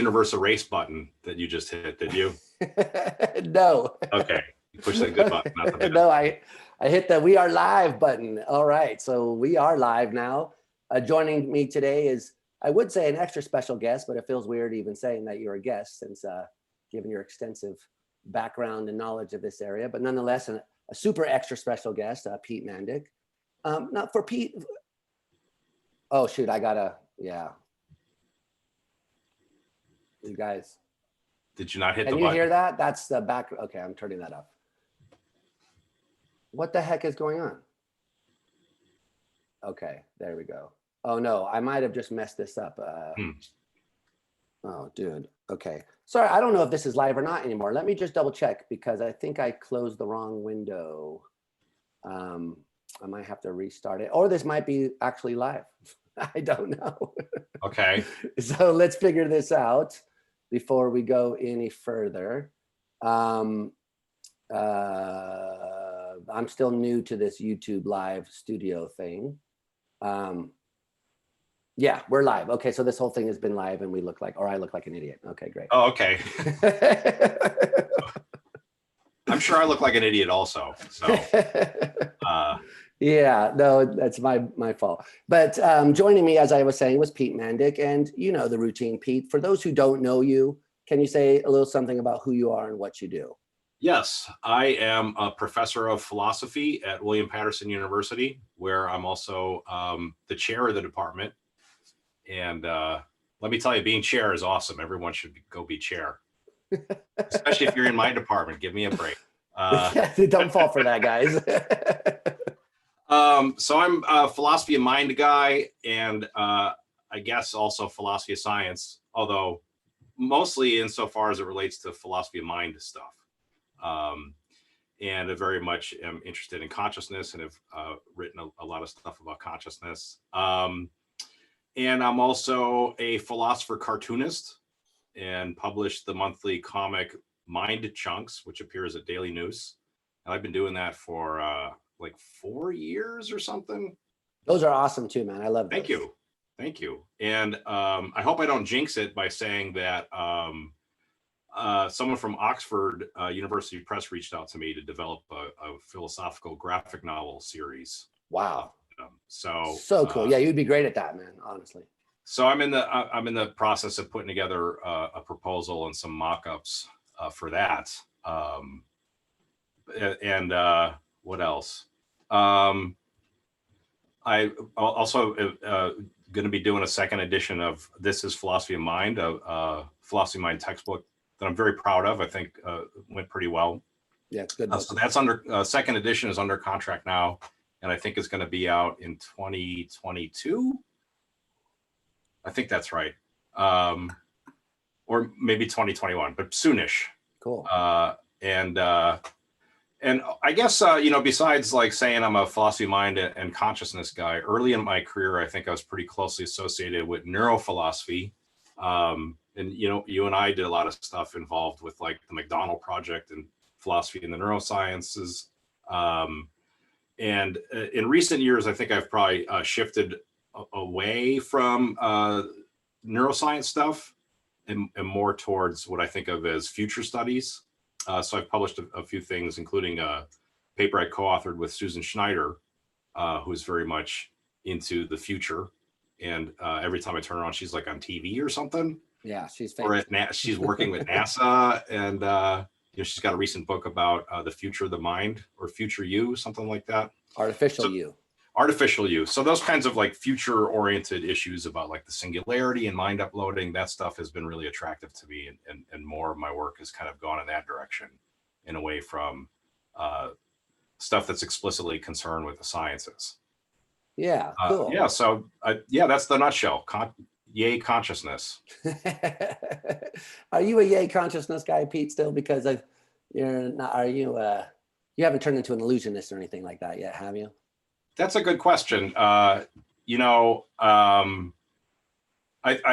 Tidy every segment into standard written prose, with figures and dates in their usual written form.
universe erase button that you just hit, did you? No. Okay, you push that good button, not the bad. No, I hit the we are live button. All right, so we are live now. Joining me today is, I would say, an extra special guest, but it feels weird even saying that you're a guest since given your extensive background and knowledge of this area, but nonetheless, a super extra special guest, Pete Mandik. Not for Pete. Oh shoot, yeah. You guys. Did you not hit the button? button? Can you hear that? That's the back. Okay, I'm turning that up. What the heck is going on? Okay, there we go. Oh no, I might have just messed this up. Oh, dude. Okay. Sorry, I don't know if this is live or not anymore. Let me just double check because I think I closed the wrong window. I might have to restart it, or this might be actually live. I don't know. Okay. So let's figure this out before we go any further. I'm still new to this YouTube live studio thing. Yeah, we're live. Okay, so this whole thing has been live and we look like, or I look like an idiot. Okay, great. Oh, okay. I'm sure I look like an idiot also. So yeah, no, that's my fault. But joining me, as I was saying, was Pete Mandik, and you know the routine, Pete. For those who don't know you, can you say a little something about who you are and what you do? Yes, I am a professor of philosophy at William Paterson University, where I'm also the chair of the department. And let me tell you, being chair is awesome. Everyone should go be chair, especially if you're in my department. Give me a break. Don't fall for that, guys. So I'm a philosophy of mind guy, and I guess also philosophy of science, although mostly insofar as it relates to philosophy of mind stuff. And I very much am interested in consciousness and have written a lot of stuff about consciousness. And I'm also a philosopher cartoonist and published the monthly comic Mind Chunks, which appears at Daily News. And I've been doing that for like 4 years or something. Those are awesome too, man. I love those. Thank you. Thank you. And I hope I don't jinx it by saying that someone from Oxford University Press reached out to me to develop a philosophical graphic novel series. Wow. So cool. Yeah, you'd be great at that, man, honestly. So I'm in the process of putting together a proposal and some mock-ups for that. What else? I also going to be doing a second edition of This is Philosophy of Mind, a Philosophy of Mind textbook that I'm very proud of. I think went pretty well. Yeah, it's good. So that's under second edition is under contract now, and I think it's going to be out in 2022. I think that's right, or maybe 2021, but soonish. Cool. And I guess besides like saying I'm a philosophy of mind and consciousness guy, early in my career, I think I was pretty closely associated with neurophilosophy. And you and I did a lot of stuff involved with like the McDonald Project and philosophy in the neurosciences. And in recent years, I think I've probably shifted away from neuroscience stuff and more towards what I think of as future studies. So I've published a few things, including a paper I co-authored with Susan Schneider, who's very much into the future. And every time I turn around, she's like on TV or something. Yeah, she's famous. Or she's working with NASA, and she's got a recent book about the future of the mind, or future you, something like that. Artificial you. So those kinds of like future-oriented issues about like the singularity and mind uploading, that stuff has been really attractive to me, and more of my work has kind of gone in that direction, and away from stuff that's explicitly concerned with the sciences. Yeah, cool. So that's the nutshell. Yay consciousness. Are you a yay consciousness guy, Pete, still? Because you're not. Are you? You haven't turned into an illusionist or anything like that yet, have you? That's a good question. I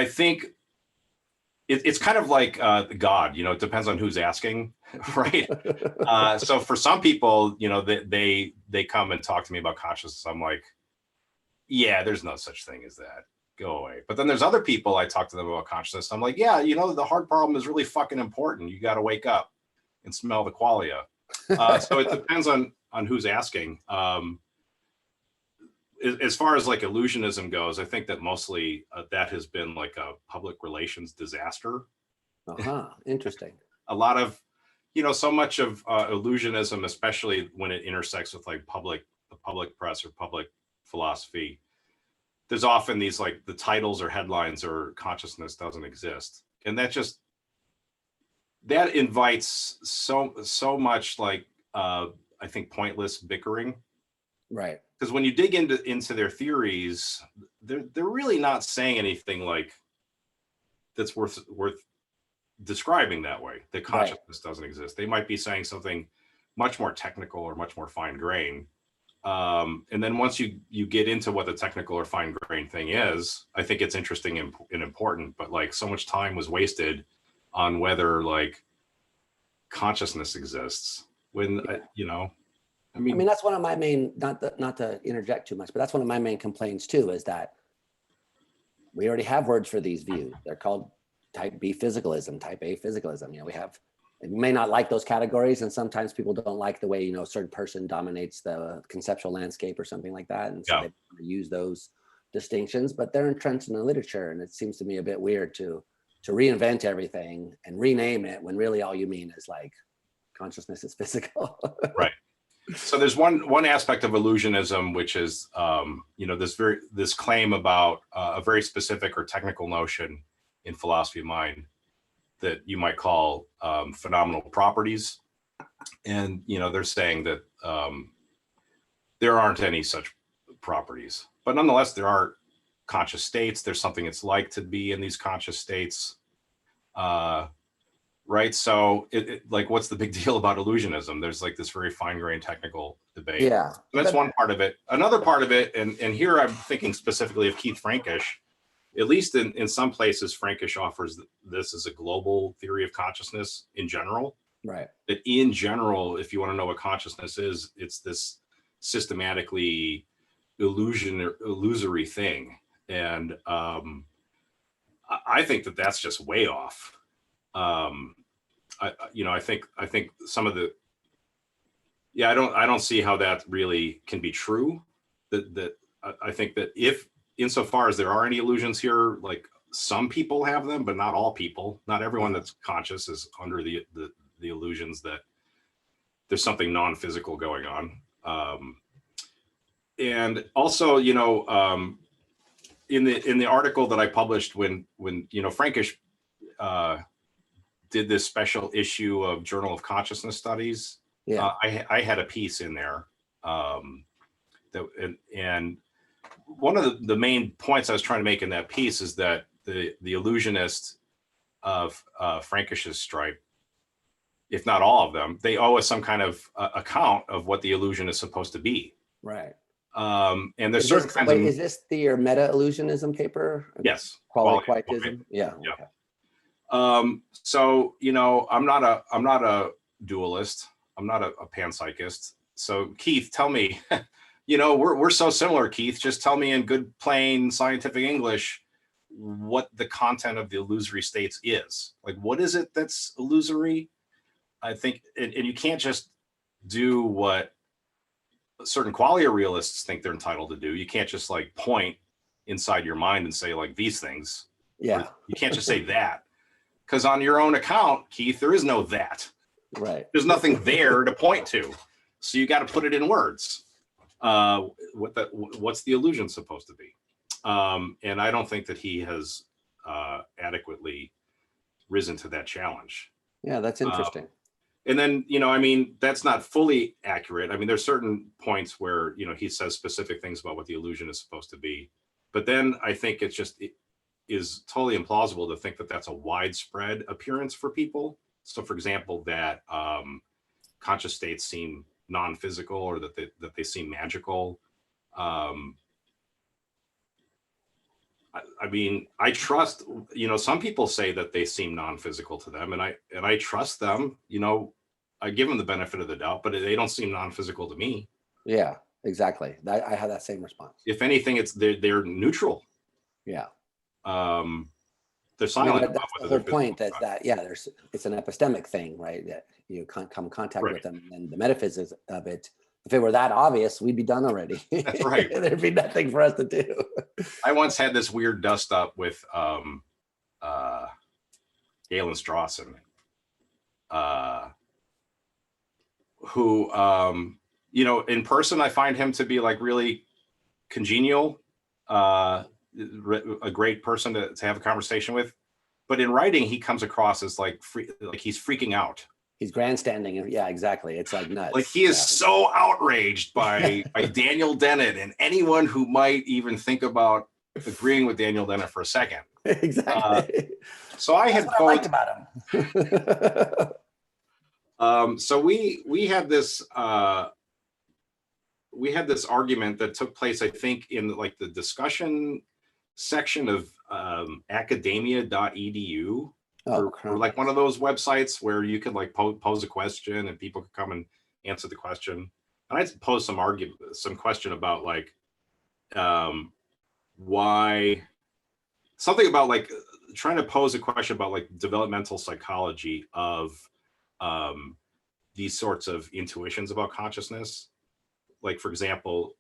think it's kind of like God. It depends on who's asking, right? So for some people, they come and talk to me about consciousness. I'm like, yeah, there's no such thing as that. go away. But then there's other people, I talk to them about consciousness. I'm like, yeah, the heart problem is really fucking important. You got to wake up and smell the qualia. So it depends on who's asking. As far as like illusionism goes, I think that mostly that has been like a public relations disaster. Interesting. A lot of, so much of illusionism, especially when it intersects with like the public press or public philosophy, there's often these like the titles or headlines or consciousness doesn't exist. And that invites so much like, I think pointless bickering. Right. Because when you dig into their theories, they're really not saying anything like that's worth describing that way, that consciousness doesn't exist. They might be saying something much more technical or much more fine grained. And then once you get into what the technical or fine grained thing is, I think it's interesting and important, but like so much time was wasted on whether like consciousness exists when, I mean, that's one of my main, not to interject too much, but that's one of my main complaints too, is that we already have words for these views. They're called type B physicalism, type A physicalism. We may not like those categories, and sometimes people don't like the way, a certain person dominates the conceptual landscape or something like that. And so they use those distinctions, but they're entrenched in the literature. And it seems to me a bit weird to reinvent everything and rename it when really all you mean is like consciousness is physical. Right. So there's one aspect of illusionism, which is, this claim about a very specific or technical notion in philosophy of mind that you might call phenomenal properties. And, they're saying that there aren't any such properties, but nonetheless, there are conscious states. There's something it's like to be in these conscious states. Right. So like, what's the big deal about illusionism? There's like this very fine grained technical debate. Yeah. So that's one part of it. Another part of it, and here I'm thinking specifically of Keith Frankish, at least in some places, Frankish offers this as a global theory of consciousness in general. Right. That in general, if you want to know what consciousness is, it's this systematically illusory thing. And I think that that's just way off. I think some of the, I don't see how that really can be true. That I think that if, insofar as there are any illusions here, like some people have them, but not all people. Not everyone that's conscious is under the illusions that there's something non-physical going on. And also, in the article that I published when Frankish did this special issue of Journal of Consciousness Studies, I had a piece in there and one of the main points I was trying to make in that piece is that the illusionists of Frankish's stripe, if not all of them, they owe us some kind of account of what the illusion is supposed to be. Right. And there's certain kinds of. Is this your meta-illusionism paper? Yes. Qualitism. Yeah. Okay. So I'm not a dualist. I'm not a panpsychist. So Keith, tell me. We're so similar, Keith. Just tell me in good, plain scientific English what the content of the illusory states is. Like, what is it that's illusory? I think, and you can't just do what certain qualia realists think they're entitled to do. You can't just like point inside your mind and say like these things. Yeah. You can't just say that. Because on your own account, Keith, there is no that. Right. There's nothing there to point to. So you got to put it in words. What's the illusion supposed to be? And I don't think that he has adequately risen to that challenge. Yeah, that's interesting. And then, that's not fully accurate. I mean, there's certain points where, he says specific things about what the illusion is supposed to be. But then I think it is totally implausible to think that that's a widespread appearance for people. So, for example, that conscious states seem non-physical or that they seem magical. I mean, I trust, some people say that they seem non-physical to them, and I trust them. I give them the benefit of the doubt, but they don't seem non-physical to me. Yeah, exactly. I have that same response. If anything, they're neutral. Yeah. They're silent about That's the whether whole they're point. physical or not. It's an epistemic thing, right? That you come in contact Right. with them, and the metaphysics of it. If it were that obvious, we'd be done already. That's right. There'd be nothing for us to do. I once had this weird dust up with Galen Strawson, who in person I find him to be like really congenial, a great person to have a conversation with. But in writing, he comes across as like he's freaking out. He's grandstanding. Yeah, exactly. It's like nuts. Like he is so outraged by Daniel Dennett and anyone who might even think about agreeing with Daniel Dennett for a second. Exactly. So I had That's what I liked about him. So we had this argument that took place, I think, in like the discussion section of academia.edu, or like one of those websites where you could like pose a question and people could come and answer the question. And I posed some question about like why, something about like trying to pose a question about like developmental psychology of these sorts of intuitions about consciousness. Like, for example,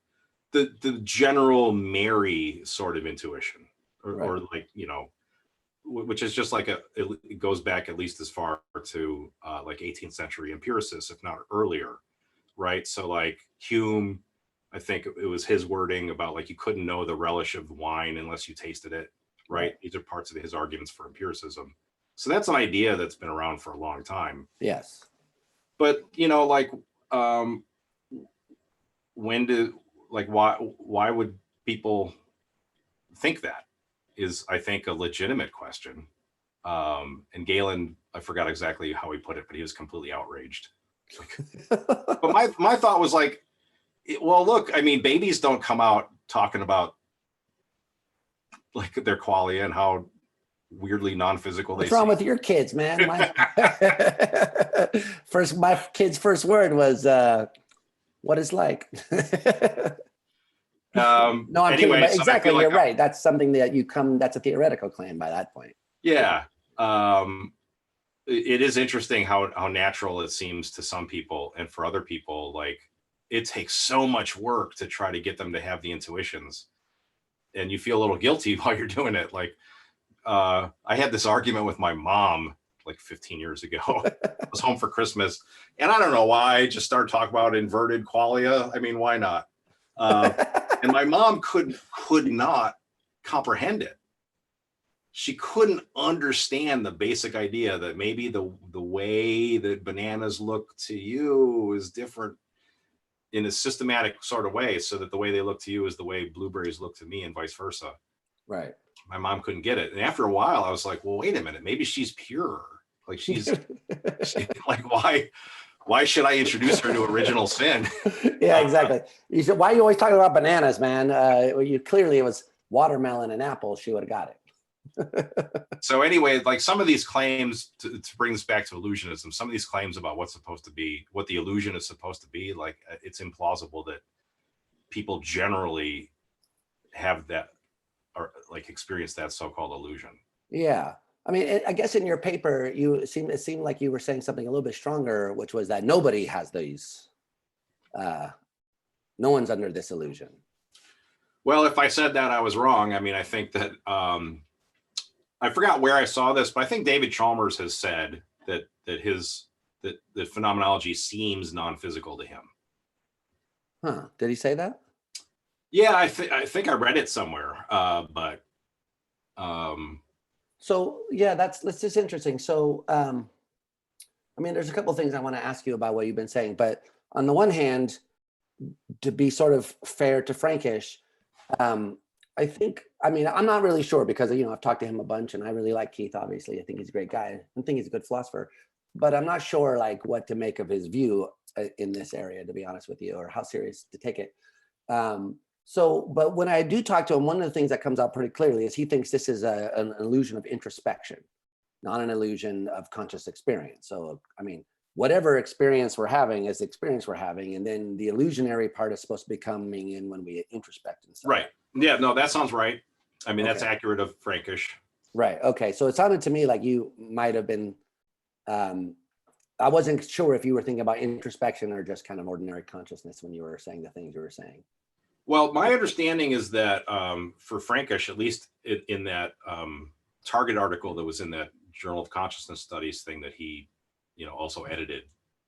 the general Mary sort of intuition, or like, which is just like it goes back at least as far to like 18th century empiricists, if not earlier, right? So like Hume, I think it was his wording about like you couldn't know the relish of wine unless you tasted it, right? These are parts of his arguments for empiricism. So that's an idea that's been around for a long time. Yes. But like why would people think that is, I think, a legitimate question. And Galen, I forgot exactly how he put it, but he was completely outraged. But my thought was like, well, look, I mean, babies don't come out talking about like their qualia and how weirdly non-physical What's wrong with your kids, man? My kid's first word was what it's like. No, I'm kidding. But exactly, you're right. That's something that that's a theoretical claim by that point. Yeah. It is interesting how natural it seems to some people, and for other people, like it takes so much work to try to get them to have the intuitions, and you feel a little guilty while you're doing it. Like I had this argument with my mom like 15 years ago. I was home for Christmas, and I don't know why I just started talking about inverted qualia. I mean, why not? And my mom could not comprehend it. She couldn't understand the basic idea that maybe the way that bananas look to you is different in a systematic sort of way, so that the way they look to you is the way blueberries look to me, and vice versa. Right. My mom couldn't get it. And after a while, I was like, well, wait a minute, maybe she's pure. Like she like, why should I introduce her to original sin? Yeah, exactly. You said, why are you always talking about bananas, man? Clearly it was watermelon and apple. She would have got it. So anyway, like some of these claims, to bring this back to illusionism, some of these claims about what the illusion is supposed to be, like it's implausible that people generally have that, or like experience that so-called illusion. Yeah. I mean, I guess in your paper, it seemed like you were saying something a little bit stronger, which was that nobody has these, no one's under this illusion. Well, if I said that, I was wrong. I mean, I think that, I forgot where I saw this, but I think David Chalmers has said that phenomenology seems non-physical to him. Huh? Did he say that? Yeah, I think I read it somewhere, but. So yeah, that's just interesting. So, I mean, there's a couple of things I want to ask you about what you've been saying, but on the one hand, to be sort of fair to Frankish, I think, I mean, I'm not really sure because, I've talked to him a bunch and I really like Keith, obviously. I think he's a great guy. I think he's a good philosopher, but I'm not sure like what to make of his view in this area, to be honest with you, or how serious to take it. But when I do talk to him, one of the things that comes out pretty clearly is he thinks this is an illusion of introspection, not an illusion of conscious experience. So, I mean, whatever experience we're having is the experience we're having. And then the illusionary part is supposed to be coming in when we introspect and stuff. Right. Yeah, no, that sounds right. I mean, that's Okay. accurate of Frankish. Right. Okay. So it sounded to me like you might have been, I wasn't sure if you were thinking about introspection or just kind of ordinary consciousness when you were saying the things you were saying. Well, my understanding is that for Frankish, at least in that Target article that was in that Journal of Consciousness Studies thing that he, also edited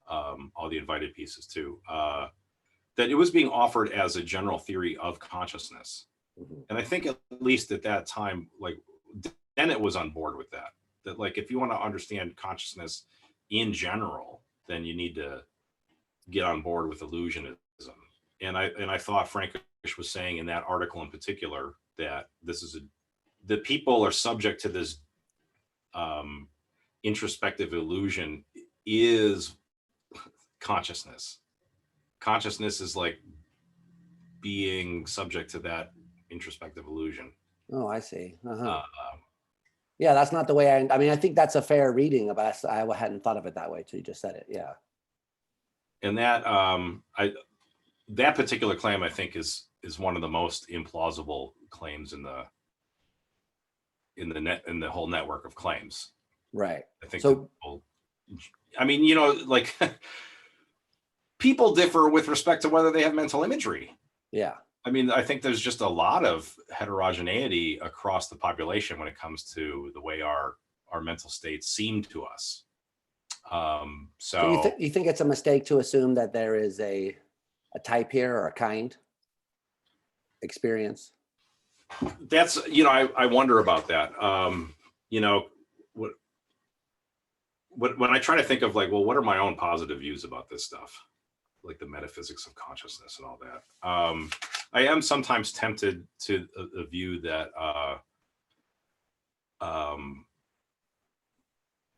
all the invited pieces too, that it was being offered as a general theory of consciousness. Mhm. And I think at least at that time, like Dennett was on board with that. That like if you want to understand consciousness in general, then you need to get on board with illusionism. And I thought Frankish was saying in that article in particular that that people are subject to this introspective illusion is consciousness. Consciousness is like being subject to that introspective illusion. Oh, I see. Uh, Yeah, that's not the way I mean, I think that's a fair reading of us. I hadn't thought of it that way till you just said it. Yeah. and that that particular claim, I think, is one of the most implausible claims in the whole network of claims. Right. I think So, people, I mean, like people differ with respect to whether they have mental imagery. yeah. I mean, I think there's just a lot of heterogeneity across the population when it comes to the way our mental states seem to us. So you think it's a mistake to assume that there is a type here or a kind experience? That's, I wonder about that. When I try to think of like, well, what are my own positive views about this stuff, like the metaphysics of consciousness and all that. I am sometimes tempted to a view that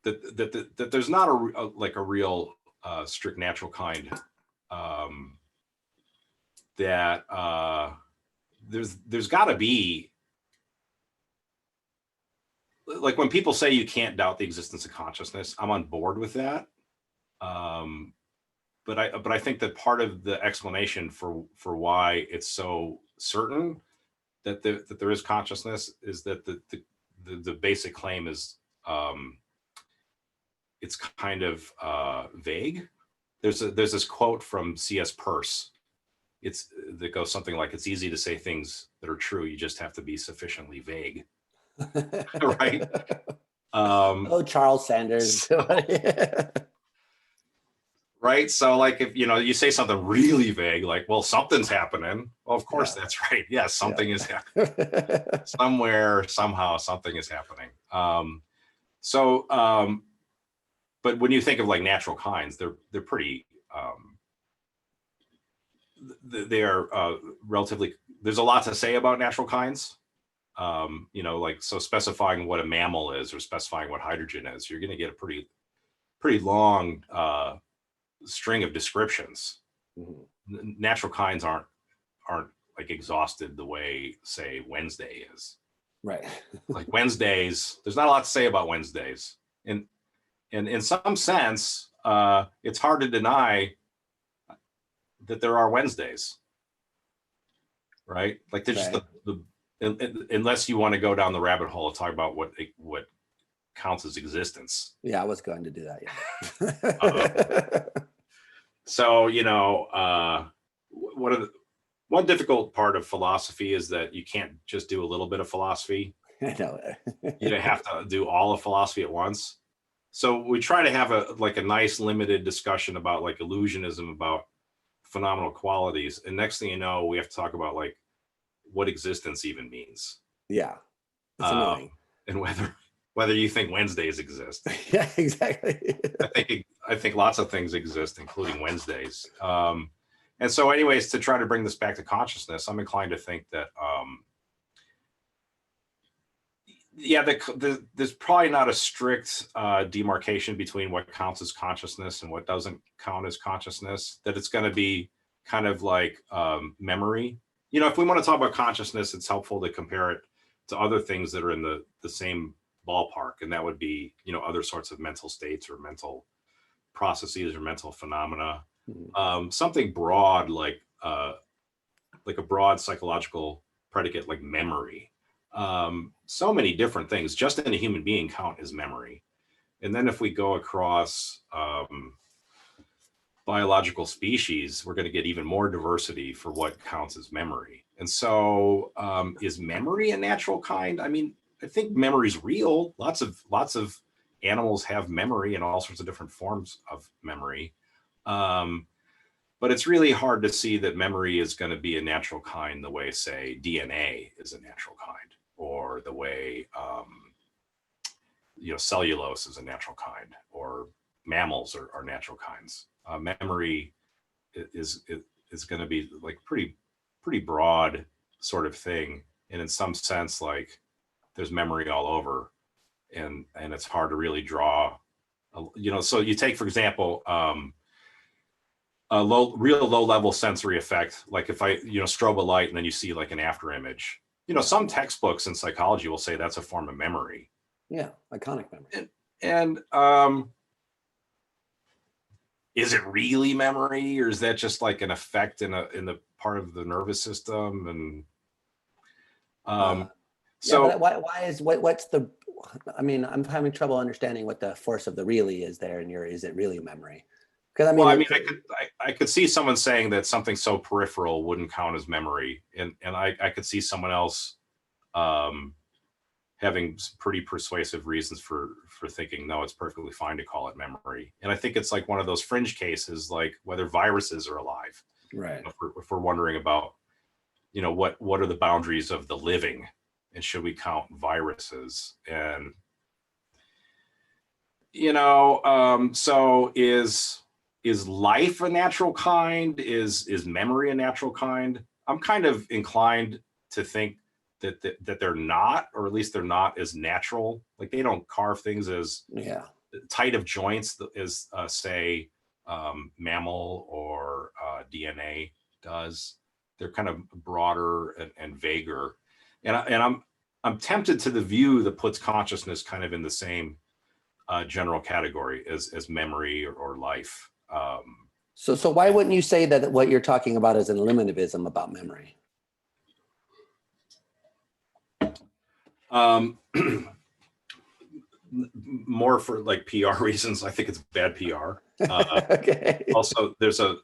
that there's not a real strict natural kind. That there's got to be, like when people say you can't doubt the existence of consciousness, I'm on board with that. But I think that part of the explanation for why it's so certain that there is consciousness is that the basic claim is it's kind of vague. There's this quote from C.S. Peirce. That goes something like, "It's easy to say things that are true. You just have to be sufficiently vague." Right. Oh, Charles Sanders. Right. So like if you say something really vague, like, well, something's happening. Well, of course that's right. Yes, something is happening. Somewhere, somehow, something is happening. But when you think of like natural kinds, they're pretty they are relatively, there's a lot to say about natural kinds. Like, so specifying what a mammal is or specifying what hydrogen is, you're going to get a pretty long string of descriptions. Mm-hmm. Natural kinds aren't like exhausted the way, say, Wednesday is. Right. Like Wednesdays, there's not a lot to say about Wednesdays. And in some sense, it's hard to deny that there are Wednesdays, right? Like there's just unless you want to go down the rabbit hole to talk about what counts as existence. Yeah, I was going to do that. Yeah. So one difficult part of philosophy is that you can't just do a little bit of philosophy. I know. You have to do all of philosophy at once. So we try to have a nice limited discussion about like illusionism, about phenomenal qualities, and next thing you know, we have to talk about like what existence even means. Yeah, it's annoying. And whether you think Wednesdays exist. Yeah, exactly. I think lots of things exist, including Wednesdays. And so, anyways, to try to bring this back to consciousness, I'm inclined to think that there's probably not a strict demarcation between what counts as consciousness and what doesn't count as consciousness, that it's going to be kind of like memory. If we want to talk about consciousness, it's helpful to compare it to other things that are in the same ballpark. And that would be, other sorts of mental states or mental processes or mental phenomena. Mm-hmm. Something broad, like a broad psychological predicate like memory. So many different things. Just in a human being count as memory. And then if we go across biological species, we're going to get even more diversity for what counts as memory. And so is memory a natural kind? I mean, I think memory is real. Lots of animals have memory and all sorts of different forms of memory. But it's really hard to see that memory is going to be a natural kind the way, say, DNA is a natural kind, or the way cellulose is a natural kind, or mammals are natural kinds. Memory is going to be like pretty broad sort of thing, and in some sense, like there's memory all over, and it's hard to really draw. So you take, for example, a real low level sensory effect, like if I strobe a light and then you see like an after image. Some textbooks in psychology will say that's a form of memory. Yeah, iconic memory. And is it really memory, or is that just like an effect in the part of the nervous system? And but what's the? I mean, I'm having trouble understanding what the force of the really is there, and is it really memory? Because I could see someone saying that something so peripheral wouldn't count as memory, and I could see someone else having pretty persuasive reasons for thinking, no, it's perfectly fine to call it memory. And I think it's like one of those fringe cases, like whether viruses are alive. Right. If we're wondering about, what are the boundaries of the living, and should we count viruses? And, so is life a natural kind? Is memory a natural kind? I'm kind of inclined to think that they're not, or at least they're not as natural. Like they don't carve things as tight of joints as say mammal or DNA does. They're kind of broader and vaguer, and I'm tempted to the view that puts consciousness kind of in the same general category as memory or life. So why wouldn't you say that what you're talking about is an eliminativism about memory? More for like PR reasons. I think it's bad PR. Okay. Also, there's a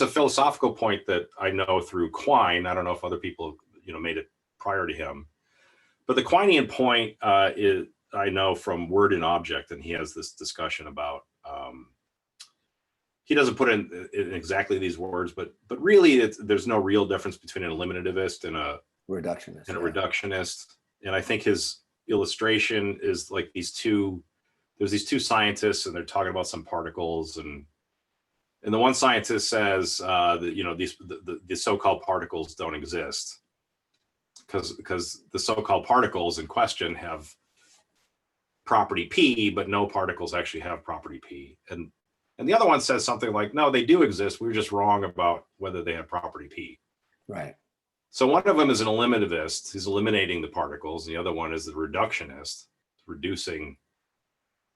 philosophical point that I know through Quine. I don't know if other people made it prior to him, but the Quinean point is, I know from Word and Object, and he has this discussion about. He doesn't put in exactly these words, but really, there's no real difference between an eliminativist and a reductionist. And I think his illustration is like there's these two scientists, and they're talking about some particles, and the one scientist says that the so-called particles don't exist because the so-called particles in question have property P, but no particles actually have property P. And the other one says something like, no, they do exist. We were just wrong about whether they have property P. Right. So one of them is an eliminativist. He's eliminating the particles. The other one is the reductionist, reducing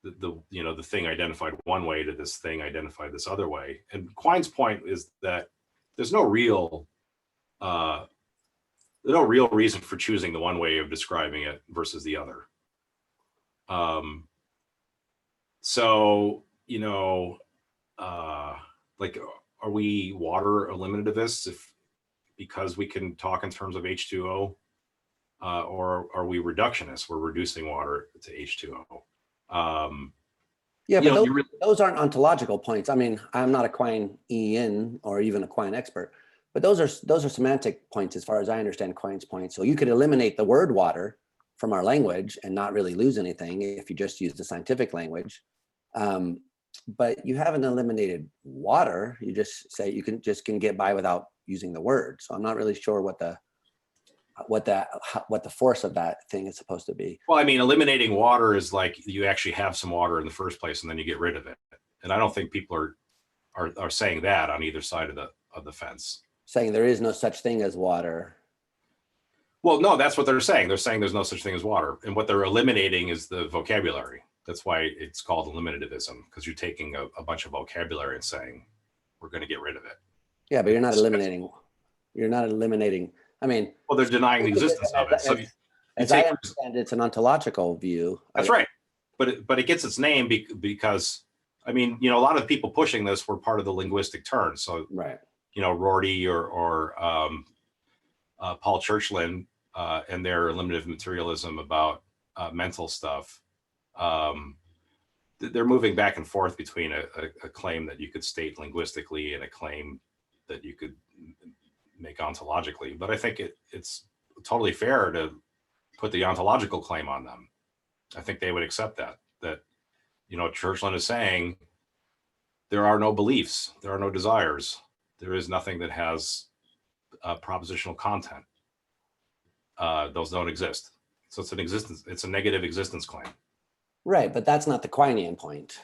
the thing identified one way to this thing identified this other way. And Quine's point is that there's no real reason for choosing the one way of describing it versus the other. So, like, are we water eliminativists because we can talk in terms of H2O, or are we reductionists? We're reducing water to H2O. But those aren't ontological points. I mean, I'm not a Quinean or even a Quine expert, but those are semantic points as far as I understand Quine's point. So you could eliminate the word water from our language and not really lose anything if you just use the scientific language. But you haven't eliminated water. You just say you can get by without using the word. So I'm not really sure what the force of that thing is supposed to be. Well, I mean, eliminating water is like you actually have some water in the first place and then you get rid of it. And I don't think people are saying that on either side of the fence. Saying there is no such thing as water. Well, no, that's what they're saying. They're saying there's no such thing as water. And what they're eliminating is the vocabulary. That's why it's called eliminativism, because you're taking a bunch of vocabulary and saying, we're going to get rid of it. Yeah, but you're not eliminating. I mean, well, they're denying the existence of it. So As I understand, it's an ontological view. That's right. But it gets its name because, I mean, a lot of the people pushing this were part of the linguistic turn. So, right. Rorty or Paul Churchland and their limited materialism about mental stuff. They're moving back and forth between a claim that you could state linguistically and a claim that you could make ontologically. But I think it's totally fair to put the ontological claim on them. I think they would accept that Churchland is saying there are no beliefs, there are no desires, there is nothing that has propositional content. Those don't exist. So it's a negative existence claim. Right, but that's not the Quinean point.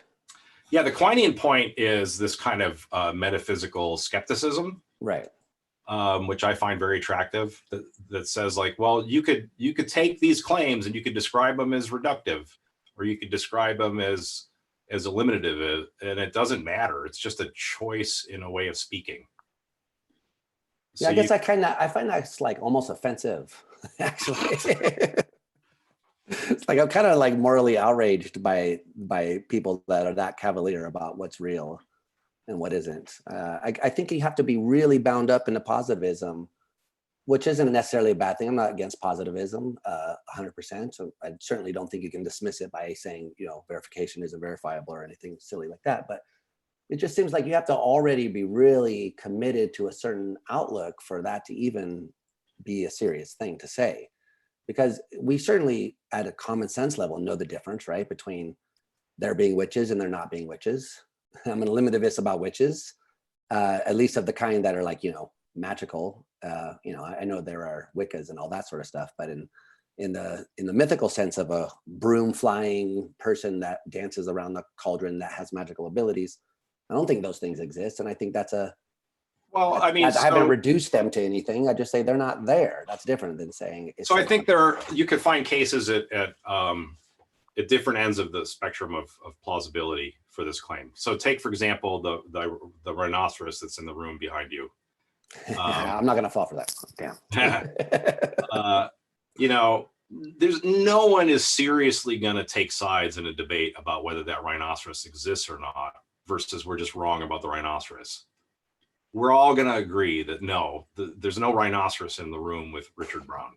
Yeah, the Quinean point is this kind of metaphysical skepticism. Right. Which I find very attractive, that says like, well, you could take these claims and you could describe them as reductive, or you could describe them as eliminative, and it doesn't matter. It's just a choice in a way of speaking. Yeah, so I guess I find that's like almost offensive, actually. It's like I'm kind of like morally outraged by people that are that cavalier about what's real and what isn't. I think you have to be really bound up into positivism, which isn't necessarily a bad thing. I'm not against positivism 100%. So I certainly don't think you can dismiss it by saying, verification isn't verifiable or anything silly like that. But it just seems like you have to already be really committed to a certain outlook for that to even be a serious thing to say. Because we certainly at a common sense level know the difference, right, between there being witches and there not being witches. I'm an eliminativist about witches, at least of the kind that are like, magical. I know there are Wiccas and all that sort of stuff, but in the mythical sense of a broom flying person that dances around the cauldron that has magical abilities, I don't think those things exist. And I think that's I haven't reduced them to anything. I just say they're not there. That's different than saying. So I think you could find cases at different ends of the spectrum of plausibility for this claim. So take, for example, the rhinoceros that's in the room behind you. I'm not going to fall for that. Damn. There's no one is seriously going to take sides in a debate about whether that rhinoceros exists or not, versus we're just wrong about the rhinoceros. We're all going to agree that no, there's no rhinoceros in the room with Richard Brown.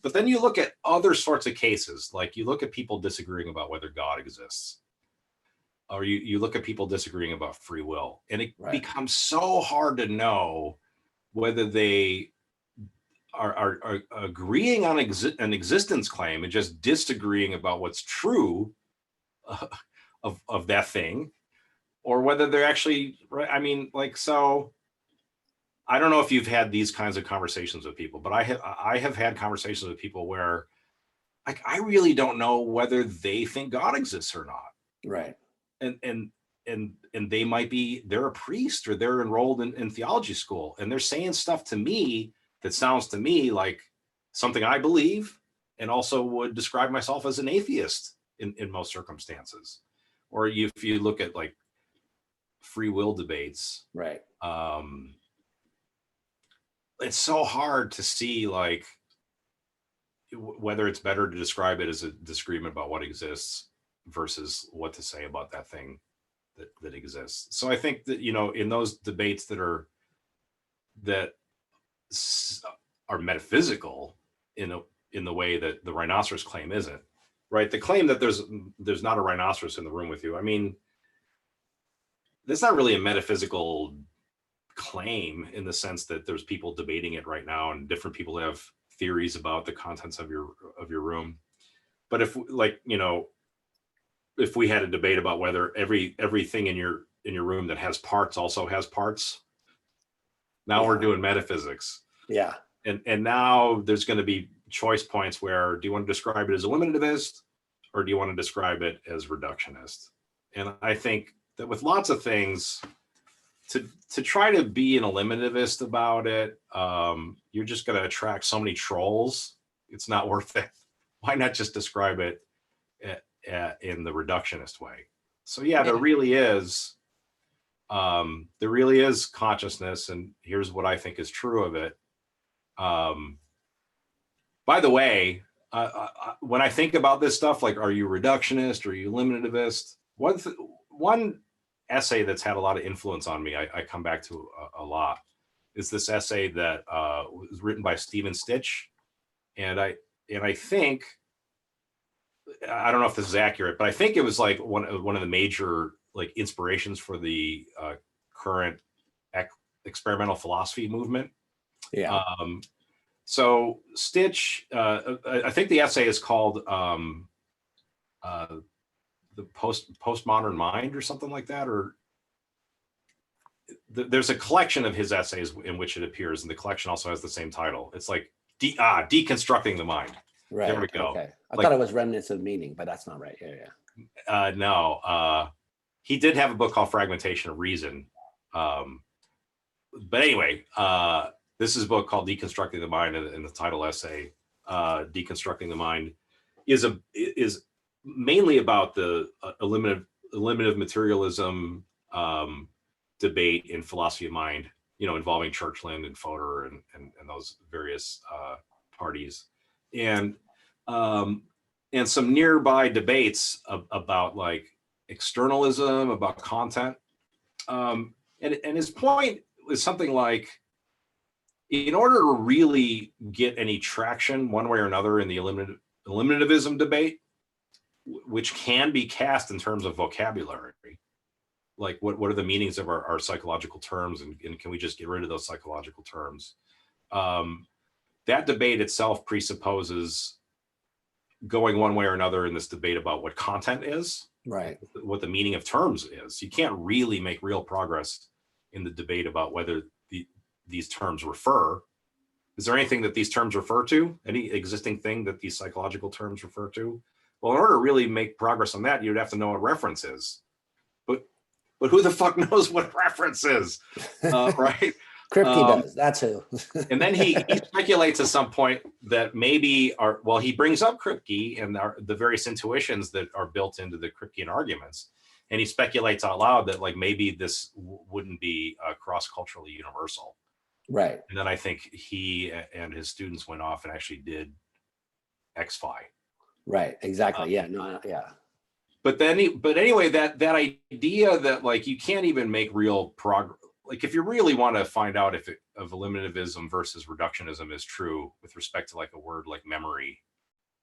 But then you look at other sorts of cases, like you look at people disagreeing about whether God exists, or you look at people disagreeing about free will, and it becomes so hard to know whether they are agreeing on an existence claim and just disagreeing about what's true of that thing, or whether they're actually right. I mean, so I don't know if you've had these kinds of conversations with people, but I have had conversations with people where I really don't know whether they think God exists or not. Right. And they're a priest or they're enrolled in theology school, and they're saying stuff to me that sounds to me like something I believe, and also would describe myself as an atheist in most circumstances. Or if you look at like free will debates, right? It's so hard to see like whether it's better to describe it as a disagreement about what exists versus what to say about that thing that exists. So I think that in those debates that are metaphysical in the way that the rhinoceros claim isn't, right? The claim that there's not a rhinoceros in the room with you, I mean, that's not really a metaphysical claim in the sense that there's people debating it right now and different people have theories about the contents of your room. But if we had a debate about whether everything in your room that has parts also has parts, now we're doing metaphysics. Yeah. And now there's going to be choice points where, do you want to describe it as eliminativist or do you want to describe it as reductionist? And I think that with lots of things, to try to be an eliminativist about it, you're just going to attract so many trolls. It's not worth it. Why not just describe it in the reductionist way? So yeah, there really is consciousness, and here's what I think is true of it. By the way, when I think about this stuff, like, are you reductionist? Are you eliminativist? One essay that's had a lot of influence on me, I come back to a lot, is this essay that was written by Stephen Stitch. And I think, I don't know if this is accurate, but I think it was like one of the major like inspirations for the current experimental philosophy movement. Yeah. So Stitch, I think the essay is called the postmodern mind or something like that, or there's a collection of his essays in which it appears, and the collection also has the same title. It's like deconstructing the mind. Right. There we go. Okay. I thought it was remnants of meaning, but that's not right. Yeah. No, he did have a book called Fragmentation of Reason. But anyway, this is a book called Deconstructing the Mind, and the title essay, Deconstructing the Mind, is mainly about the eliminative materialism debate in philosophy of mind, involving Churchland and Fodor and those various parties, and some nearby debates about like externalism, about content, and his point is something like, in order to really get any traction one way or another in the eliminativism debate, which can be cast in terms of vocabulary, like what are the meanings of our psychological terms, and can we just get rid of those psychological terms? That debate itself presupposes going one way or another in this debate about what content is, right? What the meaning of terms is. You can't really make real progress in the debate about whether these terms refer. Is there anything that these terms refer to? Any existing thing that these psychological terms refer to? Well, in order to really make progress on that, you'd have to know what reference is. But who the fuck knows what reference is, right? Kripke does. That's who. And then he speculates at some point that maybe he brings up Kripke and the various intuitions that are built into the Kripkean arguments. And he speculates out loud that like maybe this wouldn't be cross-culturally universal. Right. And then I think he and his students went off and actually did Ep5. Right. Exactly. Yeah. No. Yeah. But anyway, that idea that like you can't even make real progress, like if you really want to find out if eliminativism versus reductionism is true with respect to like a word like memory,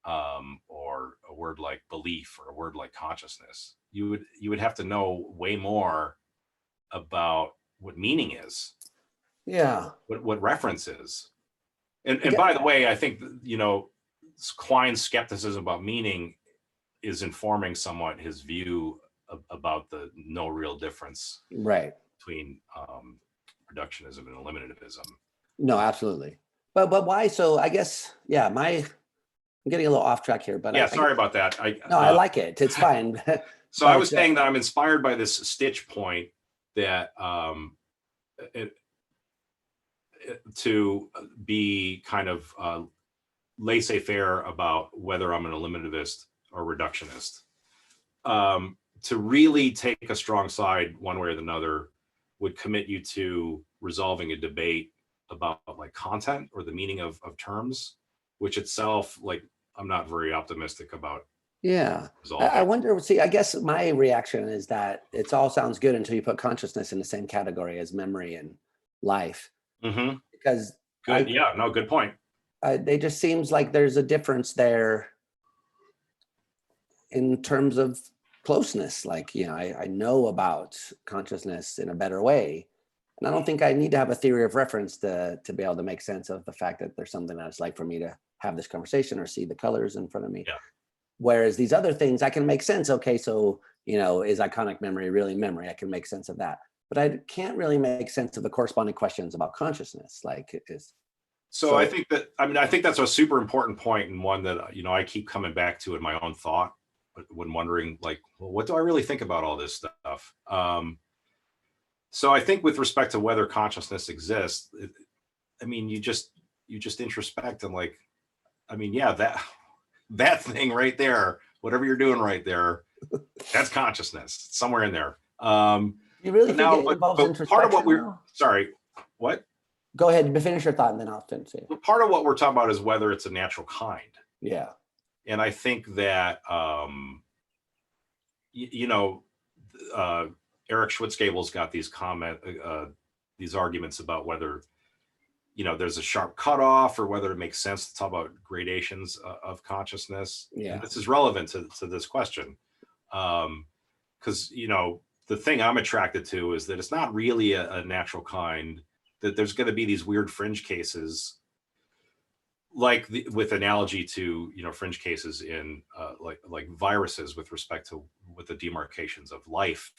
or a word like belief, or a word like consciousness, you would have to know way more about what meaning is. Yeah. What reference is. And by the way, I think Quine's skepticism about meaning is informing somewhat his view about the no real difference, right, between reductionism and eliminativism. No, absolutely. But why? So I guess, yeah, I'm getting a little off track here, but sorry about that. I like it. It's fine. So I was saying that I'm inspired by this Stitch point that to be kind of laissez-faire about whether I'm an eliminativist or reductionist. To really take a strong side one way or another would commit you to resolving a debate about like content or the meaning of terms, which itself, like, I'm not very optimistic about. Yeah. I wonder, see, I guess my reaction is that it all sounds good until you put consciousness in the same category as memory and life. Mm-hmm. Because good point. It just seems like there's a difference there in terms of closeness. Like, I know about consciousness in a better way. And I don't think I need to have a theory of reference to be able to make sense of the fact that there's something that it's like for me to have this conversation or see the colors in front of me. Yeah. Whereas these other things I can make sense. Okay, so, is iconic memory really memory? I can make sense of that. But I can't really make sense of the corresponding questions about consciousness. Like, So I think that's a super important point, and one that, I keep coming back to in my own thought when wondering, like, well, what do I really think about all this stuff? So I think with respect to whether consciousness exists, you just introspect and like, that thing right there, whatever you're doing right there, that's consciousness. It's somewhere in there. You really think it involves introspection? Sorry, what? Go ahead, finish your thought, and then I'll finish it. Part of what we're talking about is whether it's a natural kind. Yeah. And I think that, you know, Eric Schwitzgebel's got these arguments about whether, you know, there's a sharp cutoff or whether it makes sense to talk about gradations of consciousness. Yeah. And this is relevant to this question. Because, you know, the thing I'm attracted to is that it's not really a natural kind, that there's going to be these weird fringe cases, like with analogy to, you know, fringe cases in like viruses with respect to what the demarcations of life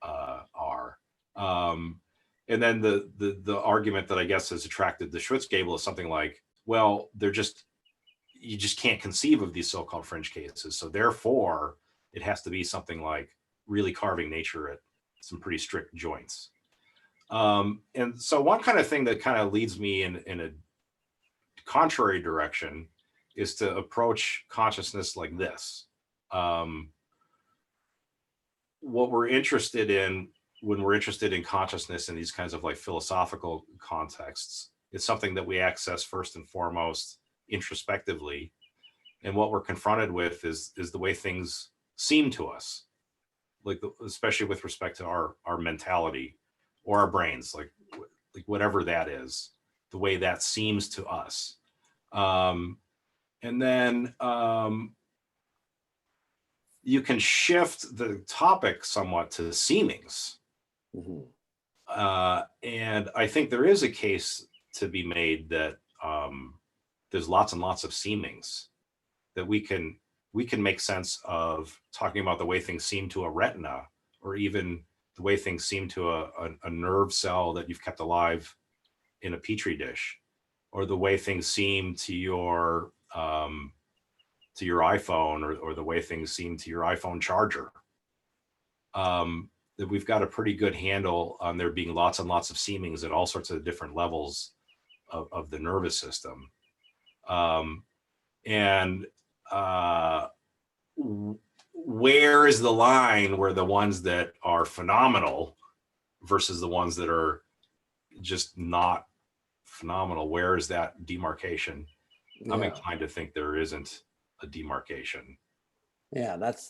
are. And then the argument that I guess has attracted the Schwitzgebel is something like, well, you just can't conceive of these so-called fringe cases. So therefore, it has to be something like really carving nature at some pretty strict joints. And so one kind of thing that kind of leads me in a contrary direction is to approach consciousness like this. What we're interested in when we're interested in consciousness in these kinds of like philosophical contexts, is something that we access first and foremost introspectively. And what we're confronted with is the way things seem to us, like especially with respect to our mentality or our brains, like whatever that is, the way that seems to us. And then you can shift the topic somewhat to seemings. And I think there is a case to be made that there's lots and lots of seemings that we can make sense of, talking about the way things seem to a retina, or even the way things seem to a nerve cell that you've kept alive in a petri dish, or the way things seem to your iPhone, or the way things seem to your iPhone charger. That we've got a pretty good handle on there being lots and lots of seemings at all sorts of different levels of the nervous system. And where is the line where the ones that are phenomenal versus the ones that are just not phenomenal? Where is that demarcation? Yeah. I'm inclined to think there isn't a demarcation. Yeah, that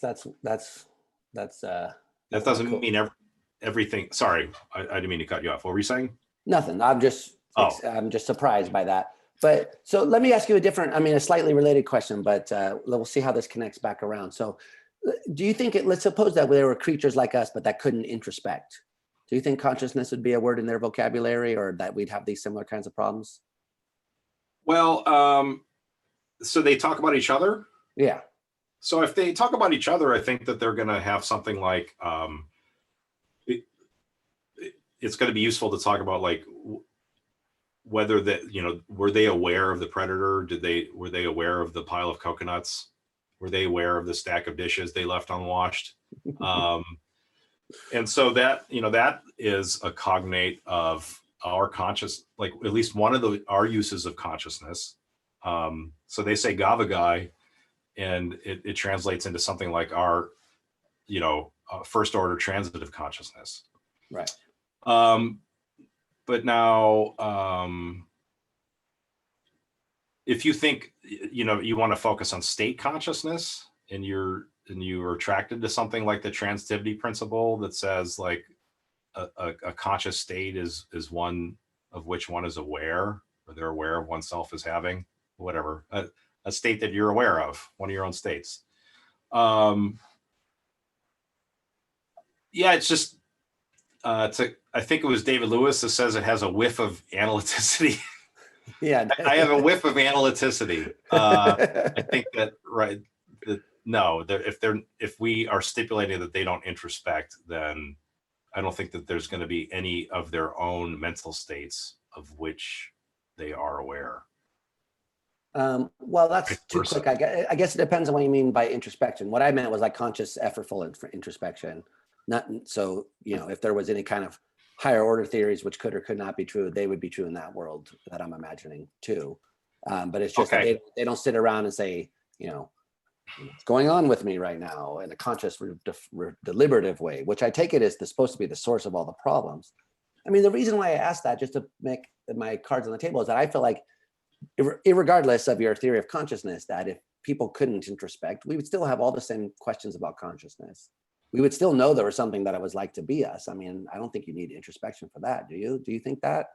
doesn't cool. mean everything. Sorry, I didn't mean to cut you off. What were you saying? Nothing. I'm just surprised by that. But so let me ask you a slightly related question, but we'll see how this connects back around. So do you think let's suppose that there were creatures like us, but that couldn't introspect. Do you think consciousness would be a word in their vocabulary, or that we'd have these similar kinds of problems? Well, so they talk about each other? Yeah. So if they talk about each other, I think that they're going to have something like, it's going to be useful to talk about like whether that, you know, were they aware of the predator? Were they aware of the pile of coconuts? Were they aware of the stack of dishes they left unwashed? And so that, you know, that is a cognate of our conscious, like at least one of our uses of consciousness. So they say Gavagai, and it translates into something like our, you know, first order transitive consciousness. Right. But now, if you think, you know, you want to focus on state consciousness, and you are attracted to something like the transitivity principle that says like a conscious state is one of which one is aware, or they're aware of oneself as having, whatever, a state that you're aware of, one of your own states. Yeah, it's just, I think it was David Lewis that says it has a whiff of analyticity. Yeah, I have a whiff of analyticity. I think that, right, if we are stipulating that they don't introspect, then I don't think that there's going to be any of their own mental states of which they are aware. Well, that's too quick. I guess it depends on what you mean by introspection. What I meant was like conscious, effortful introspection. Not so, you know, if there was any kind of higher order theories which could or could not be true, they would be true in that world that I'm imagining too. But it's just that they don't sit around and say, you know, what's going on with me right now in a conscious, deliberative way, which I take it is supposed to be the source of all the problems. I mean, the reason why I asked that, just to make my cards on the table, is that I feel like, irregardless of your theory of consciousness, that if people couldn't introspect, we would still have all the same questions about consciousness. We would still know there was something that it was like to be us. I mean, I don't think you need introspection for that. Do you? Do you think that?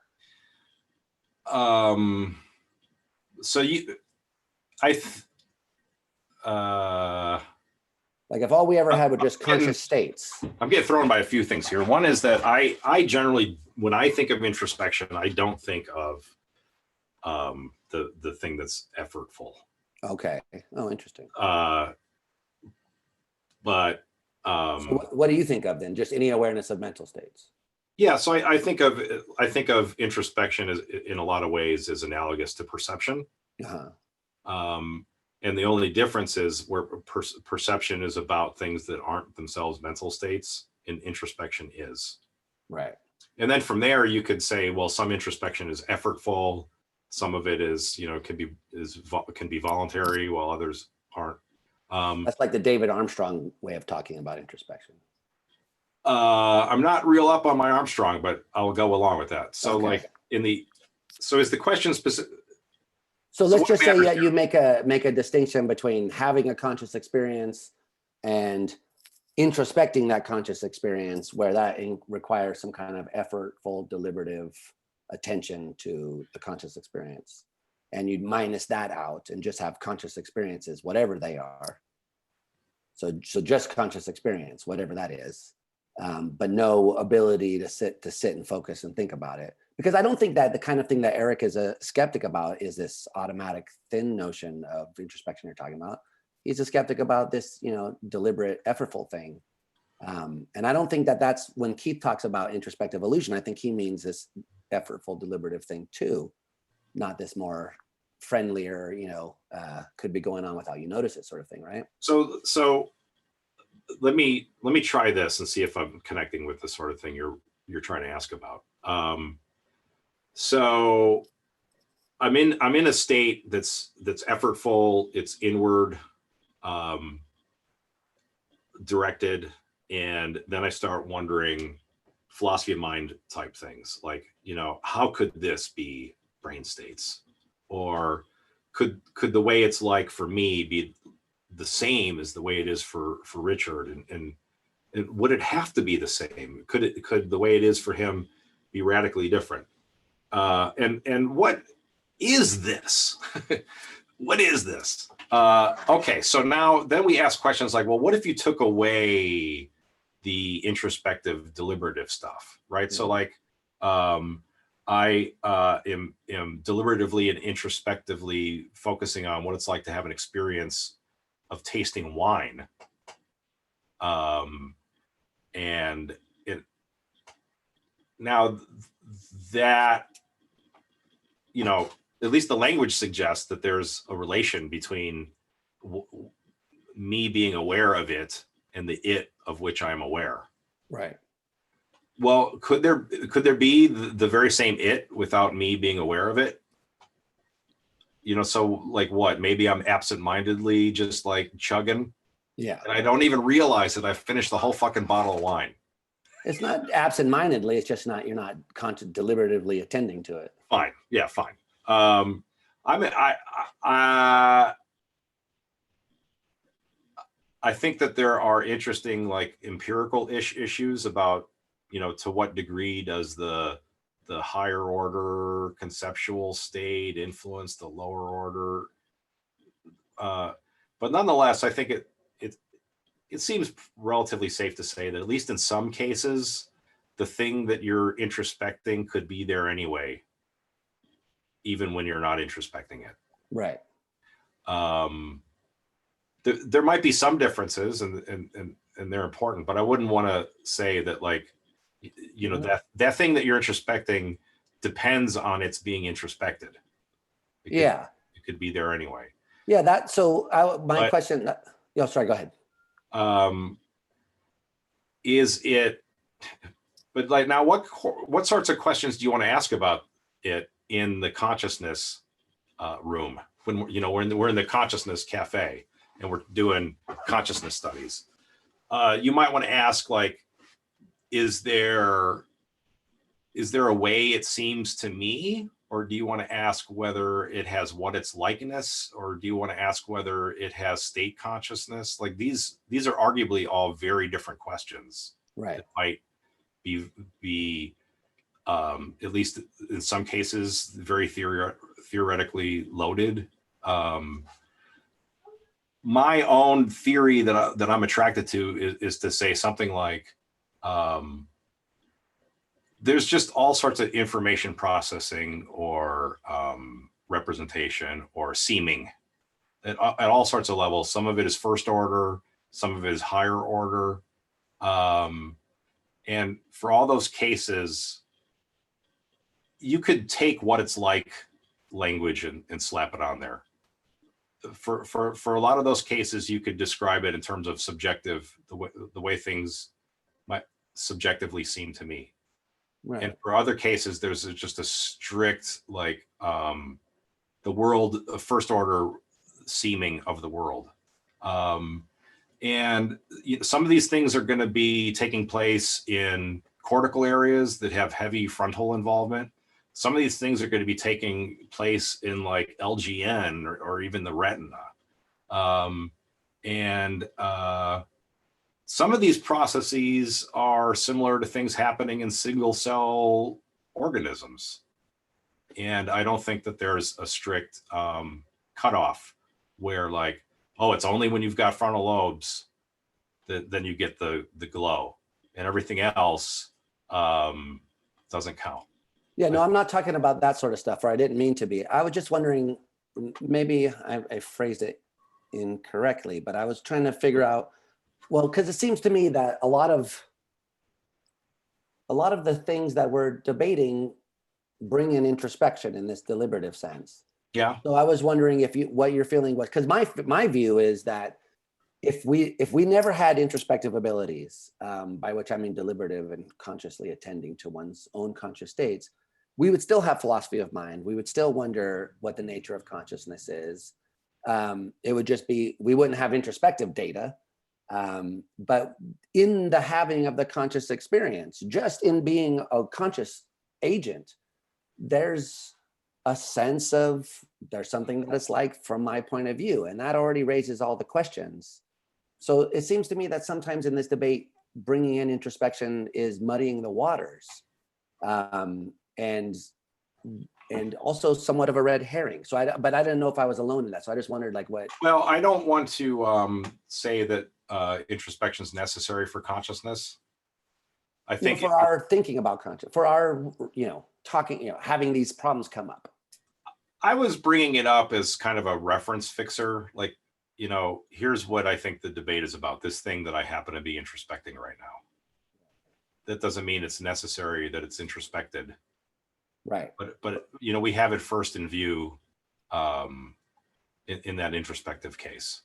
So Like if all we ever had were just conscious states. I'm getting thrown by a few things here. One is that I generally, when I think of introspection, I don't think of the thing that's effortful. Okay. Oh, interesting. But so what do you think of then? Just any awareness of mental states? Yeah, so I think of introspection as, in a lot of ways, as analogous to perception. And the only difference is where perception is about things that aren't themselves mental states, and introspection is. Right. And then from there, you could say, well, some introspection is effortful, some of it is, can be voluntary, while others aren't. That's like the David Armstrong way of talking about introspection. I'm not real up on my Armstrong, but I'll go along with that. So okay. So is the question specific? So let's just say that you make a distinction between having a conscious experience and introspecting that conscious experience, where that requires some kind of effortful, deliberative attention to the conscious experience. And you'd minus that out and just have conscious experiences, whatever they are. So just conscious experience, whatever that is, but no ability to sit and focus and think about it. Because I don't think that the kind of thing that Eric is a skeptic about is this automatic thin notion of introspection you're talking about. He's a skeptic about this, deliberate, effortful thing. And I don't think that that's when Keith talks about introspective illusion. I think he means this effortful, deliberative thing too, not this more friendlier, could be going on without you notice it sort of thing, right? So let me try this and see if I'm connecting with the sort of thing you're trying to ask about. So I'm in a state that's effortful, it's inward directed, and then I start wondering philosophy of mind type things, like, how could this be brain states? Or could the way it's like for me be the same as the way it is for Richard? And would it have to be the same? Could the way it is for him be radically different? And what is this? What is this? Okay, so now then we ask questions like, well, what if you took away the introspective, deliberative stuff, right? Mm-hmm. So like, I am deliberatively and introspectively focusing on what it's like to have an experience of tasting wine. And now that, at least the language suggests that there's a relation between me being aware of it and the it of which I'm aware. Right. Well, could there be the very same it without me being aware of it? So like what? Maybe I'm absentmindedly just like chugging. Yeah. And I don't even realize that I've finished the whole fucking bottle of wine. It's not absentmindedly. It's just you're not deliberatively attending to it. Fine. Yeah, fine. I think that there are interesting, like, empirical-ish issues about, to what degree does the higher order conceptual state influence the lower order. But nonetheless, I think it seems relatively safe to say that at least in some cases, the thing that you're introspecting could be there anyway, even when you're not introspecting it. Right. There might be some differences, and they're important, but I wouldn't want to say that, like, that thing that you're introspecting depends on its being introspected. It could be there anyway. Yeah. My question. Sorry. Go ahead. Is it? But like now, what sorts of questions do you want to ask about it in the consciousness room when we're in the consciousness cafe and we're doing consciousness studies? You might want to ask, like, is there is there a way it seems to me? Or do you want to ask whether it has what its likeness? Or do you want to ask whether it has state consciousness? Like these are arguably all very different questions. Right. That might be at least in some cases, very theoretically loaded. My own theory that I'm attracted to is to say something like, there's just all sorts of information processing or representation or seeming at all sorts of levels. Some of it is first order, some of it is higher order. And for all those cases, you could take what it's like language and slap it on there. For a lot of those cases, you could describe it in terms of subjective, the way things might subjectively seem to me. Right. And for other cases, there's just a strict, like the world, first order seeming of the world. And some of these things are going to be taking place in cortical areas that have heavy frontal involvement. Some of these things are going to be taking place in like LGN or even the retina. Some of these processes are similar to things happening in single cell organisms. And I don't think that there's a strict cutoff where like, oh, it's only when you've got frontal lobes that then you get the glow, and everything else doesn't count. Yeah, no, I'm not talking about that sort of stuff, or I didn't mean to be. I was just wondering, maybe I phrased it incorrectly, but I was trying to figure out, well, because it seems to me that a lot of the things that we're debating bring in introspection in this deliberative sense. Yeah. So I was wondering what your feeling was, because my view is that if we never had introspective abilities, by which I mean deliberative and consciously attending to one's own conscious states, we would still have philosophy of mind. We would still wonder what the nature of consciousness is. It would just be, we wouldn't have introspective data. But in the having of the conscious experience, just in being a conscious agent, there's a sense of there's something that it's like from my point of view, and that already raises all the questions. So it seems to me that sometimes in this debate, bringing in introspection is muddying the waters, and also somewhat of a red herring. So but I didn't know if I was alone in that. So I just wondered like what. Well, I don't want to say that introspection is necessary for consciousness. I think for our thinking about conscious, for our, talking, having these problems come up. I was bringing it up as kind of a reference fixer, like, here's what I think the debate is about, this thing that I happen to be introspecting right now. That doesn't mean it's necessary that it's introspected. Right. But we have it first in view in that introspective case.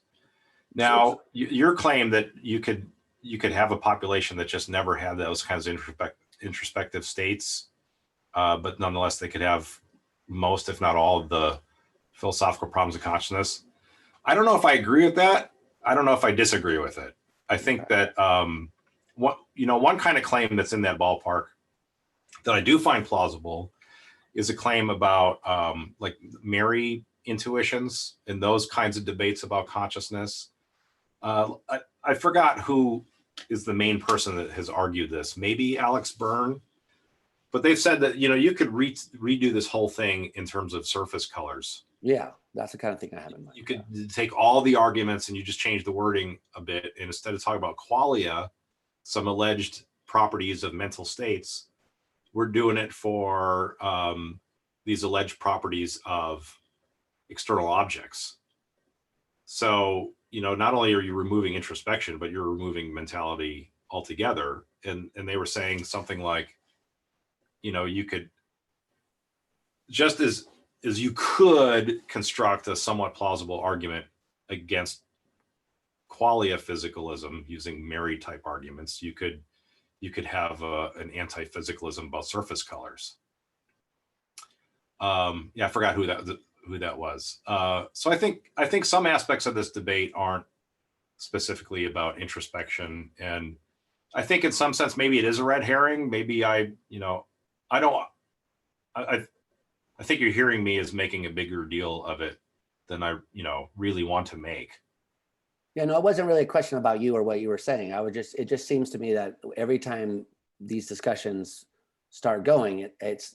Now, your claim that you could have a population that just never had those kinds of introspective states, but nonetheless they could have most, if not all, of the philosophical problems of consciousness. I don't know if I agree with that. I don't know if I disagree with it. I think that one kind of claim that's in that ballpark that I do find plausible is a claim about like Mary intuitions and those kinds of debates about consciousness. I forgot who is the main person that has argued this. Maybe Alex Byrne, but they've said that you could redo this whole thing in terms of surface colors. Yeah, that's the kind of thing I have in mind. You could take all the arguments and you just change the wording a bit, and instead of talking about qualia, some alleged properties of mental states, we're doing it for these alleged properties of external objects. So, not only are you removing introspection, but you're removing mentality altogether. And they were saying something like, you could, just as you could construct a somewhat plausible argument against qualia physicalism using Mary type arguments, you could have an anti-physicalism about surface colors. I forgot who that was. So I think some aspects of this debate aren't specifically about introspection, and I think in some sense maybe it is a red herring. Maybe I I don't, I think you're hearing me as making a bigger deal of it than I, really want to make. Yeah, no, it wasn't really a question about you or what you were saying. It just seems to me that every time these discussions start going, it's,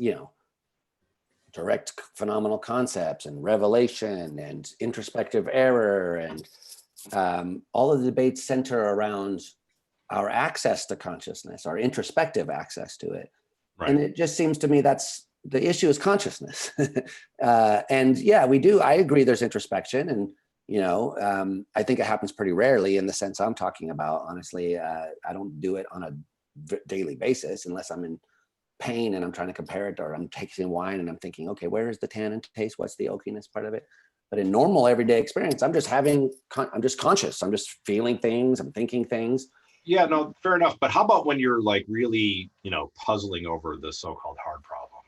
direct phenomenal concepts and revelation and introspective error and all of the debates center around our access to consciousness, our introspective access to it. Right. And it just seems to me that's the issue is consciousness. And yeah, we do. I agree there's introspection and, I think it happens pretty rarely in the sense I'm talking about. Honestly, I don't do it on a daily basis unless I'm in pain and I'm trying to compare it, or I'm tasting wine and I'm thinking, okay, where is the tannin taste? What's the oakiness part of it? But in normal everyday experience, I'm just conscious. I'm just feeling things. I'm thinking things. Yeah, no, fair enough. But how about when you're like really, puzzling over the so-called hard problem?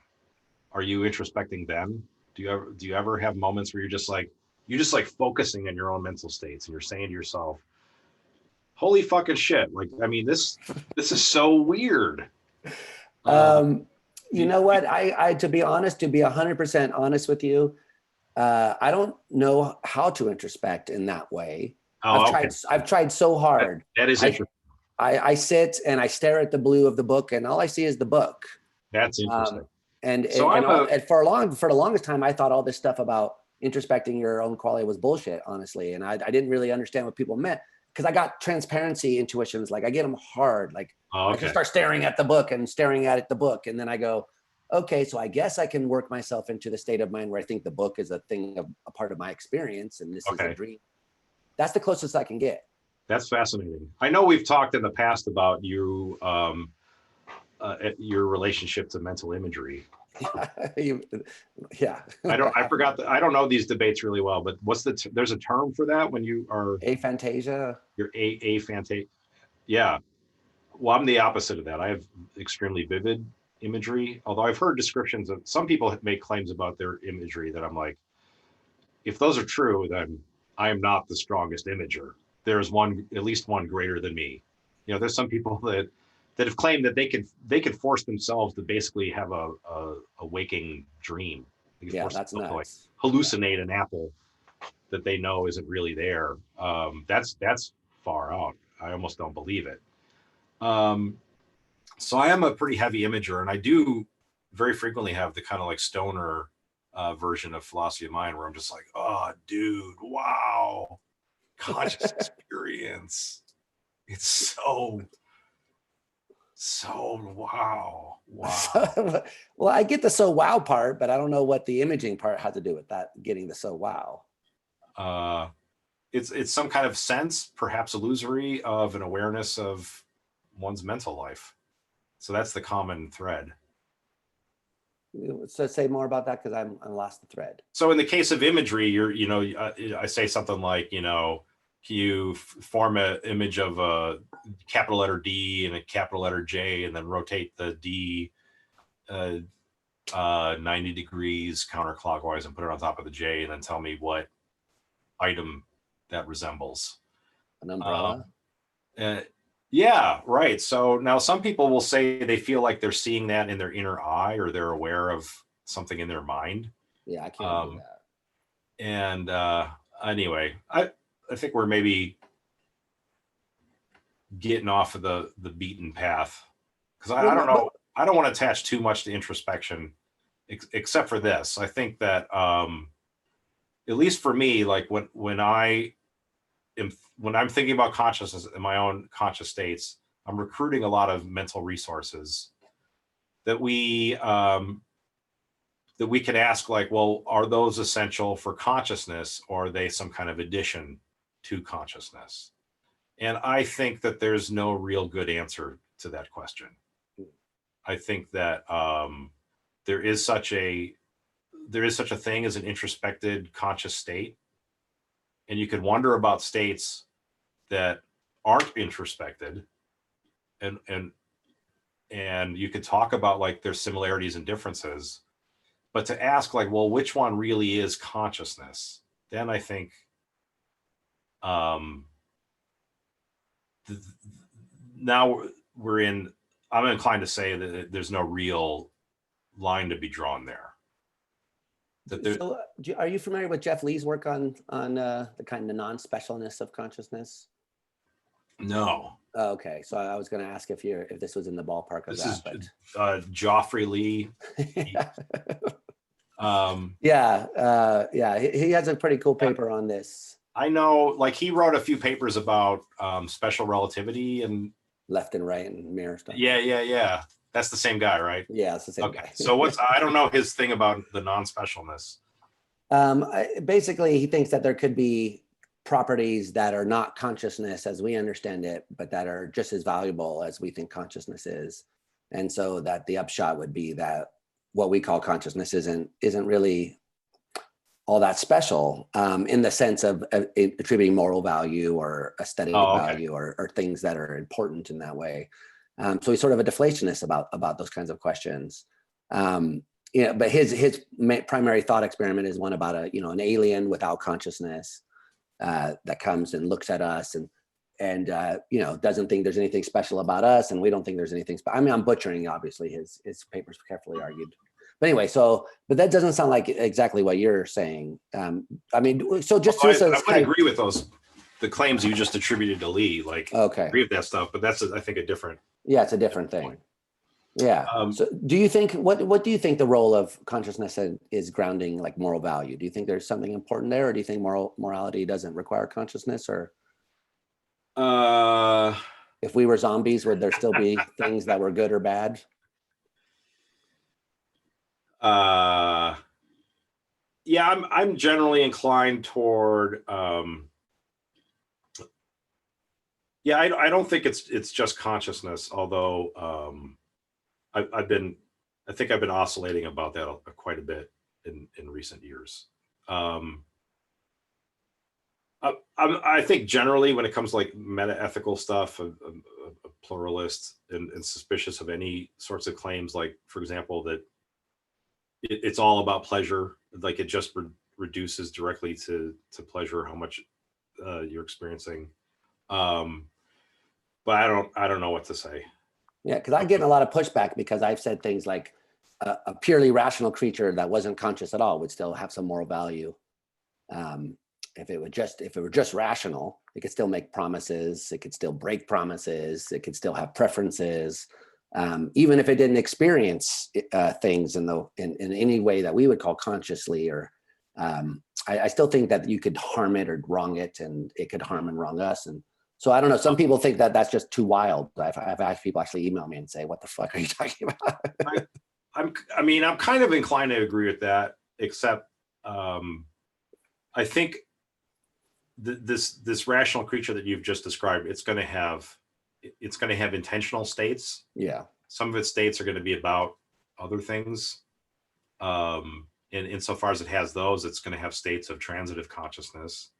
Are you introspecting then? Do you ever have moments where you're just like focusing on your own mental states and you're saying to yourself, holy fucking shit. Like, I mean, this is so weird. You know what? I to be 100% honest with you, I don't know how to introspect in that way. Oh, I've tried so hard. That is interesting. I sit and I stare at the blue of the book and all I see is the book. That's interesting. For the longest time, I thought all this stuff about introspecting your own quality was bullshit, honestly. And I didn't really understand what people meant because I got transparency intuitions. Like I get them hard. Like I just start staring at the book and staring at the book. And then I go, okay, so I guess I can work myself into the state of mind where I think the book is a part of my experience. And this is a dream. That's the closest I can get. That's fascinating. I know we've talked in the past about you, your relationship to mental imagery. Yeah. I don't know these debates really well, but there's a term for that when you are aphantasia. You're aphantasia. Yeah. Well, I'm the opposite of that. I have extremely vivid imagery, although I've heard descriptions of some people make claims about their imagery that I'm like, if those are true, then I am not the strongest imager. There's at least one greater than me. There's some people that have claimed that they can force themselves to basically have a waking dream. Yeah, that's nuts. Like hallucinate an apple that they know isn't really there. That's far out. I almost don't believe it. So I am a pretty heavy imager, and I do very frequently have the kind of like stoner version of philosophy of mind where I'm just like, oh, dude, wow, conscious experience. It's so wow. Well, I get the so wow part, but I don't know what the imaging part had to do with that, getting the so wow. It's some kind of sense, perhaps illusory, of an awareness of one's mental life. So that's the common thread. So say more about that because I lost the thread. So in the case of imagery, I say something like, you form an image of a capital letter D and a capital letter J, and then rotate the D 90 degrees counterclockwise and put it on top of the J, and then tell me what item that resembles. An umbrella? Yeah, right. So now some people will say they feel like they're seeing that in their inner eye, or they're aware of something in their mind. Yeah, I can't do that. And anyway, I think we're maybe getting off of the beaten path, because I don't know. I don't want to attach too much to introspection, except for this. I think that at least for me, like when I'm thinking about consciousness in my own conscious states, I'm recruiting a lot of mental resources that we can ask, like, well, are those essential for consciousness, or are they some kind of addition to consciousness? And I think that there's no real good answer to that question. I think that there is such a thing as an introspected conscious state, and you could wonder about states that aren't introspected, and you could talk about like their similarities and differences, but to ask like, well, which one really is consciousness? Then I think now I'm inclined to say that there's no real line to be drawn there. That there, So, are you familiar with Jeff Lee's work on the kind of non-specialness of consciousness? no. Oh, okay, so I was going to ask if this was in the ballpark of This that. is Joffrey Lee. Yeah. He has a pretty cool paper on this. I know, like he wrote a few papers about special relativity and left and right and mirror stuff. Yeah. That's the same guy, right? Yeah, it's the same guy. So I don't know his thing about the non-specialness. Basically, he thinks that there could be properties that are not consciousness as we understand it, but that are just as valuable as we think consciousness is. And so that the upshot would be that what we call consciousness isn't really all that special in the sense of attributing moral value or aesthetic value or things that are important in that way. So he's sort of a deflationist about those kinds of questions. But his primary thought experiment is one about an alien without consciousness that comes and looks at us and doesn't think there's anything special about us, and we don't think there's anything special. I mean, I'm butchering obviously his papers carefully argued. But anyway, but that doesn't sound like exactly what you're saying. I would agree with the claims you just attributed to Lee. Like, okay, agree with that stuff, but that's I think a different. Yeah, it's a different thing. Yeah. So, do you think what do you think the role of consciousness is grounding like moral value? Do you think there's something important there, or do you think morality doesn't require consciousness? Or if we were zombies, would there still be things that were good or bad? Yeah, I'm generally inclined toward I don't think it's just consciousness, although I think I've been oscillating about that quite a bit in recent years. I think generally when it comes to like meta-ethical stuff, a pluralist and suspicious of any sorts of claims, like for example that it's all about pleasure, like it just reduces directly to pleasure, how much you're experiencing. But I don't know what to say. Yeah, because I get a lot of pushback because I've said things like a purely rational creature that wasn't conscious at all would still have some moral value. If it were just rational, it could still make promises, it could still break promises, it could still have preferences. Even if it didn't experience things in any way that we would call consciously, or I still think that you could harm it or wrong it, and it could harm and wrong us. And so I don't know. Some people think that that's just too wild. I've had people actually email me and say, "What the fuck are you talking about?" I'm kind of inclined to agree with that, except I think this rational creature that you've just described, it's going to have intentional states. Yeah. Some of its states are going to be about other things. And insofar as it has those, it's going to have states of transitive consciousness.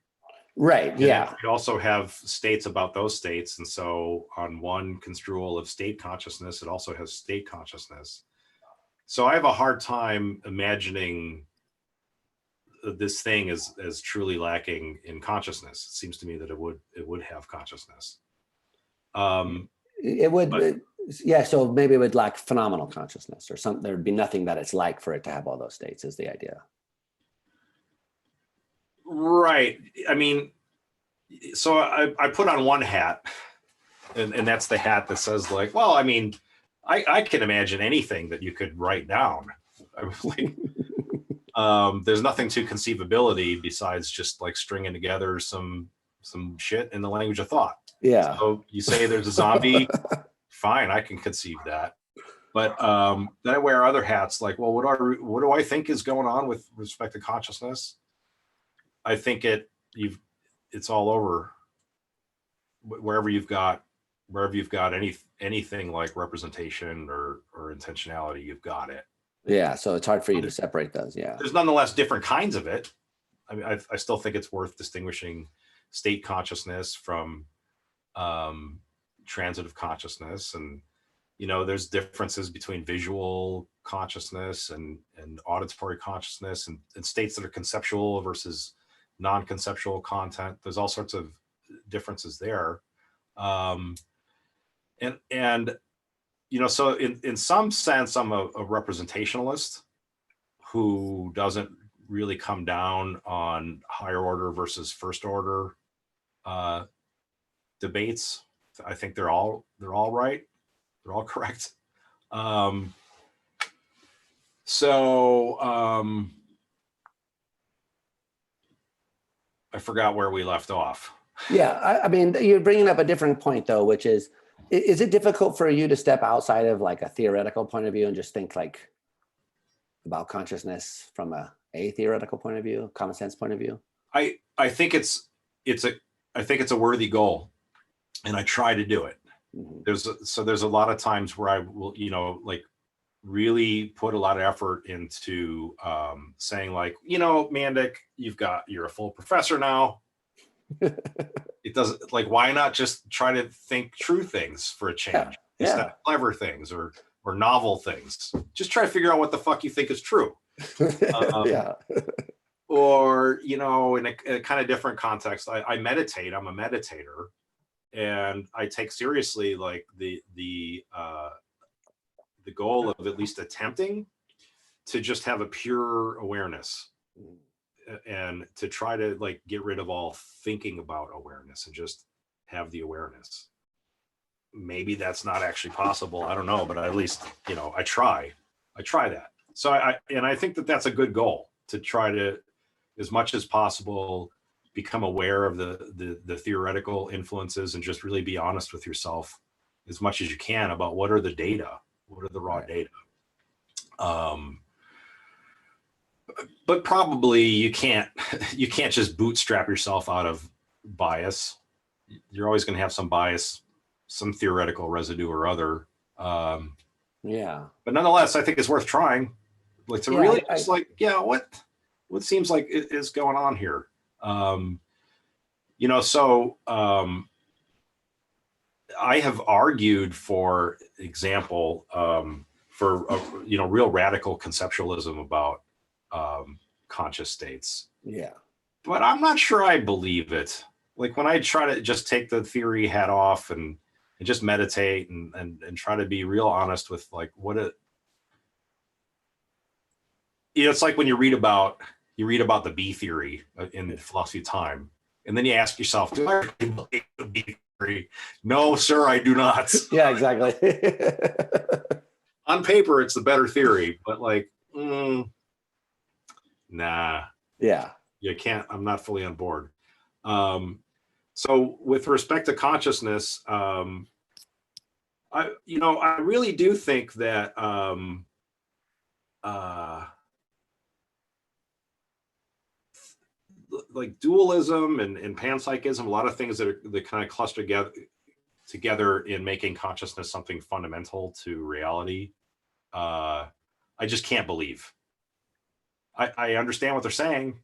Right. Yeah. We also have states about those states. And so on one construal of state consciousness, it also has state consciousness. So I have a hard time imagining this thing as truly lacking in consciousness. It seems to me that it would have consciousness. It would, yeah. So maybe it would lack phenomenal consciousness or something. There would be nothing that it's like for it to have all those states, is the idea. Right. I mean, so I put on one hat, and that's the hat that says like, well, I mean, I can imagine anything that you could write down. I was like, there's nothing to conceivability besides just like stringing together some shit in the language of thought. Yeah. So you say there's a zombie, fine, I can conceive that. But then I wear other hats, like, well, what do I think is going on with respect to consciousness? I think it's all over. Wherever you've got anything like representation or intentionality, you've got it. Yeah, so it's hard for you to separate those. Yeah, there's nonetheless different kinds of it. I mean, I still think it's worth distinguishing state consciousness from transitive consciousness, and there's differences between visual consciousness and auditory consciousness, and states that are conceptual versus non-conceptual content. There's all sorts of differences there, and so in some sense, I'm a representationalist who doesn't really come down on higher order versus first order debates. I think they're all right. They're all correct. I forgot where we left off. Yeah, I mean, you're bringing up a different point though, which is it difficult for you to step outside of like a theoretical point of view and just think like about consciousness from a theoretical point of view, common sense point of view? I think it's a worthy goal, and I try to do it. Mm-hmm. There's a lot of times where I will, like really put a lot of effort into saying like, Mandik, you're a full professor now. It doesn't, like, why not just try to think true things for a change instead of clever things or novel things? Just try to figure out what the fuck you think is true. Or, in a kind of different context, I meditate. I'm a meditator, and I take seriously like the goal of at least attempting to just have a pure awareness, and to try to like get rid of all thinking about awareness and just have the awareness. Maybe that's not actually possible. I don't know, but at least, I try that. So I think that that's a good goal, to try to, as much as possible, become aware of the theoretical influences and just really be honest with yourself as much as you can about what are the data, what are the raw data. But probably you can't just bootstrap yourself out of bias. You're always going to have some bias, some theoretical residue or other. But nonetheless, I think it's worth trying. Like to really just what seems like is going on here. I have argued, for example, for real radical conceptualism about conscious states. Yeah. But I'm not sure I believe it. Like when I try to just take the theory hat off and just meditate and try to be real honest with like what it, it's like when you read about the B theory in Philosophy of Time, and then you ask yourself, do I really believe the B theory? No, sir, I do not. Yeah, exactly. On paper, it's the better theory, but like, nah. Yeah. You can't, I'm not fully on board. So with respect to consciousness, I really do think that like dualism and panpsychism, a lot of things that kind of cluster together in making consciousness something fundamental to reality. I just can't believe. I understand what they're saying.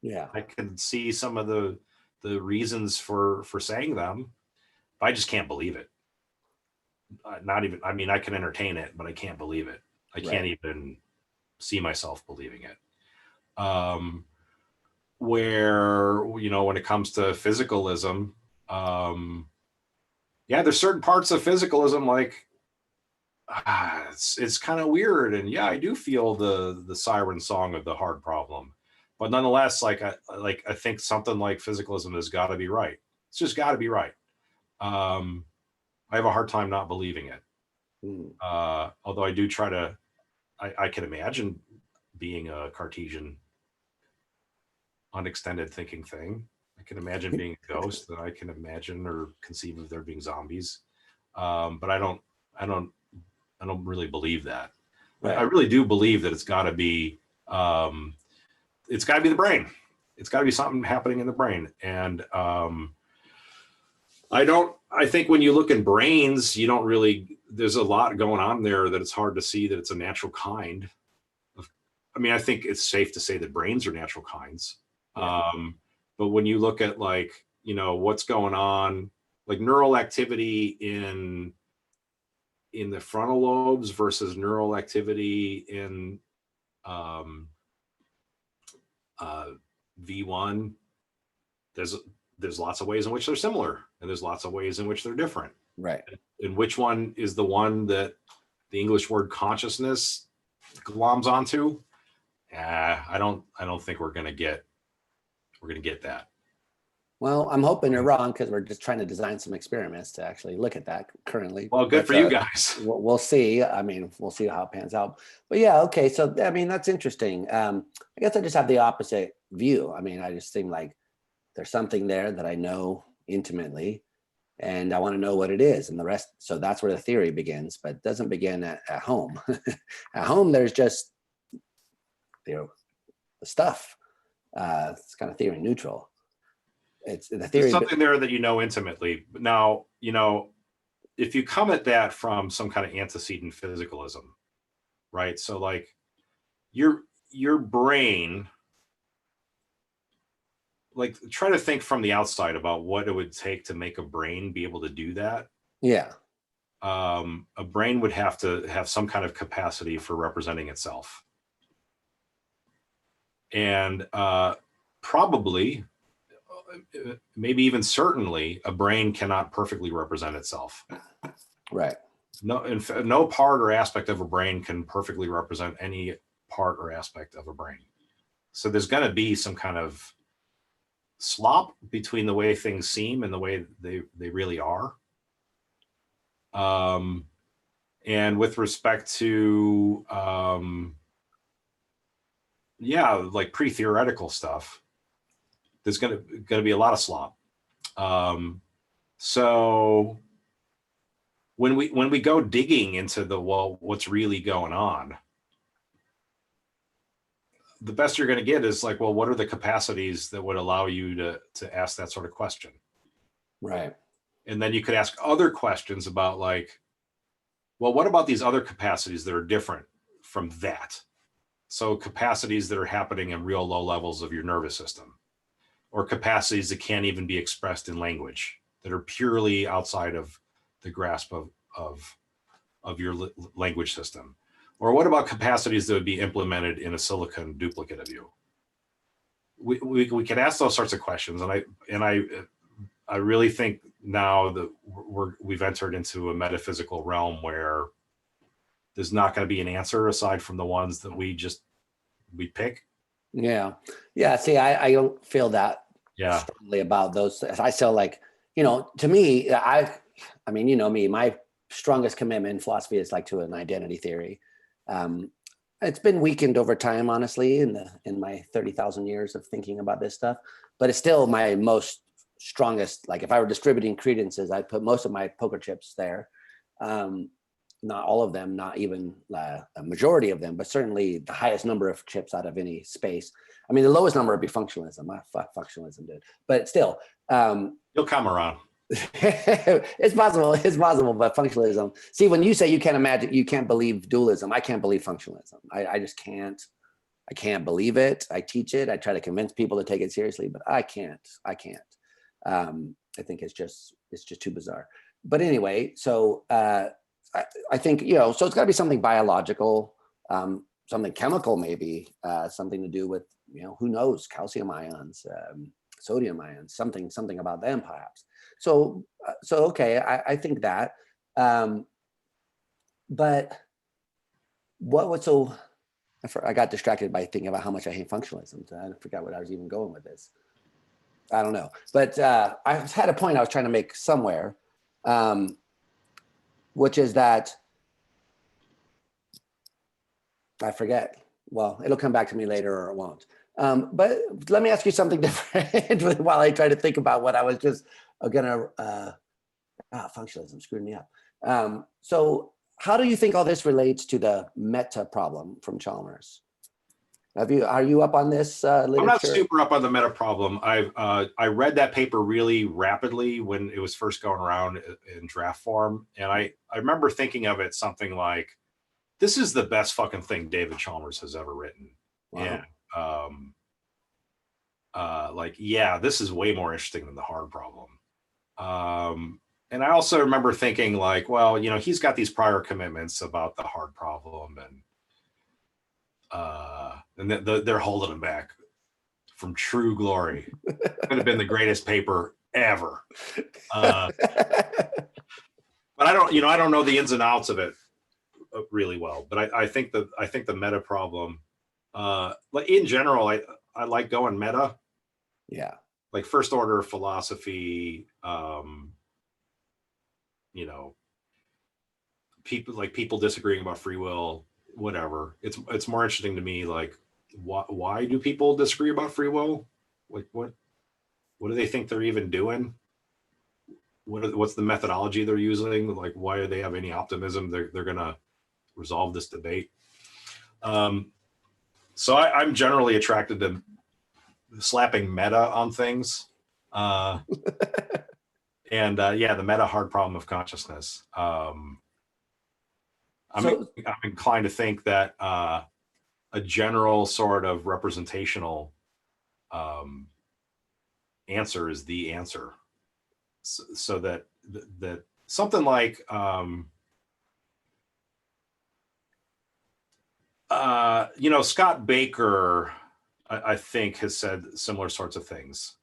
Yeah, I can see some of the reasons for saying them, but I just can't believe it. Not even, I mean, I can entertain it, but I can't believe it. I can't even see myself believing it. Where, when it comes to physicalism, there's certain parts of physicalism like, it's kind of weird. And I do feel the siren song of the hard problem. But nonetheless, I think something like physicalism has got to be right. It's just got to be right. I have a hard time not believing it. Although I do try to, I can imagine being a Cartesian unextended thinking thing. I can imagine being a ghost, that I can imagine or conceive of there being zombies. But I don't really believe that. Right. I really do believe that it's got to be the brain. It's got to be something happening in the brain. And I think when you look in brains, there's a lot going on there that it's hard to see that it's a natural kind. I think it's safe to say that brains are natural kinds. But when you look at what's going on, like neural activity in the frontal lobes versus neural activity in V1, there's lots of ways in which they're similar, and there's lots of ways in which they're different. Right. And which one is the one that the English word consciousness gloms onto? I don't think we're gonna get that. Well, I'm hoping you're wrong, because we're just trying to design some experiments to actually look at that currently. Well, good for you guys. We'll see. I mean, we'll see how it pans out. But yeah, okay. So I mean, that's interesting. I guess I just have the opposite view. I mean, I just think like there's something there that I know intimately, and I want to know what it is, and the rest. So that's where the theory begins, but it doesn't begin at home. At home, there's just, the stuff. It's kind of theory neutral. It's the theory. There's something there that you know intimately. But now, if you come at that from some kind of antecedent physicalism, right? So like your brain, like try to think from the outside about what it would take to make a brain be able to do that. Yeah. A brain would have to have some kind of capacity for representing itself. And probably, maybe even certainly, a brain cannot perfectly represent itself. Right. No, no part or aspect of a brain can perfectly represent any part or aspect of a brain. So there's going to be some kind of slop between the way things seem and the way they really are. And with respect to, like pre-theoretical stuff, there's going to be a lot of slop. So when we go digging into what's really going on, the best you're going to get is like, well, what are the capacities that would allow you to ask that sort of question? Right. And then you could ask other questions about like, well, what about these other capacities that are different from that? So capacities that are happening in real low levels of your nervous system, or capacities that can't even be expressed in language, that are purely outside of the grasp of your language system. Or what about capacities that would be implemented in a silicon duplicate of you? We can ask those sorts of questions, and I really think now that we've entered into a metaphysical realm where there's not going to be an answer aside from the ones that we pick. Yeah. See, I don't feel that strongly about those. I still like, to me, I mean, me, my strongest commitment in philosophy is like to an identity theory. It's been weakened over time, honestly, in my 30,000 years of thinking about this stuff, but it's still my most strongest. Like if I were distributing credences, I'd put most of my poker chips there. Not all of them, not even a majority of them, but certainly the highest number of chips out of any space. I mean, the lowest number would be functionalism. Functionalism, dude. But still, you'll come around. It's possible, but functionalism. See, when you say you can't believe dualism, I can't believe functionalism. I just can't. I can't believe it. I teach it. I try to convince people to take it seriously, but I can't. I think it's just too bizarre. But anyway, so I think, so it's got to be something biological, something chemical, maybe something to do with, who knows, calcium ions, sodium ions, something about them perhaps. So okay, I think that. But what was so? I got distracted by thinking about how much I hate functionalism. I forgot what I was even going with this. I don't know, but I had a point I was trying to make somewhere, which is that I forget. Well, it'll come back to me later, or it won't. But let me ask you something different while I try to think about what I was just gonna. Functionalism screwed me up. So, how do you think all this relates to the meta problem from Chalmers? Are you up on this literature? I'm not super up on the meta problem. I read that paper really rapidly when it was first going around in draft form, and I remember thinking of it something like, "This is the best fucking thing David Chalmers has ever written." Wow. And this is way more interesting than the hard problem. And I also remember thinking like, well, he's got these prior commitments about the hard problem, and they're holding him back from true glory. Could have been the greatest paper ever. but I don't know the ins and outs of it really well. But I think the meta problem, like in general, I like going meta. Yeah. Like first order philosophy, people disagreeing about free will, whatever. It's more interesting to me, like why do people disagree about free will? Like what do they think they're even doing? What's the methodology they're using? Like why do they have any optimism they're gonna resolve this debate? So I'm generally attracted to slapping meta on things. And the meta hard problem of consciousness. I'm inclined to think that a general sort of representational answer is the answer, so that something like Scott Baker, I think, has said similar sorts of things.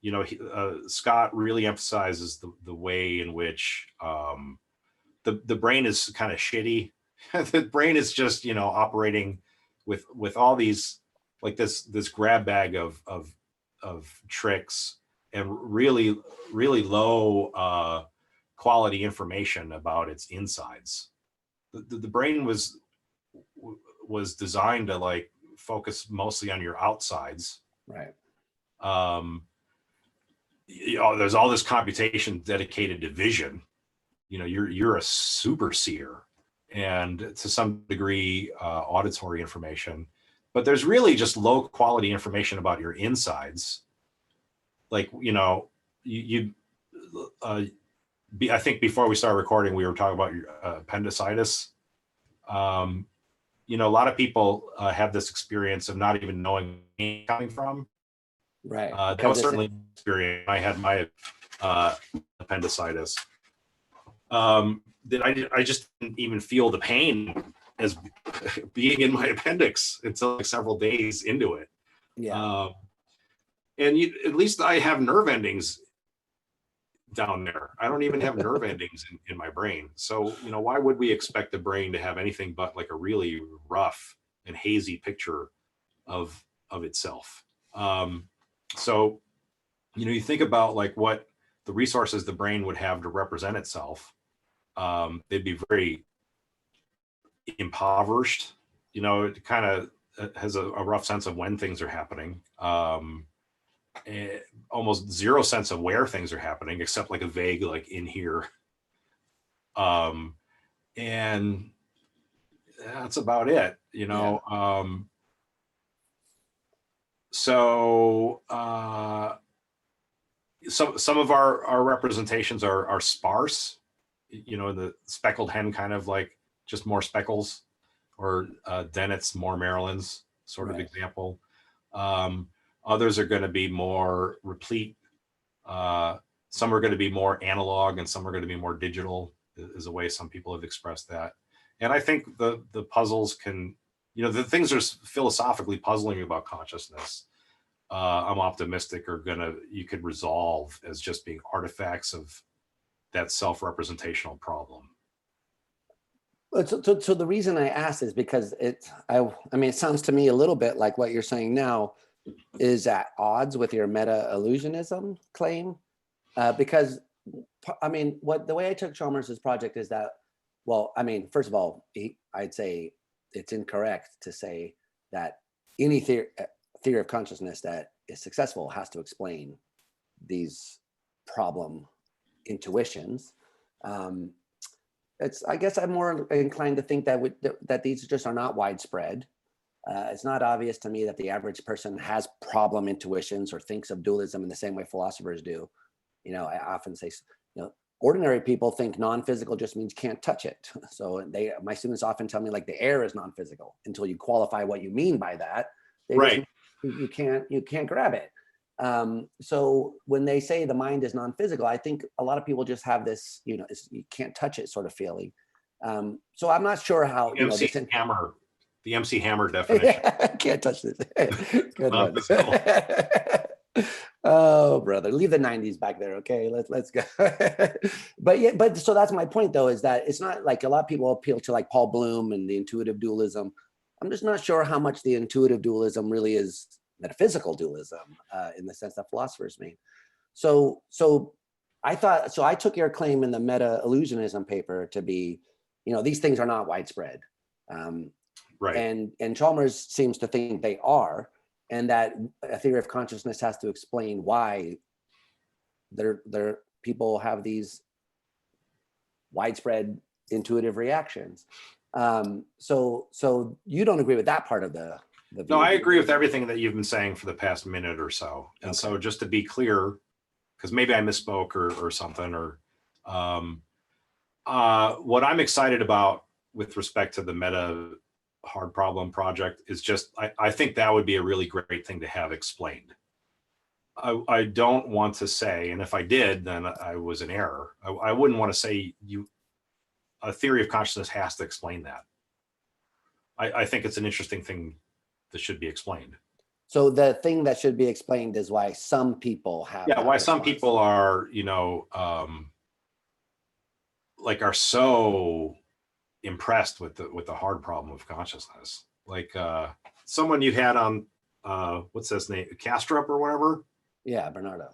Scott really emphasizes the way in which the brain is kind of shitty. The brain is just operating with all these, like this grab bag of tricks and really low quality information about its insides. The brain was designed to like focus mostly on your outsides. Right. There's all this computation dedicated to vision. You're a super seer, and to some degree auditory information, but there's really just low quality information about your insides. Like I think before we started recording we were talking about your appendicitis. A lot of people have this experience of not even knowing where it's coming from. Right. That was certainly an experience. I had my appendicitis. That I just didn't even feel the pain as being in my appendix until like several days into it. Yeah. And at least I have nerve endings down there. I don't even have nerve endings in my brain. So, why would we expect the brain to have anything but like a really rough and hazy picture of itself? So, you think about like what the resources the brain would have to represent itself. They'd be very impoverished. It kind of has a rough sense of when things are happening. Almost zero sense of where things are happening, except like a vague, like in here. And that's about it, Yeah. So some of our representations are sparse, the speckled hen kind of like just more speckles, or Dennett's more Maryland's sort of example. Others are going to be more replete. Some are going to be more analog, and some are going to be more digital, is a way some people have expressed that. And I think the puzzles can, the things that are philosophically puzzling about consciousness, I'm optimistic you could resolve as just being artifacts of that self-representational problem. So the reason I asked is because it sounds to me a little bit like what you're saying now is at odds with your meta-illusionism claim. Because, the way I took Chalmers' project is that, first of all, I'd say it's incorrect to say that any theory of consciousness that is successful has to explain these problem intuitions. I guess I'm more inclined to think that these just are not widespread. It's not obvious to me that the average person has problem intuitions or thinks of dualism in the same way philosophers do. I often say, ordinary people think non-physical just means can't touch it. So my students often tell me like the air is non-physical until you qualify what you mean by that. Right. You can't grab it. So when they say the mind is non-physical, I think a lot of people just have this, you can't touch it sort of feeling. So I'm not sure how the MC Hammer definition. Can't touch this. Good one. Oh, brother, leave the 90s back there. Okay, let's go. But yeah, but so that's my point though, is that it's not like a lot of people appeal to like Paul Bloom and the intuitive dualism. I'm just not sure how much the intuitive dualism really is metaphysical dualism in the sense that philosophers mean. So I took your claim in the meta illusionism paper to be, these things are not widespread. Right. And Chalmers seems to think they are, and that a theory of consciousness has to explain why people have these widespread intuitive reactions. So you don't agree with that part of the view? No, I agree with everything that you've been saying for the past minute or so. And Okay. so just to be clear, because maybe I misspoke or something, or what I'm excited about with respect to the meta hard problem project is just, I think that would be a really great thing to have explained. I don't want to say, and if I did, then I was in error. I wouldn't want to say a theory of consciousness has to explain that. I think it's an interesting thing that should be explained. So the thing that should be explained is why some people have. Yeah, why some people are, like are so impressed with the hard problem of consciousness. Like someone you had on, what's his name, Castrop or whatever. Yeah, Bernardo.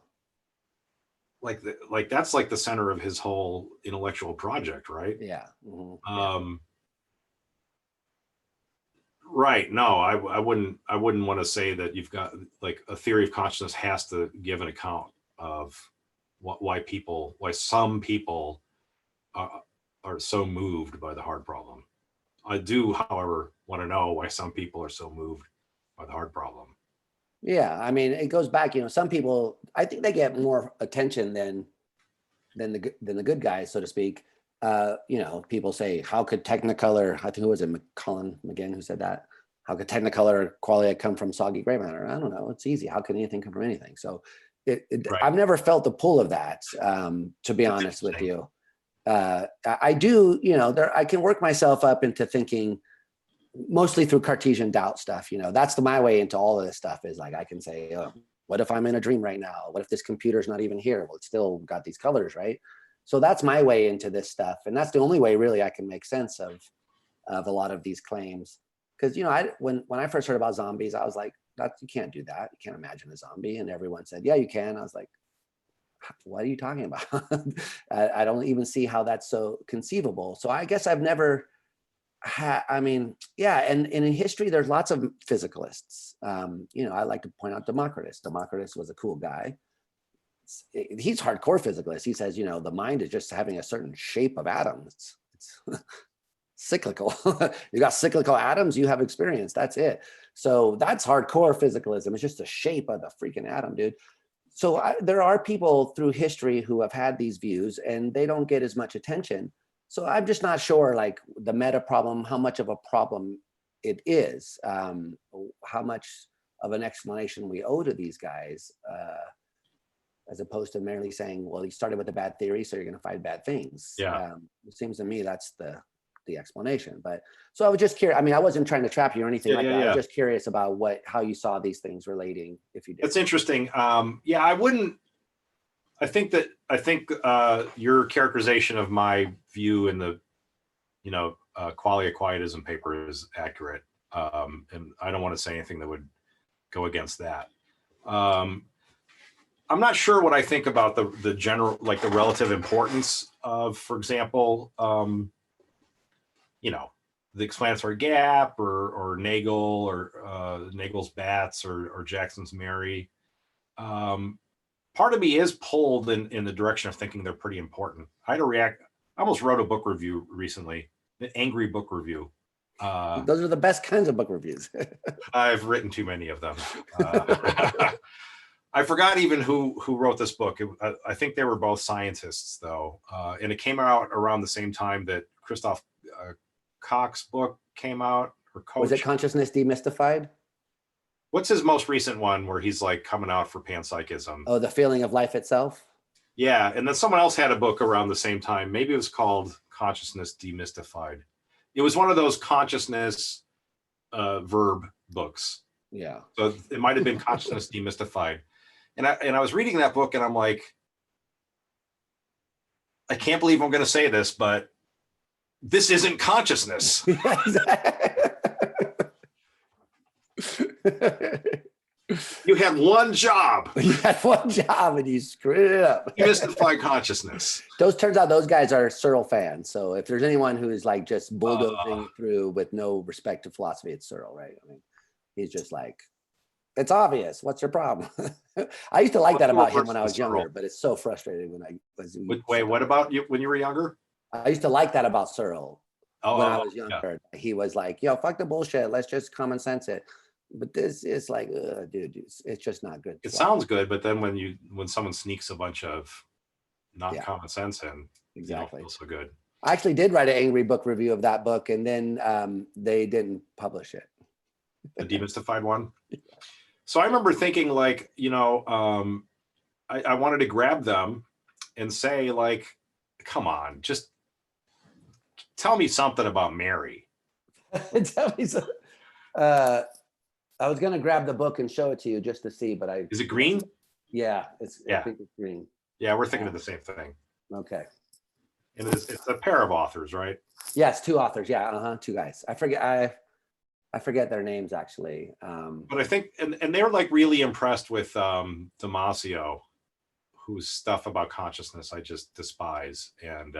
Like that's like the center of his whole intellectual project, right? Yeah. Mm-hmm. Right. No, I wouldn't want to say that you've got like a theory of consciousness has to give an account of why some people are so moved by the hard problem. I do, however, want to know why some people are so moved by the hard problem. Yeah, I mean, it goes back. Some people, I think they get more attention than the good guys, so to speak. People say, how could Technicolor, I think it was Colin McGinn who said that, how could Technicolor qualia come from soggy gray matter? I don't know, it's easy. How can anything come from anything? So right. I've never felt the pull of that, to be honest with you. I do, I can work myself up into thinking mostly through Cartesian doubt stuff. That's my way into all of this stuff, is like, I can say, oh, what if I'm in a dream right now? What if this computer's not even here? Well, it's still got these colors, right? So that's my way into this stuff. And that's the only way really I can make sense of a lot of these claims. Because, when I first heard about zombies, I was like, you can't do that. You can't imagine a zombie. And everyone said, yeah, you can. I was like, what are you talking about? I don't even see how that's so conceivable. So I guess I've never and in history, there's lots of physicalists. I like to point out Democritus. Democritus was a cool guy. He's hardcore physicalist. He says, the mind is just having a certain shape of atoms. It's cyclical. You got cyclical atoms, you have experience. That's it. So that's hardcore physicalism. It's just the shape of the freaking atom, dude. So there are people through history who have had these views, and they don't get as much attention. So I'm just not sure, like, the meta problem, how much of a problem it is, how much of an explanation we owe to these guys, as opposed to merely saying, well, you started with a bad theory, so you're going to find bad things. Yeah. It seems to me that's the explanation. But so I was just curious. I mean, I wasn't trying to trap you or anything like that. I was just curious about how you saw these things relating, if you did. It's interesting. I think your characterization of my view in the, qualia quietism paper is accurate. And I don't want to say anything that would go against that. I'm not sure what I think about the general, like the relative importance of, for example, the explanatory gap or Nagel or Nagel's bats or Jackson's Mary. Part of me is pulled in the direction of thinking they're pretty important. I almost wrote a book review recently, an angry book review. Those are the best kinds of book reviews. I've written too many of them. I forgot even who wrote this book. I think they were both scientists, though. And it came out around the same time that Christoph Koch's book came out. Was it Consciousness Demystified? What's his most recent one where he's like coming out for panpsychism? Oh, The Feeling of Life Itself? Yeah, and then someone else had a book around the same time. Maybe it was called Consciousness Demystified. It was one of those consciousness verb books. Yeah. So it might have been Consciousness Demystified. And I was reading that book and I'm like, I can't believe I'm going to say this, but this isn't consciousness. You had one job. You had one job and you screwed it up. You mystified consciousness. Turns out those guys are Searle fans. So if there's anyone who is like just bulldozing through with no respect to philosophy, it's Searle, right? I mean, he's just like, it's obvious. What's your problem? I used to like that about him when I was younger, but it's so frustrating when I was. Wait, what about you when you were younger? I used to like that about Searle when I was younger. Yeah. He was like, yo, fuck the bullshit. Let's just common sense it. But this is like, dude, it's just not good. It sounds good, but then when someone sneaks a bunch of not common sense in, exactly, you don't feel so good. I actually did write an angry book review of that book, and then they didn't publish it. The demystified one. So I remember thinking, like, I wanted to grab them and say, like, come on, just tell me something about Mary. Tell me something. I was gonna grab the book and show it to you just to see, but Is it green? Yeah, I think it's green. Yeah, we're thinking of the same thing. Okay. And it's a pair of authors, right? Yes, two authors. Yeah, two guys. I forget their names actually. But I think, and they're like really impressed with Damasio, whose stuff about consciousness I just despise. And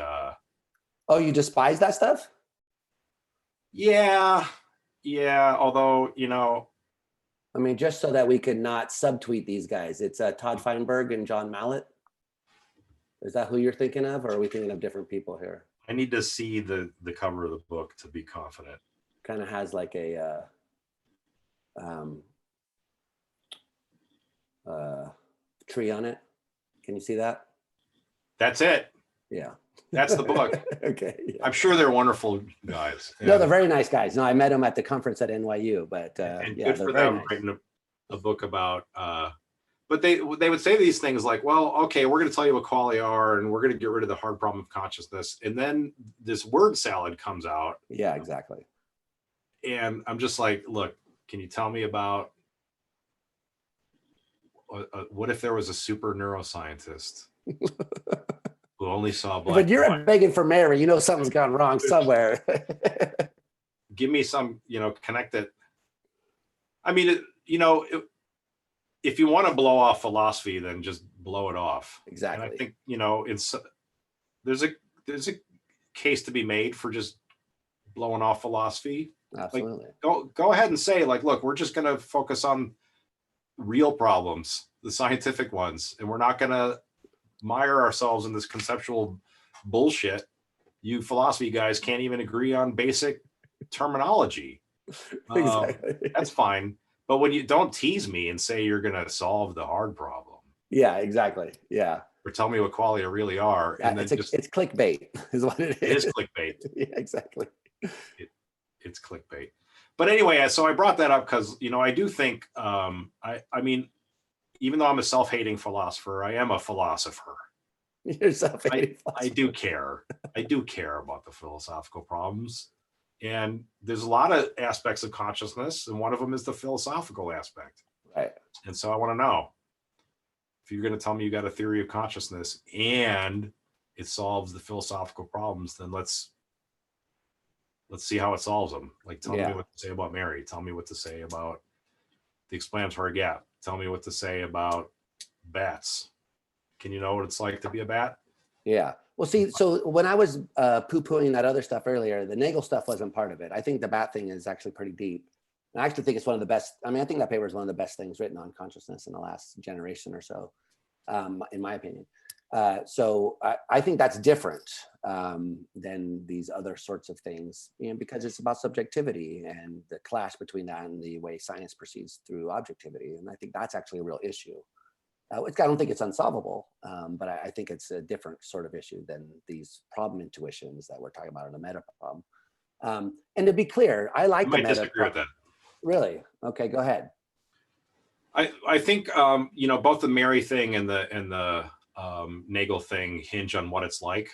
oh, you despise that stuff? Yeah. Although, I mean, just so that we could not subtweet these guys, it's Todd Feinberg and John Mallett. Is that who you're thinking of, or are we thinking of different people here? I need to see the cover of the book to be confident. Kind of has like a tree on it. Can you see that? That's it. Yeah. That's the book. Okay. Yeah. I'm sure they're wonderful guys. No, they're very nice guys. No, I met them at the conference at NYU, but and yeah, good for them writing a book about, but they would say these things like, well, okay, we're going to tell you what qualia are, and we're going to get rid of the hard problem of consciousness. And then this word salad comes out. Yeah, exactly. And I'm just like, look, can you tell me about what if there was a super neuroscientist who only saw black? But you're begging for Mary. You know something's gone wrong somewhere. Give me some, connect it. I mean, if you want to blow off philosophy, then just blow it off. Exactly. And I think, there's a case to be made for just blowing off philosophy. Absolutely. Like, go ahead and say, like, look, we're just going to focus on real problems, the scientific ones, and we're not going to mire ourselves in this conceptual bullshit. You philosophy guys can't even agree on basic terminology. Exactly. That's fine. But when you don't tease me and say you're going to solve the hard problem. Yeah, exactly. Yeah. Or tell me what qualia really are. Yeah, and then it's clickbait is what it is. It is clickbait. Yeah, exactly. It's clickbait. But anyway, so I brought that up because, I do think, I mean, even though I'm a self-hating philosopher, I am a philosopher. You're self-hating philosopher. I do care. I do care about the philosophical problems. And there's a lot of aspects of consciousness, and one of them is the philosophical aspect. Right. And so I want to know, if you're going to tell me you got a theory of consciousness and it solves the philosophical problems, then let's see how it solves them. Like, tell me what to say about Mary. Tell me what to say about the explanatory gap. Tell me what to say about bats. Can you know what it's like to be a bat? Yeah. Well, see, so when I was poo-pooing that other stuff earlier, the Nagel stuff wasn't part of it. I think the bat thing is actually pretty deep. And I actually think it's one of the best. I mean, I think that paper is one of the best things written on consciousness in the last generation or so, in my opinion. So I think that's different than these other sorts of things, because it's about subjectivity and the clash between that and the way science proceeds through objectivity. And I think that's actually a real issue. I don't think it's unsolvable, but I think it's a different sort of issue than these problem intuitions that we're talking about in a meta problem. And to be clear, I like the meta. I might disagree with that. Really? Okay, go ahead. I think both the Mary thing and the Nagel thing hinge on what it's like,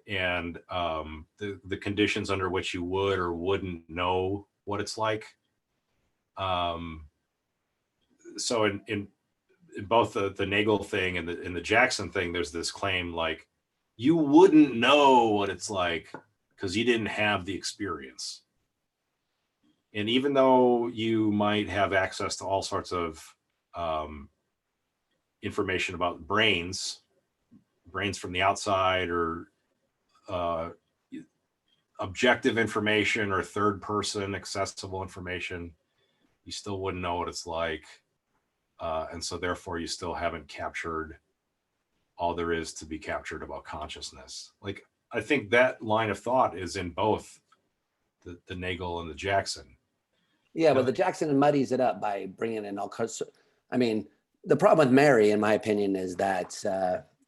and the conditions under which you would or wouldn't know what it's like. So both the Nagel thing and the Jackson thing, there's this claim like you wouldn't know what it's like because you didn't have the experience. And even though you might have access to all sorts of information about brains from the outside, or objective information or third person accessible information, you still wouldn't know what it's like. And so therefore you still haven't captured all there is to be captured about consciousness. Like, I think that line of thought is in both the Nagel and the Jackson. Yeah, but the Jackson muddies it up by bringing in all kinds. I mean, the problem with Mary, in my opinion, is that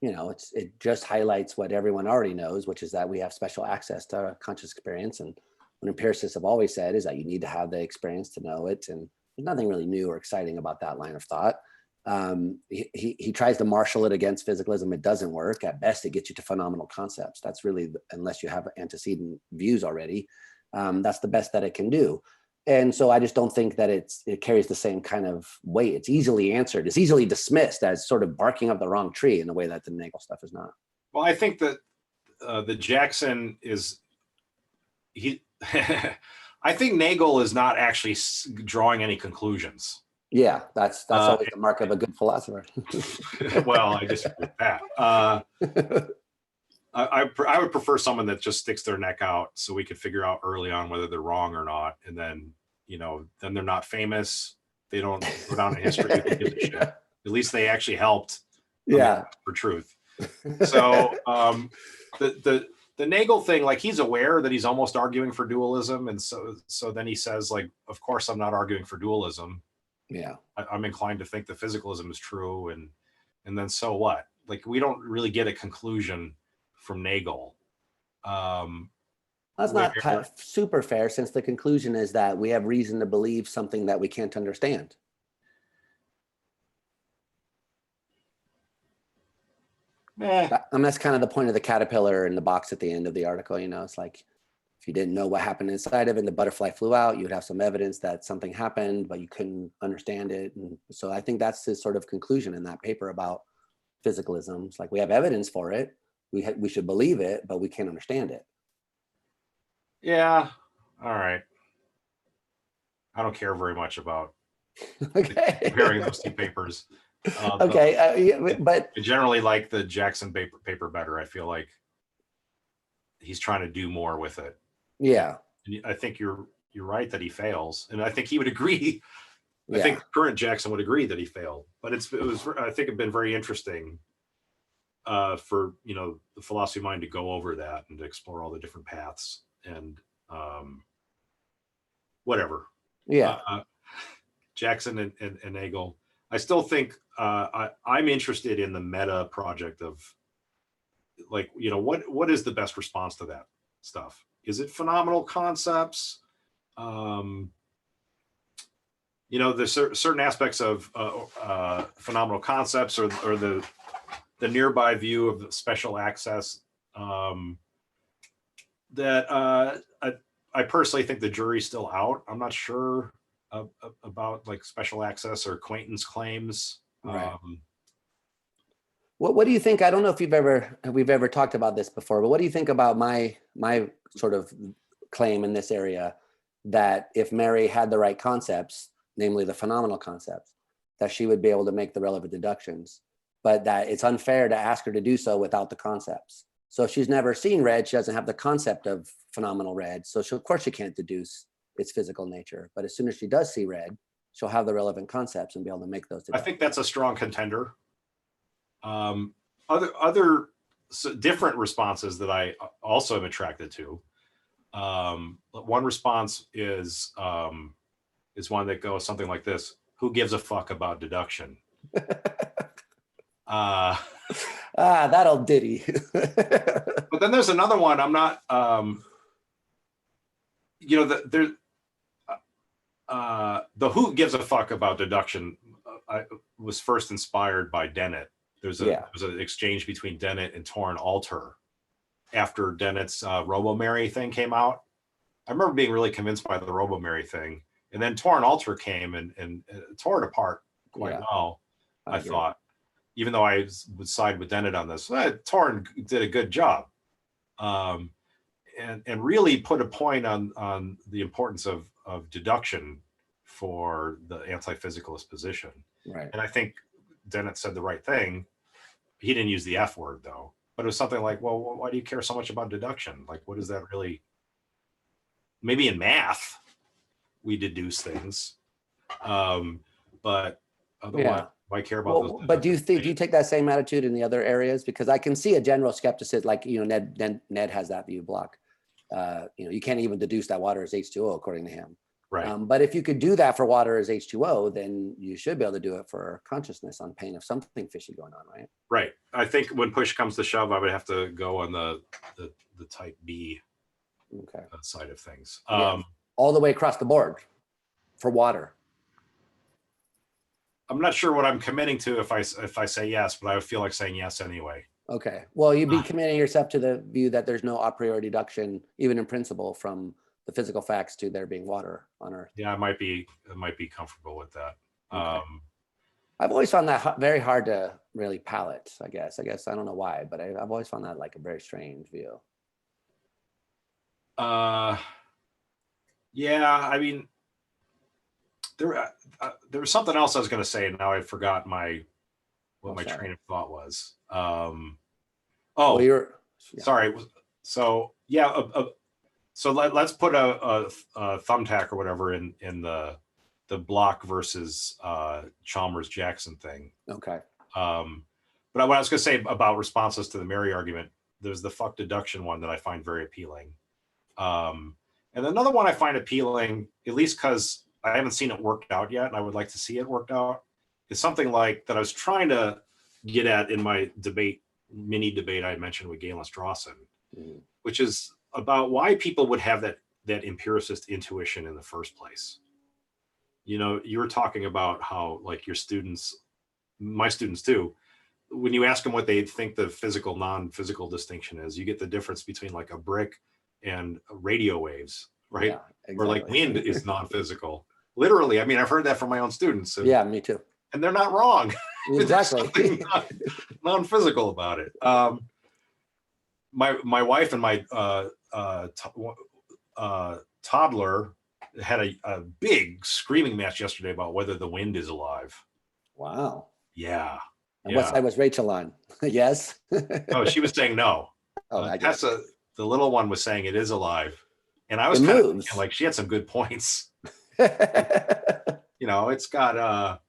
it just highlights what everyone already knows, which is that we have special access to conscious experience. And what empiricists have always said is that you need to have the experience to know it. And there's nothing really new or exciting about that line of thought. He tries to marshal it against physicalism. It doesn't work. At best, it gets you to phenomenal concepts. That's really, unless you have antecedent views already, that's the best that it can do. And so I just don't think that it carries the same kind of weight. It's easily answered. It's easily dismissed as sort of barking up the wrong tree in the way that the Nagel stuff is not. Well, I think that the Jackson is, I think Nagel is not actually drawing any conclusions. Yeah, that's always the mark of a good philosopher. Well, I disagree with that. I would prefer someone that just sticks their neck out so we could figure out early on whether they're wrong or not. And then, then they're not famous. They don't go down in history. At least they actually helped. Yeah. For truth. So the Nagel thing, like, he's aware that he's almost arguing for dualism. And so then he says, like, of course, I'm not arguing for dualism. Yeah. I'm inclined to think that physicalism is true. And then so what? Like, we don't really get a conclusion from Nagel. That's not super fair, since the conclusion is that we have reason to believe something that we can't understand. And that's kind of the point of the caterpillar in the box at the end of the article. It's like, if you didn't know what happened inside of it and the butterfly flew out, you would have some evidence that something happened, but you couldn't understand it. And so I think that's his sort of conclusion in that paper about physicalism. It's like, we have evidence for it. We should believe it, but we can't understand it. Yeah. All right. I don't care very much about comparing those two papers. Okay. But I generally like the Jackson paper better. I feel like he's trying to do more with it. Yeah. And I think you're right that he fails. And I think he would agree. I think current Jackson would agree that he failed, but I think it'd been very interesting for the philosophy mind to go over that and to explore all the different paths and whatever. Yeah. Jackson and Nagel. I still think I'm interested in the meta project of, like, what is the best response to that stuff? Is it phenomenal concepts? There's certain aspects of phenomenal concepts or the nearby view of special access that I personally think the jury's still out. I'm not sure about, like, special access or acquaintance claims. Right. What do you think? I don't know if we've ever talked about this before, but what do you think about my sort of claim in this area, that if Mary had the right concepts, namely the phenomenal concepts, that she would be able to make the relevant deductions, but that it's unfair to ask her to do so without the concepts? So if she's never seen red, she doesn't have the concept of phenomenal red. So of course she can't deduce its physical nature. But as soon as she does see red, she'll have the relevant concepts and be able to make those deductions. I think that's a strong contender. Other different responses that I also am attracted to. One response is one that goes something like this: who gives a fuck about deduction? That old ditty. But then there's another one. I'm not, the who gives a fuck about deduction was first inspired by Dennett. There's an exchange between Dennett and Torrin Alter after Dennett's Robo-Mary thing came out. I remember being really convinced by the Robo-Mary thing. And then Torrin Alter came and tore it apart quite well. I thought, even though I would side with Dennett on this, Torn did a good job, and really put a point on the importance of deduction for the anti-physicalist position. Right. And I think Dennett said the right thing. He didn't use the F word though, but it was something like, well, why do you care so much about deduction? Like, what is that really? Maybe in math we deduce things, but otherwise, why care about those? But do you take that same attitude in the other areas? Because I can see a general skepticism, like, Ned has that view block. You can't even deduce that water is H2O according to him. Right. But if you could do that for water as H2O, then you should be able to do it for consciousness on pain of something fishy going on, right? Right. I think when push comes to shove, I would have to go on the type B side of things. All the way across the board for water. I'm not sure what I'm committing to if I say yes, but I feel like saying yes anyway. Okay. Well, you'd be committing yourself to the view that there's no a priori deduction, even in principle, from the physical facts to there being water on Earth. Yeah, I might be comfortable with that. Okay. I've always found that very hard to really palate, I guess. I don't know why, but I've always found that like a very strange view. Yeah, I mean, there was something else I was going to say. Now I forgot my train of thought was. Sorry. So yeah, so let's put a thumbtack or whatever in the Block versus Chalmers Jackson thing. Okay. But what I was going to say about responses to the Mary argument, there's the fuck deduction one that I find very appealing. And another one I find appealing, at least because I haven't seen it worked out yet, and I would like to see it worked out, is something like that I was trying to get at in my mini debate I mentioned with Galen Strawson, which is about why people would have that empiricist intuition in the first place. You were talking about how, like, your students, my students too, when you ask them what they think the physical, non-physical distinction is, you get the difference between like a brick and radio waves, right? Yeah, exactly. Or like wind is non-physical. Literally, I mean, I've heard that from my own students. And, yeah, me too. And they're not wrong. Exactly. There's something non-physical about it. My wife and my toddler had a big screaming match yesterday about whether the wind is alive. Wow. Yeah. And what side was Rachel on? Yes. Oh, she was saying no. Oh, Tessa, the little one, was saying it is alive, and I was kind of thinking, like, she had some good points. It's got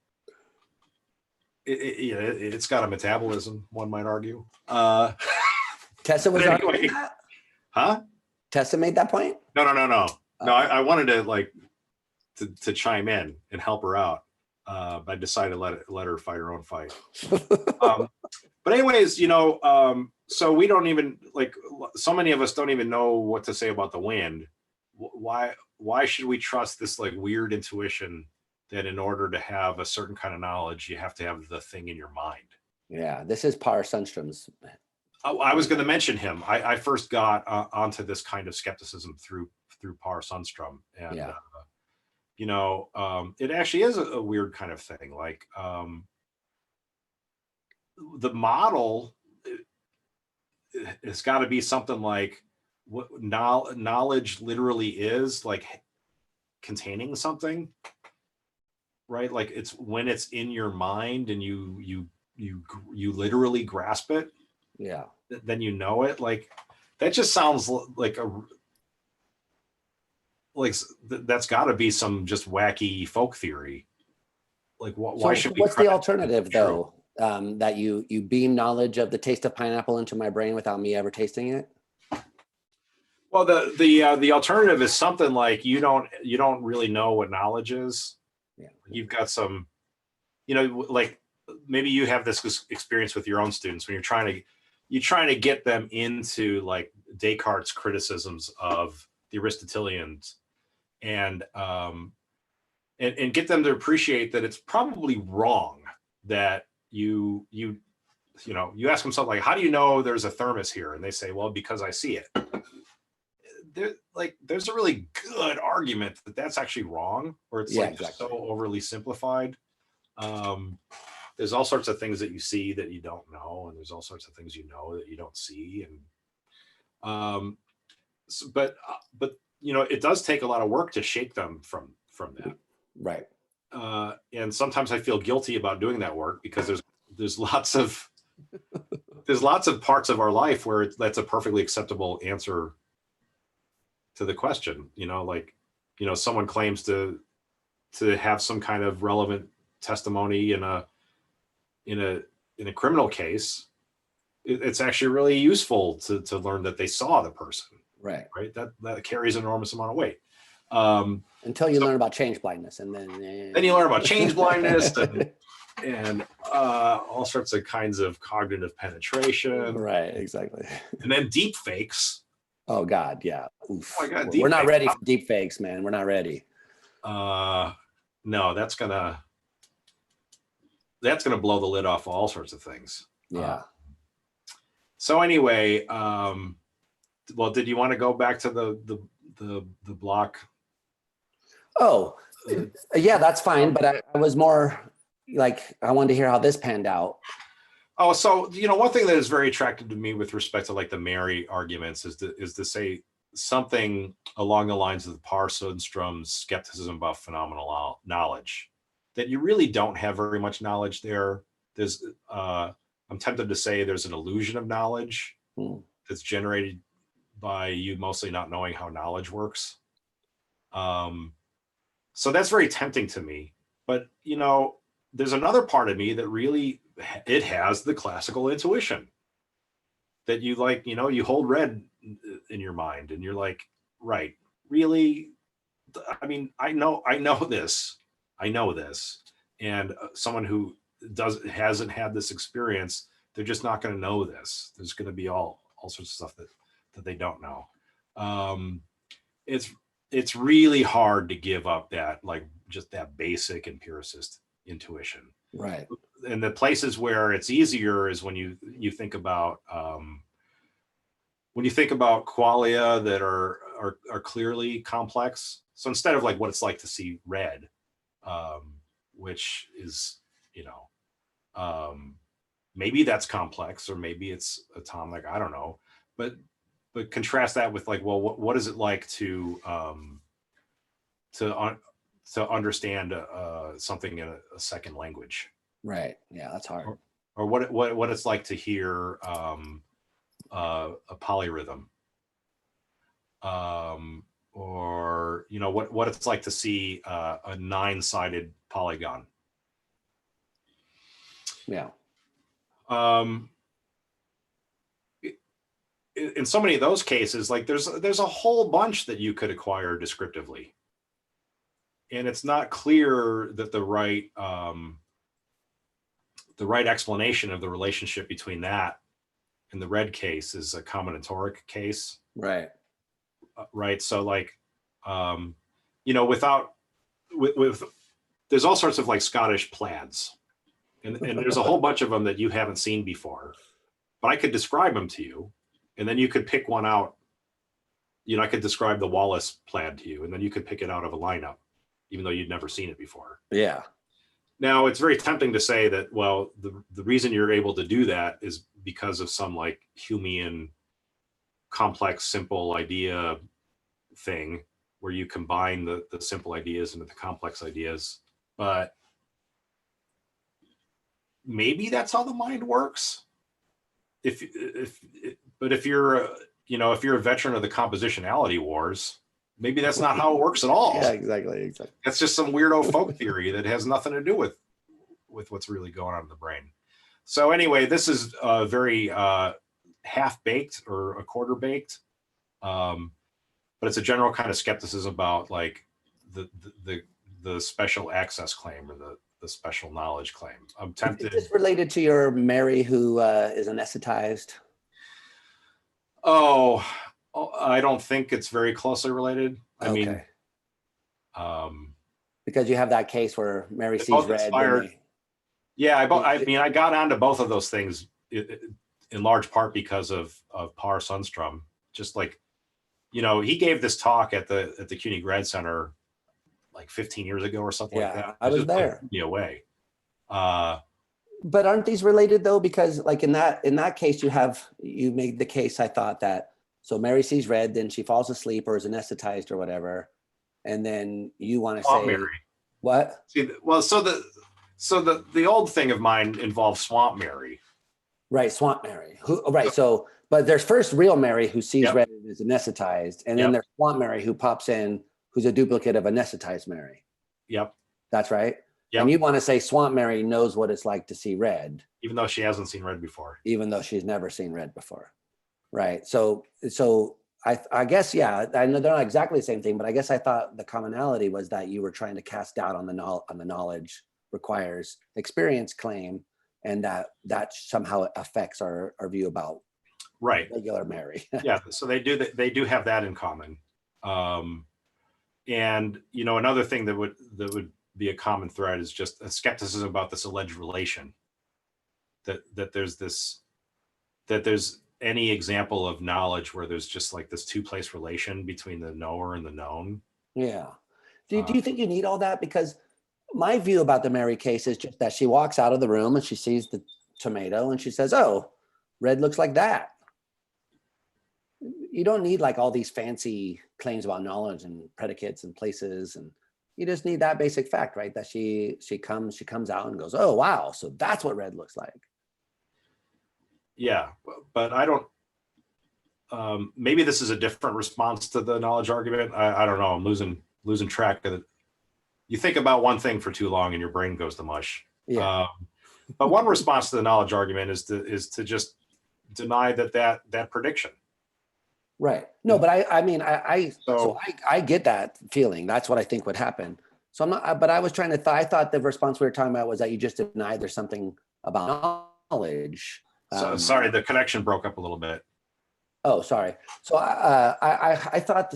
it's got a metabolism, one might argue. Tessa was arguing that? Huh? Tessa made that point? No. I wanted to chime in and help her out. But I decided to let her fight her own fight. But anyways, so we don't even, like, so many of us don't even know what to say about the wind. Why should we trust this like weird intuition that in order to have a certain kind of knowledge, you have to have the thing in your mind? Yeah, this is Par Sundstrom's. I was going to mention him. I first got onto this kind of skepticism through Par Sundstrom, and it actually is a weird kind of thing. Like, the model it's got to be something like what knowledge literally is, like containing something, right? Like, it's when it's in your mind and you literally grasp it. Yeah. Then you know it. Like, that just sounds like that's got to be some just wacky folk theory. Like, why should we? What's the alternative though? That you beam knowledge of the taste of pineapple into my brain without me ever tasting it? Well, the alternative is something like you don't really know what knowledge is. Yeah. You've got some, like, maybe you have this experience with your own students when you're trying to get them into, like, Descartes' criticisms of the Aristotelians, and get them to appreciate that it's probably wrong that you ask them something like, how do you know there's a thermos here? And they say, well, because I see it. There's a really good argument that that's actually wrong, or it's exactly. So overly simplified that there's all sorts of things that you see that you don't know, and there's all sorts of things that you don't see, and but it does take a lot of work to shake them from that. Right. And sometimes I feel guilty about doing that work because there's lots of parts of our life where that's a perfectly acceptable answer to the question. Someone claims to have some kind of relevant testimony in a criminal case. It's actually really useful to learn that they saw the person. Right. That carries an enormous amount of weight. Until you learn about change blindness, and then you learn about change blindness and all sorts of kinds of cognitive penetration. Right, exactly. And then deep fakes. Oh God, yeah. Oof. Oh my God, we're not ready for deep fakes, man. We're not ready. No, that's gonna blow the lid off all sorts of things. Yeah. So anyway, well, did you want to go back to the block? Oh, yeah, that's fine. But I was more like, I wanted to hear how this panned out. Oh, so, one thing that is very attractive to me with respect to like the Mary arguments is to say something along the lines of the Parr-Sundstrom's skepticism about phenomenal knowledge, that you really don't have very much knowledge there. There's, I'm tempted to say there's an illusion of knowledge that's generated by you mostly not knowing how knowledge works. So that's very tempting to me. But, there's another part of me that really, it has the classical intuition that you like, you hold red in your mind and you're like, right, really? I mean, I know this. And someone who hasn't had this experience, they're just not going to know this. There's going to be all sorts of stuff that they don't know. It's really hard to give up that, like, just that basic empiricist intuition. Right. And the places where it's easier is when you think about qualia that are clearly complex. So instead of like what it's like to see red, which is, maybe that's complex, or maybe it's atomic, I don't know, but contrast that with like, well, what is it like to understand something in a second language? Right. Yeah, that's hard. Or what it's like to hear a polyrhythm, or what it's like to see a 9-sided polygon. Yeah. In so many of those cases, like there's a whole bunch that you could acquire descriptively, and it's not clear that the right explanation of the relationship between that and the red case is a combinatoric case. Right. Right. So like, without there's all sorts of like Scottish plaids, and there's a whole bunch of them that you haven't seen before, but I could describe them to you, and then you could pick one out. I could describe the Wallace plaid to you, and then you could pick it out of a lineup, even though you'd never seen it before. Yeah. Now, it's very tempting to say that, well, the reason you're able to do that is because of some like Humean complex, simple idea thing where you combine the simple ideas into the complex ideas. But maybe that's how the mind works. If you're a veteran of the compositionality wars, maybe that's not how it works at all. Yeah, exactly. That's just some weirdo folk theory that has nothing to do with what's really going on in the brain. So anyway, this is very half-baked or a quarter-baked, but it's a general kind of skepticism about like the special access claim or the special knowledge claim. I'm tempted. Is this related to your Mary who is anesthetized? Oh, I don't think it's very closely related. I Okay. mean, because you have that case where Mary sees red. Yeah, I got onto both of those things in large part because of Parr-Sundstrom. Just like, he gave this talk at the CUNY Grad Center like 15 years ago or something like that. I was there. Blew me away. But aren't these related though? Because like in that case, you made the case, I thought that, so Mary sees red, then she falls asleep or is anesthetized or whatever. And then you want to Swamp Mary. say, what? See, well, so the old thing of mine involves Swamp Mary. Right, Swamp Mary. Right, so, but there's first real Mary who sees Yep. red and is anesthetized. And then Yep. there's Swamp Mary who pops in, who's a duplicate of anesthetized Mary. Yep. That's right. Yep. And you want to say Swamp Mary knows what it's like to see red, Even though she hasn't seen red before. even though she's never seen red before. Right. So I guess, yeah, I know they're not exactly the same thing, but I guess I thought the commonality was that you were trying to cast doubt on the knowledge requires experience claim, and that somehow affects our view about Right. regular Mary. Yeah. So they do have that in common. And another thing that would be a common thread is just a skepticism about this alleged relation. That there's any example of knowledge where there's just like this two-place relation between the knower and the known. Yeah. Do you think you need all that? Because my view about the Mary case is just that she walks out of the room and she sees the tomato and she says, oh, red looks like that. You don't need like all these fancy claims about knowledge and predicates and places, and you just need that basic fact, right? That she comes out and goes, oh wow, so that's what red looks like. Yeah, but I don't. Maybe this is a different response to the knowledge argument. I don't know. I'm losing track of it. You think about one thing for too long and your brain goes to mush. Yeah. But one response to the knowledge argument is to just deny that prediction. Right. No, but I mean, I get that feeling. That's what I think would happen. So I'm not, but I was trying to, I thought the response we were talking about was that you just deny there's something about knowledge. So sorry, the connection broke up a little bit. Oh, sorry. So I thought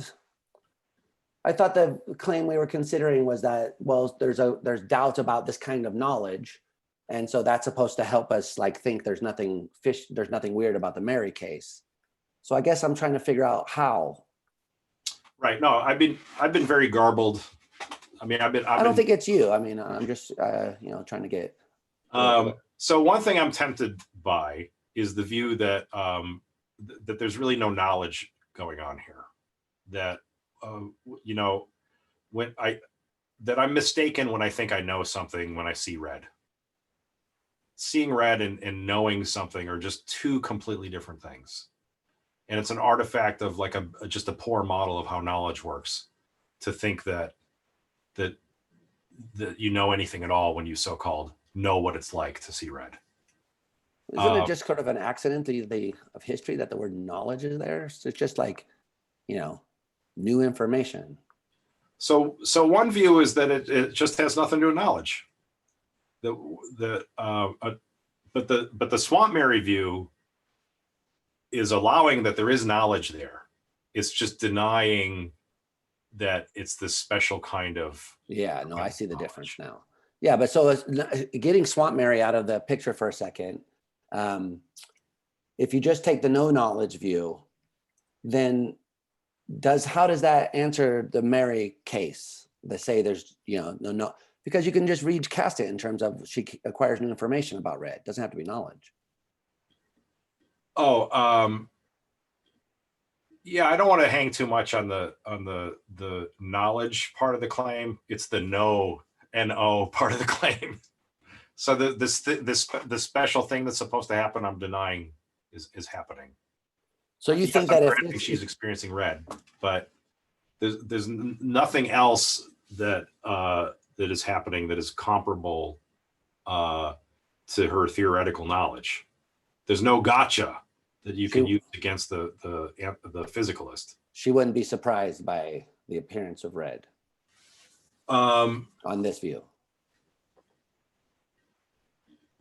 the claim we were considering was that, well, there's doubts about this kind of knowledge. And so that's supposed to help us like think there's nothing weird about the Mary case. So I guess I'm trying to figure out how. Right. No, I've been very garbled. I mean, I don't think it's you. I mean, I'm just trying to get. So one thing I'm tempted by is the view that that there's really no knowledge going on here. That that I'm mistaken when I think I know something when I see red. Seeing red and knowing something are just two completely different things. And it's an artifact of like just a poor model of how knowledge works, to think that you know anything at all when you so-called know what it's like to see red. Isn't it just sort of an accident of history that the word knowledge is there? So it's just like, new information. So one view is that it just has nothing to do with knowledge. But the Swamp Mary view is allowing that there is knowledge there. It's just denying that it's this special kind of. Yeah, no, I see the difference now. Yeah, but so getting Swamp Mary out of the picture for a second, if you just take the no knowledge view, then how does that answer the Mary case? They say there's no, because you can just recast it in terms of she acquires new information about red. It doesn't have to be knowledge. Yeah, I don't want to hang too much on the knowledge part of the claim. It's the no part of the claim. So the special thing that's supposed to happen, I'm denying is happening. So you think that if she's experiencing red, but there's nothing else that is happening that is comparable to her theoretical knowledge. There's no gotcha that you can use against the physicalist. She wouldn't be surprised by the appearance of red on this view.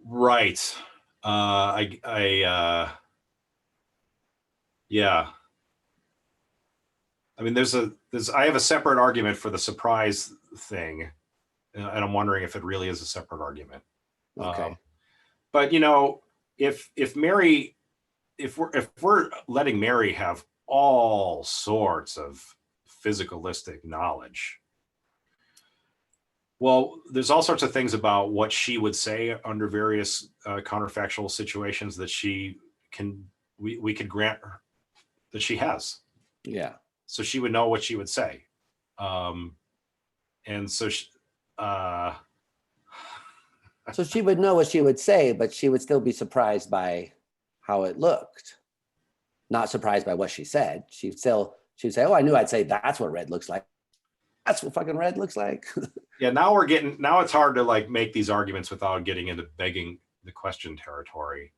Right. Yeah. I mean, I have a separate argument for the surprise thing, and I'm wondering if it really is a separate argument. Okay. But if we're letting Mary have all sorts of physicalistic knowledge, Well, there's all sorts of things about what she would say under various counterfactual situations that we could grant her that she has. Yeah. So she would know what she would say. And so So she would know what she would say, but she would still be surprised by how it looked. Not surprised by what she said. She'd say, "Oh, I knew I'd say that's what red looks like. That's what fucking red looks like." Yeah, now it's hard to like make these arguments without getting into begging the question territory.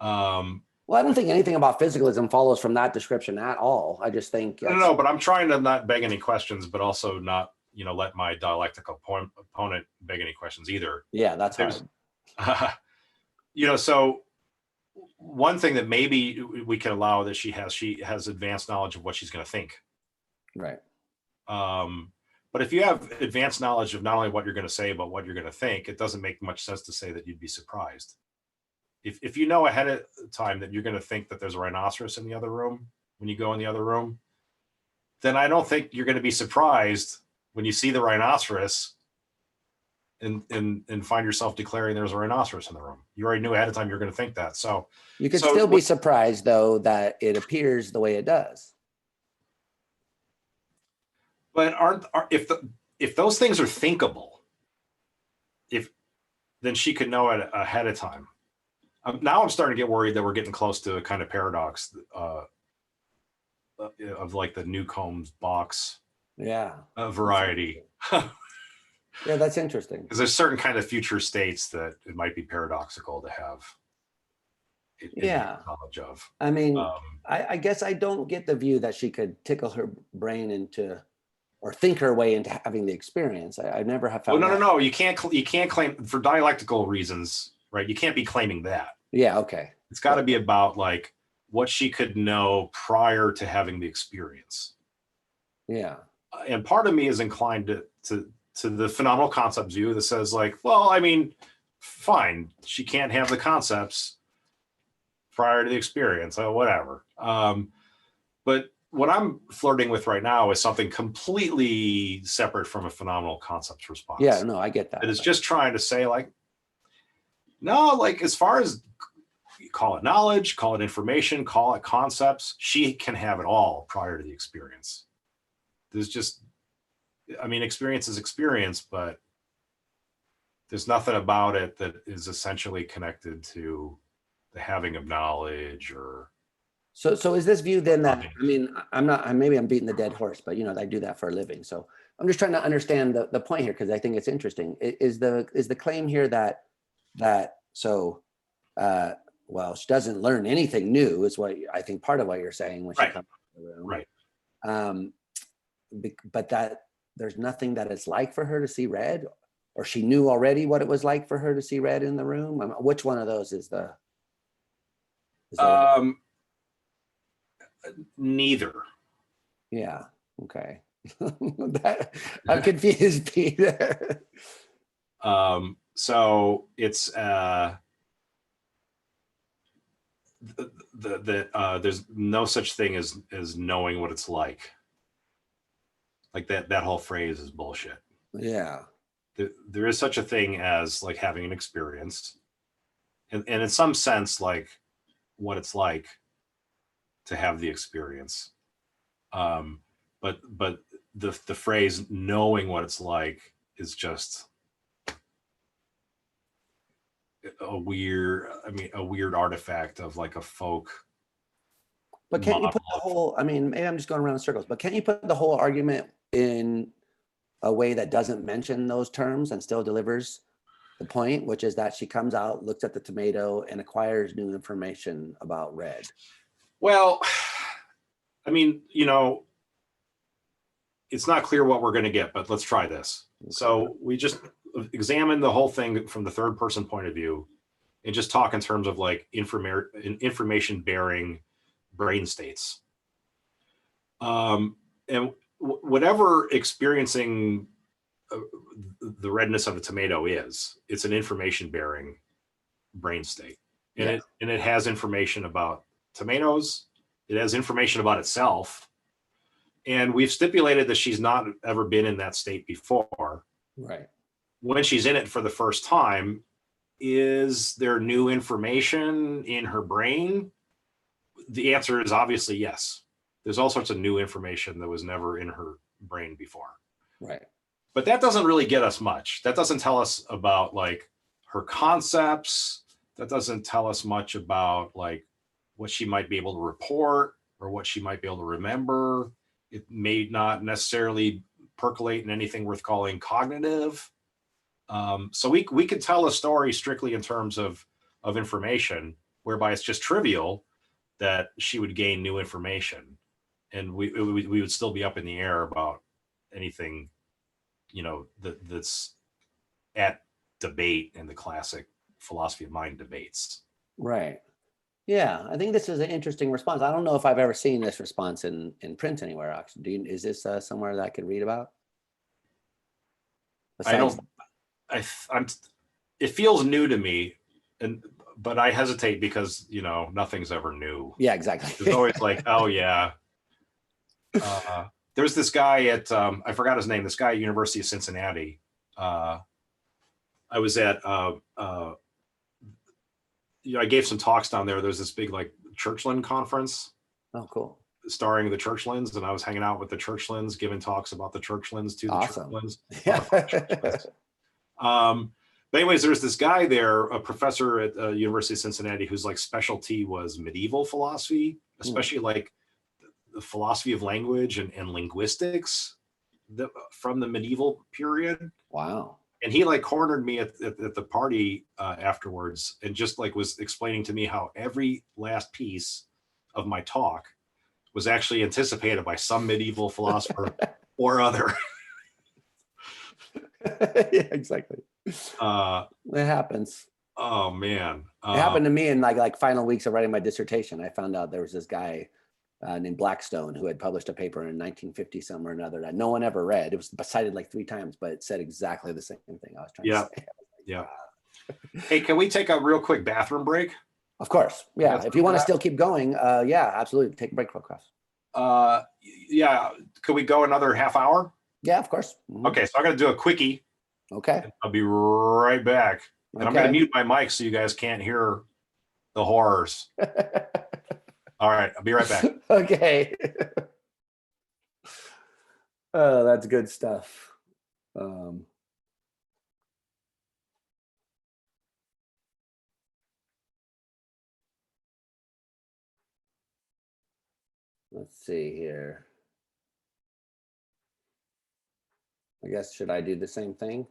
Well, I don't think anything about physicalism follows from that description at all. I just think no, but I'm trying to not beg any questions, but also not, let my dialectical opponent beg any questions either. Yeah, that's hard. So one thing that maybe we can allow that she has advanced knowledge of what she's going to think. Right. But if you have advanced knowledge of not only what you're going to say, but what you're going to think, it doesn't make much sense to say that you'd be surprised. If you know ahead of time that you're going to think that there's a rhinoceros in the other room when you go in the other room, then I don't think you're going to be surprised when you see the rhinoceros and find yourself declaring there's a rhinoceros in the room. You already knew ahead of time you're going to think that. So you could still be surprised though that it appears the way it does. But if those things are thinkable, then she could know it ahead of time. Now I'm starting to get worried that we're getting close to a kind of paradox of like the Newcomb's box variety. Yeah, that's interesting. Because there's certain kind of future states that it might be paradoxical to have knowledge of. I mean, I guess I don't get the view that she could tickle her brain into or think her way into having the experience. I never have found no. You can't claim for dialectical reasons, right? You can't be claiming that. Yeah, okay. It's got to be about like what she could know prior to having the experience. Yeah. And part of me is inclined to the phenomenal concepts view that says like, well, I mean, fine, she can't have the concepts prior to the experience or whatever. But what I'm flirting with right now is something completely separate from a phenomenal concepts response. Yeah, no, I get that. It is just trying to say like, no, like as far as call it knowledge, call it information, call it concepts, she can have it all prior to the experience. There's just, I mean, experience is experience, but there's nothing about it that is essentially connected to the having of knowledge or. So is this view then that, I mean, maybe I'm beating the dead horse, but I do that for a living. So I'm just trying to understand the point here, because I think it's interesting. Is the claim here that well, she doesn't learn anything new is what I think part of what you're saying when she comes to the room. Right. But that there's nothing that it's like for her to see red, or she knew already what it was like for her to see red in the room. Which one of those is the? Neither. Yeah. Okay. I'm confused, Peter. So it's there's no such thing as knowing what it's like. Like that whole phrase is bullshit. Yeah. There is such a thing as like having an experience, and in some sense, like what it's like to have the experience. But the phrase knowing what it's like is just a weird artifact of like a folk. But can't you put the whole, maybe I'm just going around in circles, but can't you put the whole argument in a way that doesn't mention those terms and still delivers the point, which is that she comes out, looks at the tomato, and acquires new information about red? Well, I mean, it's not clear what we're going to get, but let's try this. Okay. So we just examine the whole thing from the third person point of view and just talk in terms of like information bearing brain states. And whatever experiencing the redness of a tomato is, it's an information bearing brain state. And it has information about tomatoes. It has information about itself. And we've stipulated that she's not ever been in that state before. Right. when she's in it for the first time, is there new information in her brain? The answer is obviously yes. There's all sorts of new information that was never in her brain before. Right. But that doesn't really get us much. That doesn't tell us about like her concepts. That doesn't tell us much about like what she might be able to report or what she might be able to remember. It may not necessarily percolate in anything worth calling cognitive. So we could tell a story strictly in terms of information, whereby it's just trivial that she would gain new information, and we would still be up in the air about anything, that's at debate in the classic philosophy of mind debates. Right. Yeah, I think this is an interesting response. I don't know if I've ever seen this response in print anywhere. Actually, is this somewhere that I could read about? Besides, It feels new to me, but I hesitate because nothing's ever new. Yeah, exactly. There's always like, oh yeah. There's this guy at I forgot his name. This guy at University of Cincinnati. I was at I gave some talks down there. There's this big like Churchland conference. Oh, cool. Starring the Churchlands, and I was hanging out with the Churchlands, giving talks about the Churchlands to the Awesome. Churchlands. Yeah. But anyways, there's this guy there, a professor at University of Cincinnati, whose like specialty was medieval philosophy, especially like the philosophy of language and linguistics from the medieval period. Wow. And he like cornered me at the party afterwards, and just like was explaining to me how every last piece of my talk was actually anticipated by some medieval philosopher or other. Yeah, exactly. It happens. Oh man. It happened to me in like final weeks of writing my dissertation. I found out there was this guy named Blackstone who had published a paper in 1950 somewhere or another that no one ever read. It was cited like 3 times, but it said exactly the same thing I was trying to say. Yeah. Hey, can we take a real quick bathroom break? Of course. Yeah. If you want to still keep going, yeah, absolutely. Take a break real quick. Yeah. Could we go another half hour? Yeah, of course. Mm-hmm. Okay. So I'm going to do a quickie. Okay. I'll be right back. And Okay. I'm going to mute my mic so you guys can't hear the horrors. All right. I'll be right back. Okay. Oh, that's good stuff. Let's see here. I guess, should I do the same thing?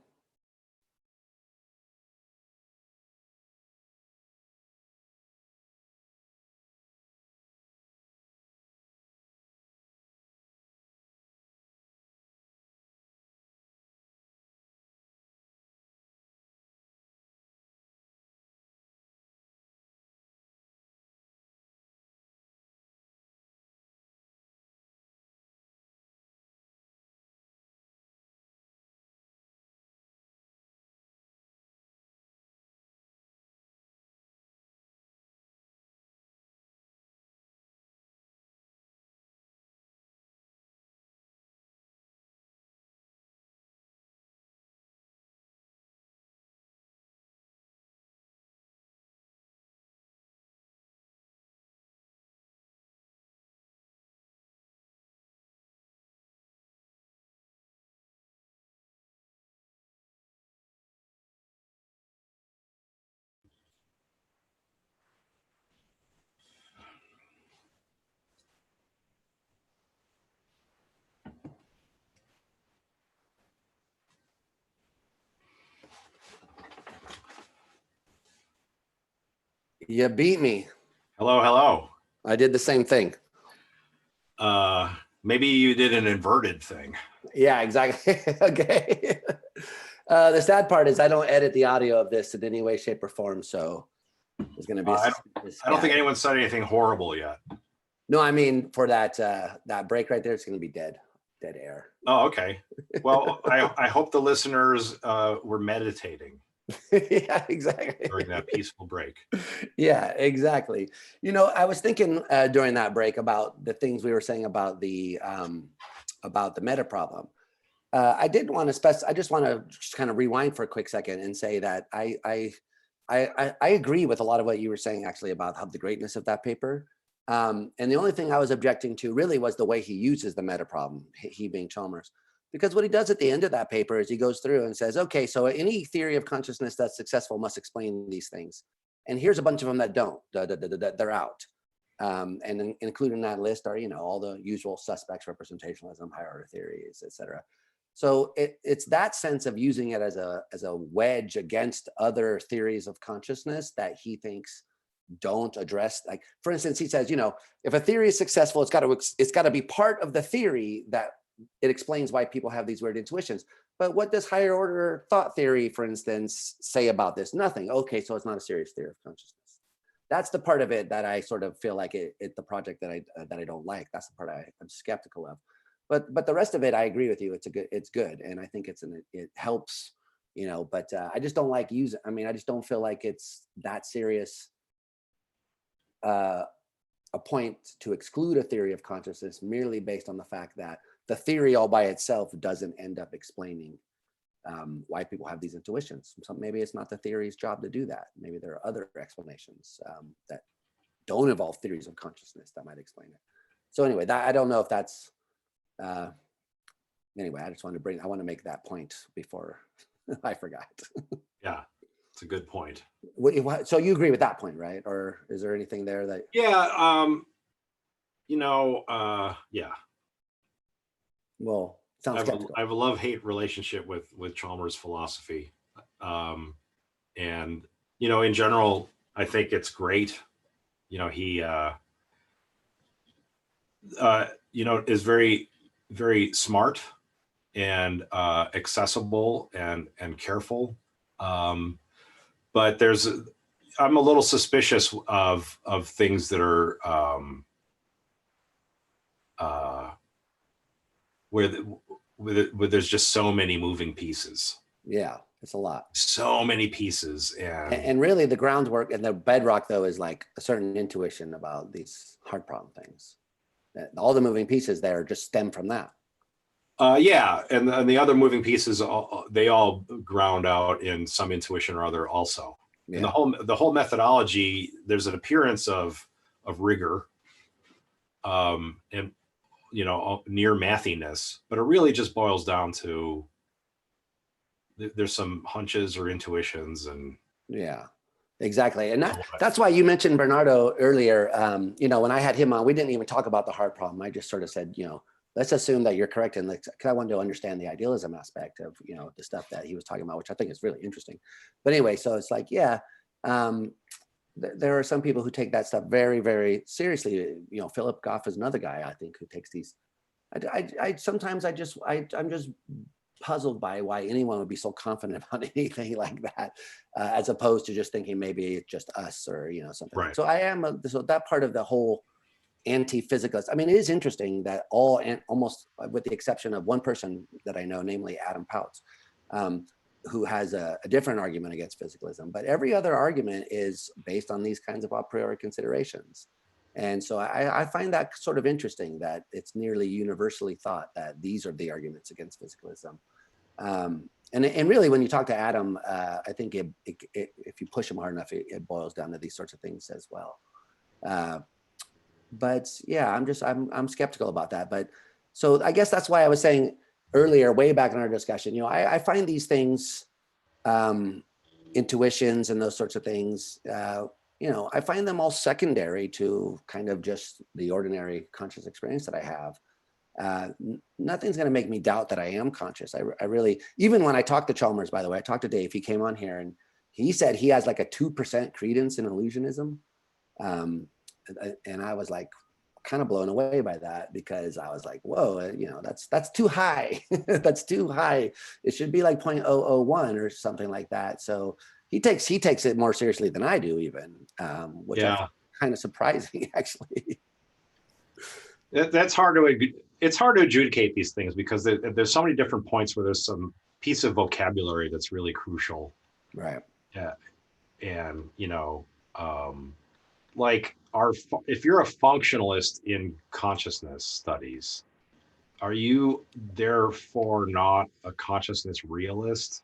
You beat me. Hello. I did the same thing. Maybe you did an inverted thing. Yeah, exactly. Okay. The sad part is I don't edit the audio of this in any way, shape, or form. So there's going to be. I don't think anyone said anything horrible yet. No, I mean for that break right there, it's going to be dead air. Oh, okay. Well, I hope the listeners were meditating. Yeah, exactly. During that peaceful break. Yeah, exactly. I was thinking during that break about the things we were saying about the meta problem. I did want to I just want to just kind of rewind for a quick second and say that I agree with a lot of what you were saying actually about how the greatness of that paper. And the only thing I was objecting to really was the way he uses the meta problem, he being Chalmers. Because what he does at the end of that paper is he goes through and says, okay, so any theory of consciousness that's successful must explain these things. And here's a bunch of them that don't, they're out. And included in that list are, all the usual suspects, representationalism, higher order theories, et cetera. So it's that sense of using it as a wedge against other theories of consciousness that he thinks don't address. Like, for instance, he says, if a theory is successful, it's got to be part of the theory that it explains why people have these weird intuitions. But what does higher order thought theory, for instance, say about this? Nothing. Okay, so it's not a serious theory of consciousness. That's the part of it that I sort of feel like the project that I don't like. That's the part I'm skeptical of. But the rest of it, I agree with you. It's good, and I think it helps, But I just don't like using. I mean, I just don't feel like it's that serious a point to exclude a theory of consciousness merely based on the fact that the theory all by itself doesn't end up explaining why people have these intuitions. So maybe it's not the theory's job to do that. Maybe there are other explanations that don't involve theories of consciousness that might explain it. So anyway, I don't know if that's. Anyway, I want to make that point before I forgot. Yeah, it's a good point. So you agree with that point, right? Or is there anything there that? Yeah, yeah. Well, sounds skeptical. I have a love-hate relationship with Chalmers' philosophy, and in general, I think it's great. He is very, very smart and accessible and careful. But I'm a little suspicious of things that are where there's just so many moving pieces. Yeah, it's a lot. So many pieces, and really the groundwork and the bedrock though is like a certain intuition about these hard problem things. All the moving pieces there just stem from that. Yeah, and the other moving pieces, they all ground out in some intuition or other also. Yeah. And the whole methodology, there's an appearance of rigor, and near mathiness, but it really just boils down to there's some hunches or intuitions and. Yeah, exactly. And that's why you mentioned Bernardo earlier. When I had him on, we didn't even talk about the hard problem. I just sort of said, let's assume that you're correct. And I wanted to understand the idealism aspect of, the stuff that he was talking about, which I think is really interesting. But anyway, so it's like, yeah, there are some people who take that stuff very, very seriously. Philip Goff is another guy, I think, who takes these. Sometimes I'm just puzzled by why anyone would be so confident about anything like that, as opposed to just thinking maybe it's just us or, something. Right. So so that part of the whole anti-physicalist. I mean, it is interesting that almost with the exception of one person that I know, namely Adam Pouts, who has a different argument against physicalism, but every other argument is based on these kinds of a priori considerations. And so I find that sort of interesting that it's nearly universally thought that these are the arguments against physicalism. And really, when you talk to Adam, I think if you push him hard enough, it boils down to these sorts of things as well. But yeah, I'm skeptical about that. But so I guess that's why I was saying earlier, way back in our discussion, I find these things, intuitions and those sorts of things, I find them all secondary to kind of just the ordinary conscious experience that I have. Nothing's going to make me doubt that I am conscious. I really, even when I talked to Chalmers, by the way, I talked to Dave, he came on here and he said he has like a 2% credence in illusionism. And I was like kind of blown away by that because I was like, whoa, that's too high. That's too high. It should be like 0.001 or something like that. So he takes it more seriously than I do even, which I find kind of surprising actually. It's hard to adjudicate these things because there's so many different points where there's some piece of vocabulary that's really crucial. Right. Yeah. And, like if you're a functionalist in consciousness studies, are you therefore not a consciousness realist?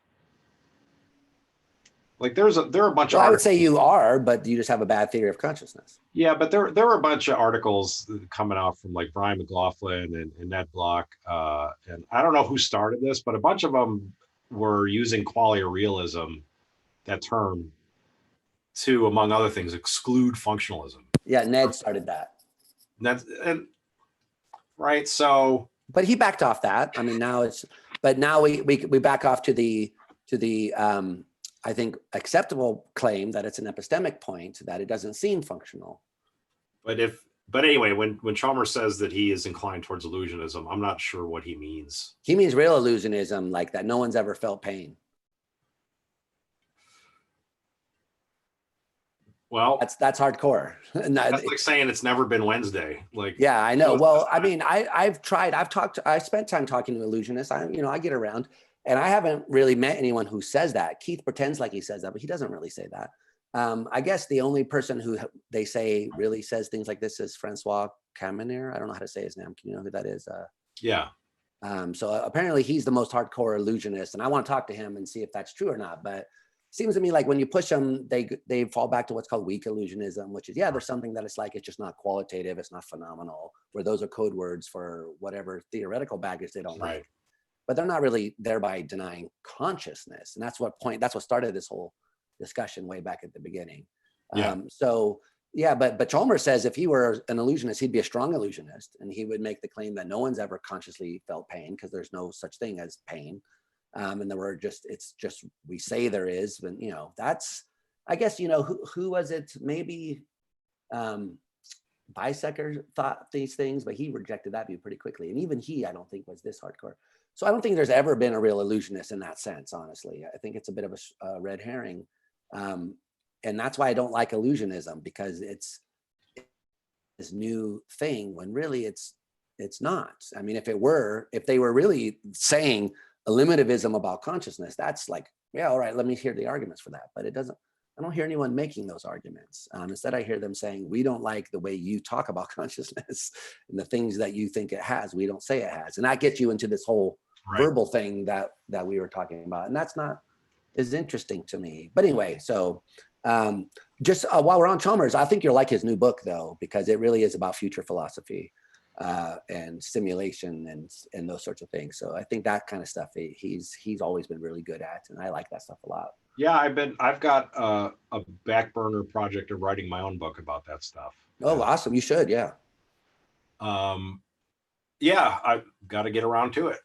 Like there are a bunch Well, of I would articles. say you are, but you just have a bad theory of consciousness. Yeah, but there were a bunch of articles coming out from like Brian McLaughlin and Ned Block, and I don't know who started this, but a bunch of them were using qualia realism, that term, to, among other things, exclude functionalism. Yeah, Ned started that. And right, so. But he backed off that. I mean, now we back off to the I think acceptable claim that it's an epistemic point, that it doesn't seem functional. But anyway, when Chalmers says that he is inclined towards illusionism, I'm not sure what he means. He means real illusionism, like that no one's ever felt pain. Well, that's hardcore. That's like saying it's never been Wednesday. Like, yeah, I know. Well, I mean, I spent time talking to illusionists. I get around, and I haven't really met anyone who says that. Keith pretends like he says that, but he doesn't really say that. I guess the only person who they say really says things like this is Francois Camener. I don't know how to say his name. Can you know who that is? Yeah. So apparently he's the most hardcore illusionist, and I want to talk to him and see if that's true or not. But it seems to me like when you push them, they fall back to what's called weak illusionism, which is, yeah, there's something that it's like, it's just not qualitative, it's not phenomenal, where those are code words for whatever theoretical baggage they don't like. But they're not really thereby denying consciousness. And that's what started this whole discussion way back at the beginning. Yeah. But Chalmers says if he were an illusionist, he'd be a strong illusionist, and he would make the claim that no one's ever consciously felt pain because there's no such thing as pain. And it's just, we say there is, but that's, I guess, who was it? Maybe Bisecker thought these things, but he rejected that view pretty quickly. And even he, I don't think, was this hardcore. So I don't think there's ever been a real illusionist in that sense, honestly. I think it's a bit of a red herring. And that's why I don't like illusionism, because it's this new thing when really it's not. I mean, if they were really saying eliminativism about consciousness, that's like, yeah, all right, let me hear the arguments for that. But I don't hear anyone making those arguments. Instead, I hear them saying, we don't like the way you talk about consciousness and the things that you think it has, we don't say it has. And that gets you into this whole verbal thing that we were talking about. And that's not as interesting to me. But anyway, so just while we're on Chalmers, I think you'll like his new book, though, because it really is about future philosophy and simulation and those sorts of things. So I think that kind of stuff he's always been really good at, and I like that stuff a lot. Yeah, I've got a back burner project of writing my own book about that stuff. Oh, awesome! You should, yeah. Yeah, I've got to get around to it.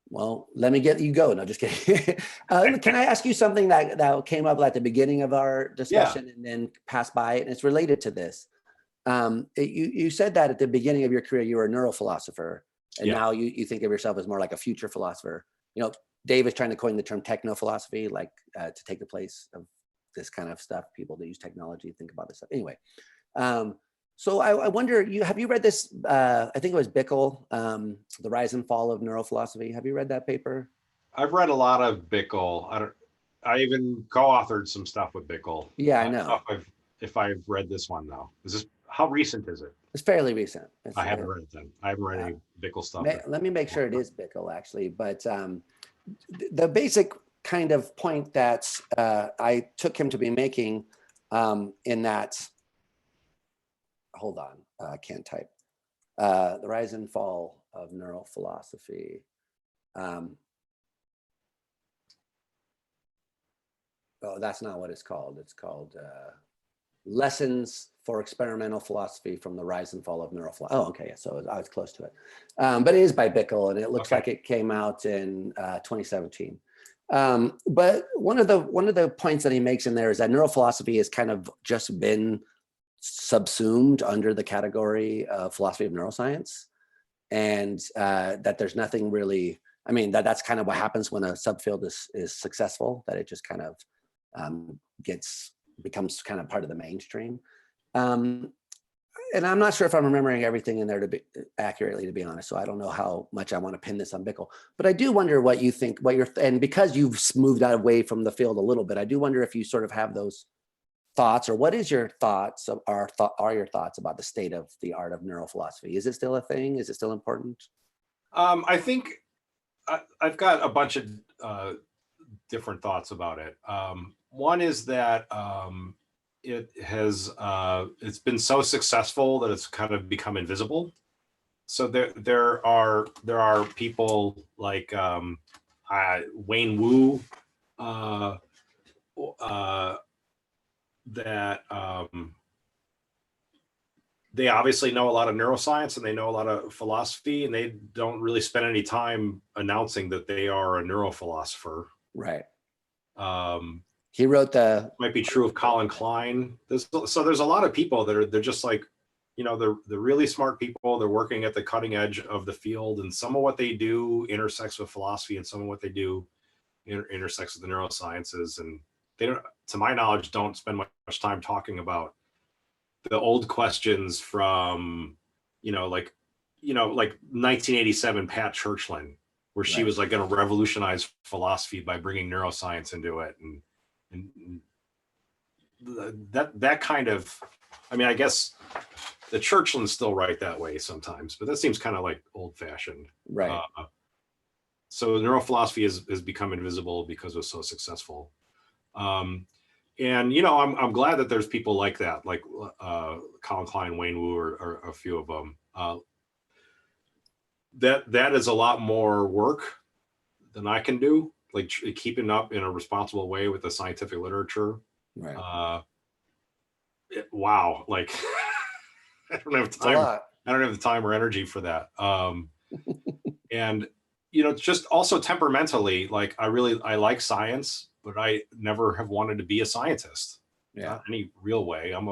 Well, let me get you go. No, just kidding. Can I ask you something that came up at the beginning of our discussion and then passed by, and it's related to this. You said that at the beginning of your career, you were a neurophilosopher, and now you think of yourself as more like a future philosopher. Dave is trying to coin the term techno-philosophy, like to take the place of this kind of stuff. People that use technology think about this stuff. Anyway, so I wonder, have you read this? I think it was Bickel, The Rise and Fall of Neurophilosophy. Have you read that paper? I've read a lot of Bickel. I even co-authored some stuff with Bickel. Yeah, I know. If I've read this one, though. How recent is it? It's fairly recent. I haven't read it then. I haven't read any Bickel stuff. Let me make sure it is Bickel, actually. But the basic kind of point that I took him to be making in that, hold on, I can't type. The Rise and Fall of Neurophilosophy. Oh, that's not what it's called. It's called Lessons for Experimental Philosophy from the Rise and Fall of Neurophilosophy. Oh, okay, yeah, so I was close to it. But it is by Bickel, and it looks like it came out in 2017. But one of the points that he makes in there is that neurophilosophy has kind of just been subsumed under the category of philosophy of neuroscience, and that there's nothing really, I mean, that's kind of what happens when a subfield is successful, that it just kind of becomes kind of part of the mainstream. And I'm not sure if I'm remembering everything in there to be accurately, to be honest. So I don't know how much I want to pin this on Bickel, but I do wonder what you think, and because you've moved away from the field a little bit, I do wonder if you sort of have those thoughts, or what is your thoughts are your thoughts about the state of the art of neurophilosophy? Is it still a thing? Is it still important? I think I've got a bunch of different thoughts about it. One is that it's been so successful that it's kind of become invisible. So there are people like Wayne Wu that they obviously know a lot of neuroscience and they know a lot of philosophy, and they don't really spend any time announcing that they are a neurophilosopher. Right. He wrote might be true of Colin Klein. There's a lot of people that they're just like, they're really smart people. They're working at the cutting edge of the field, and some of what they do intersects with philosophy, and some of what they do intersects with the neurosciences. And they don't, to my knowledge, don't spend much time talking about the old questions from, like 1987 Pat Churchland, where she was like going to revolutionize philosophy by bringing neuroscience into it, and that kind of, I guess the Churchlands still write that way sometimes, but that seems kind of like old fashioned. Right. So neurophilosophy has become invisible because it was so successful. And, I'm glad that there's people like that, like Colin Klein, Wayne Wu, or a few of them. That is a lot more work than I can do, like keeping up in a responsible way with the scientific literature. Right. Wow. Like, I don't have time. I don't have the time or energy for that. And, just also temperamentally, like I like science, but I never have wanted to be a scientist. Yeah. Not in any real way. I'm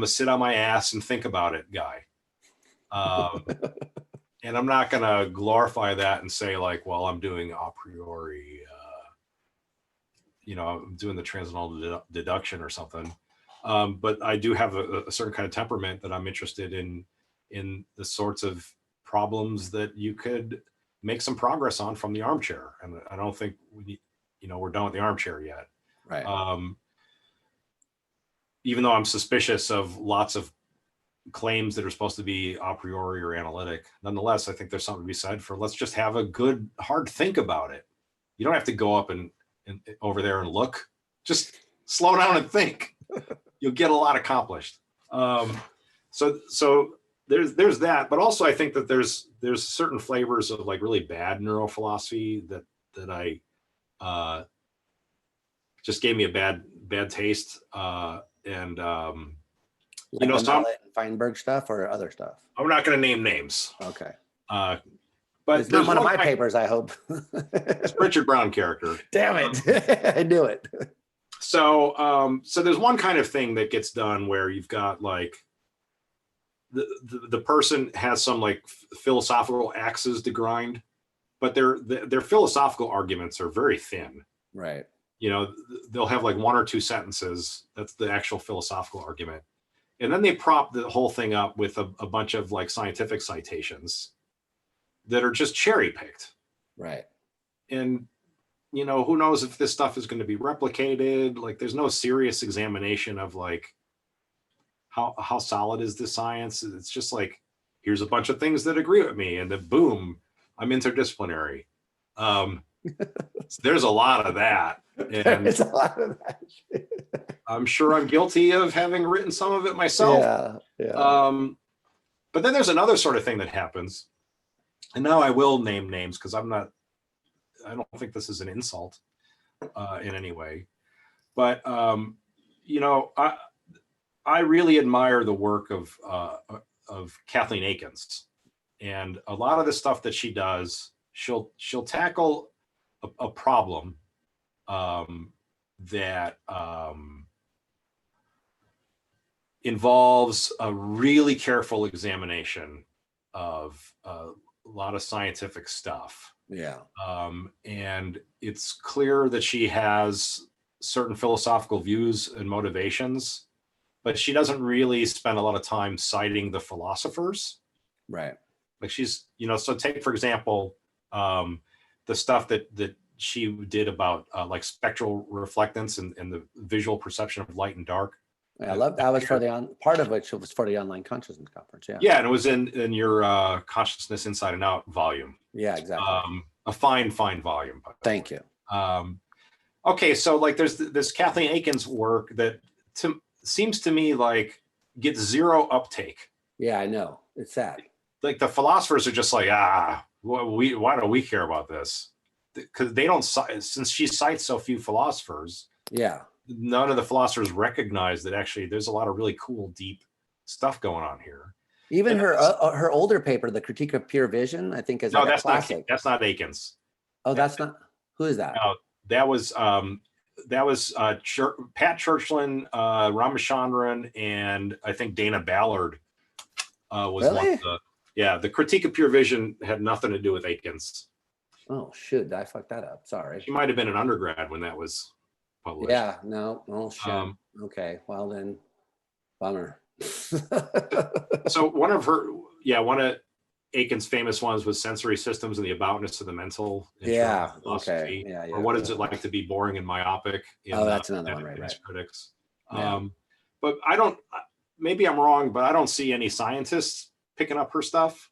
a sit on my ass and think about it guy. And I'm not going to glorify that and say like, well, I'm doing a priori, I'm doing the transcendental deduction or something. But I do have a certain kind of temperament that I'm interested in the sorts of problems that you could make some progress on from the armchair. And I don't think we're done with the armchair yet. Right. Even though I'm suspicious of lots of claims that are supposed to be a priori or analytic, nonetheless, I think there's something to be said for let's just have a good hard think about it. You don't have to go up and over there and look. Just slow down and think. You'll get a lot accomplished. So there's that, but also I think that there's certain flavors of like really bad neurophilosophy that I just gave me a bad taste. And like the Mallet and Feinberg stuff or other stuff? I'm not going to name names. Okay. But it's not one of my papers, I hope. It's Richard Brown character. Damn it. I knew it. So there's one kind of thing that gets done where you've got like the person has some like philosophical axes to grind, but their philosophical arguments are very thin. Right. They'll have like one or two sentences. That's the actual philosophical argument. And then they prop the whole thing up with a bunch of like scientific citations that are just cherry picked. Right. And, who knows if this stuff is going to be replicated? Like there's no serious examination of like, how solid is the science? It's just like, here's a bunch of things that agree with me. And then boom, I'm interdisciplinary. So there's a lot of that. And there's a lot of that shit. I'm sure I'm guilty of having written some of it myself. Yeah. But then there's another sort of thing that happens. And now I will name names because I don't think this is an insult in any way. But, I really admire the work of Kathleen Akins. And a lot of the stuff that she does, she'll tackle a problem that involves a really careful examination of a lot of scientific stuff. Yeah. And it's clear that she has certain philosophical views and motivations, but she doesn't really spend a lot of time citing the philosophers. Right. Like she's, so take, for example, the stuff that she did about like spectral reflectance and the visual perception of light and dark. I love that. Was for part of which was for the online consciousness conference. Yeah. Yeah, and it was in your Consciousness Inside and Out volume. Yeah, exactly. A fine volume. Thank you. Okay, so like there's this Kathleen Aiken's work that seems to me like gets zero uptake. Yeah, I know. It's sad. Like the philosophers are just like, why do we care about this? Because they don't, since she cites so few philosophers. Yeah. None of the philosophers recognize that actually there's a lot of really cool, deep stuff going on here. Even her older paper, The Critique of Pure Vision, I think is like a classic. That's not Aiken's. Oh, that's not. Who is that? No, that was Pat Churchland, Ramachandran, and I think Dana Ballard was really? one of the. Yeah, The Critique of Pure Vision had nothing to do with Aiken's. Oh shoot, I fucked that up. Sorry. She might have been an undergrad when that was published. Yeah, no, oh shit. Okay, well then, bummer. So one of Aiken's famous ones was Sensory Systems and the Aboutness of the Mental. Yeah. Philosophy. Okay. Yeah. Or what is it like to be boring and myopic? That's another one, right? Critics. Yeah. But I don't. Maybe I'm wrong, but I don't see any scientists picking up her stuff.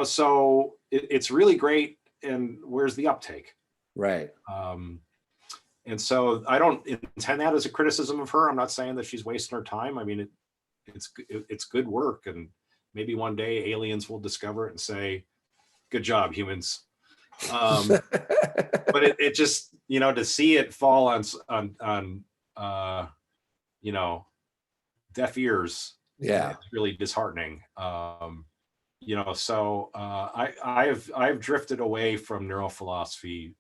So it's really great. And where's the uptake? Right. And so I don't intend that as a criticism of her. I'm not saying that she's wasting her time. I mean, it's good work, and maybe one day aliens will discover it and say, "Good job, humans." But it just, to see it fall on deaf ears. Yeah, it's really disheartening. So I've drifted away from neurophilosophy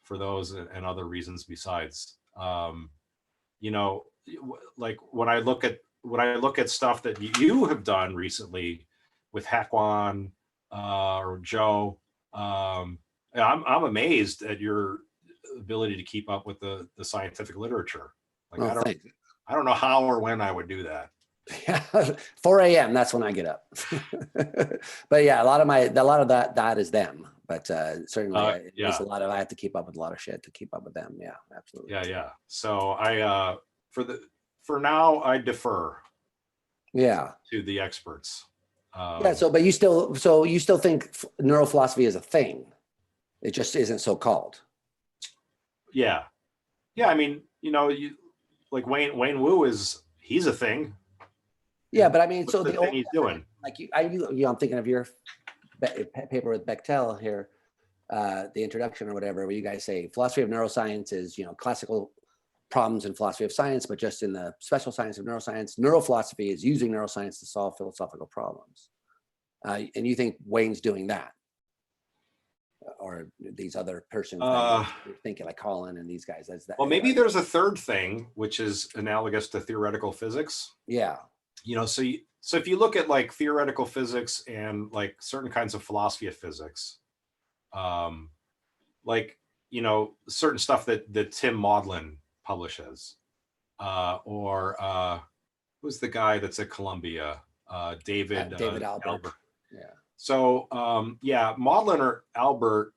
for those and other reasons besides. Like when I look at stuff that you have done recently with Hakwan or Joe, I'm amazed at your ability to keep up with the scientific literature. Like I don't know how or when I would do that. Yeah, 4 a.m. That's when I get up. But yeah, a lot of that is them. But certainly, there's a lot of, I have to keep up with a lot of shit to keep up with them. Yeah, absolutely. Yeah. So I for now I defer. Yeah. To the experts. But you still think neurophilosophy is a thing. It just isn't so called. Yeah. I mean, you like Wayne Wu he's a thing. Yeah, but I mean, what's the thing he's doing? Like I'm thinking of your paper with Bechtel here, the introduction or whatever, where you guys say philosophy of neuroscience is, classical problems in philosophy of science, but just in the special science of neuroscience. Neurophilosophy is using neuroscience to solve philosophical problems. And you think Wayne's doing that? Or these other persons you're thinking, like Colin and these guys? Well, maybe there's a third thing, which is analogous to theoretical physics. Yeah. So if you look at like theoretical physics and like certain kinds of philosophy of physics, certain stuff that Tim Maudlin publishes, or who's the guy that's at Columbia? David Albert. Yeah. So Maudlin or Albert,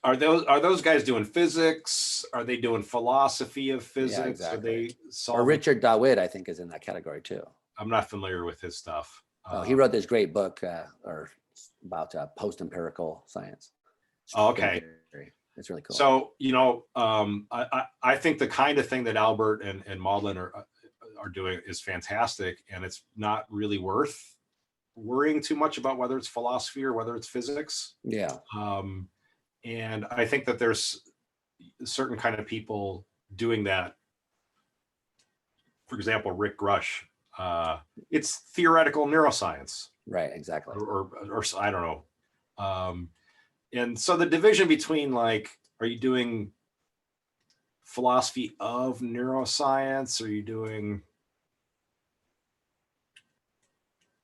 are those guys doing physics? Are they doing philosophy of physics? Yeah, exactly. Are they solving? Or Richard Dawitt, I think, is in that category too. I'm not familiar with his stuff. He wrote this great book about post-empirical science. Okay. It's really cool. So, I think the kind of thing that Albert and Maudlin are doing is fantastic, and it's not really worth worrying too much about whether it's philosophy or whether it's physics. Yeah. And I think that there's a certain kind of people doing that. For example, Rick Grush, it's theoretical neuroscience. Right, exactly. Or I don't know. And so the division between like, are you doing philosophy of neuroscience? Are you doing,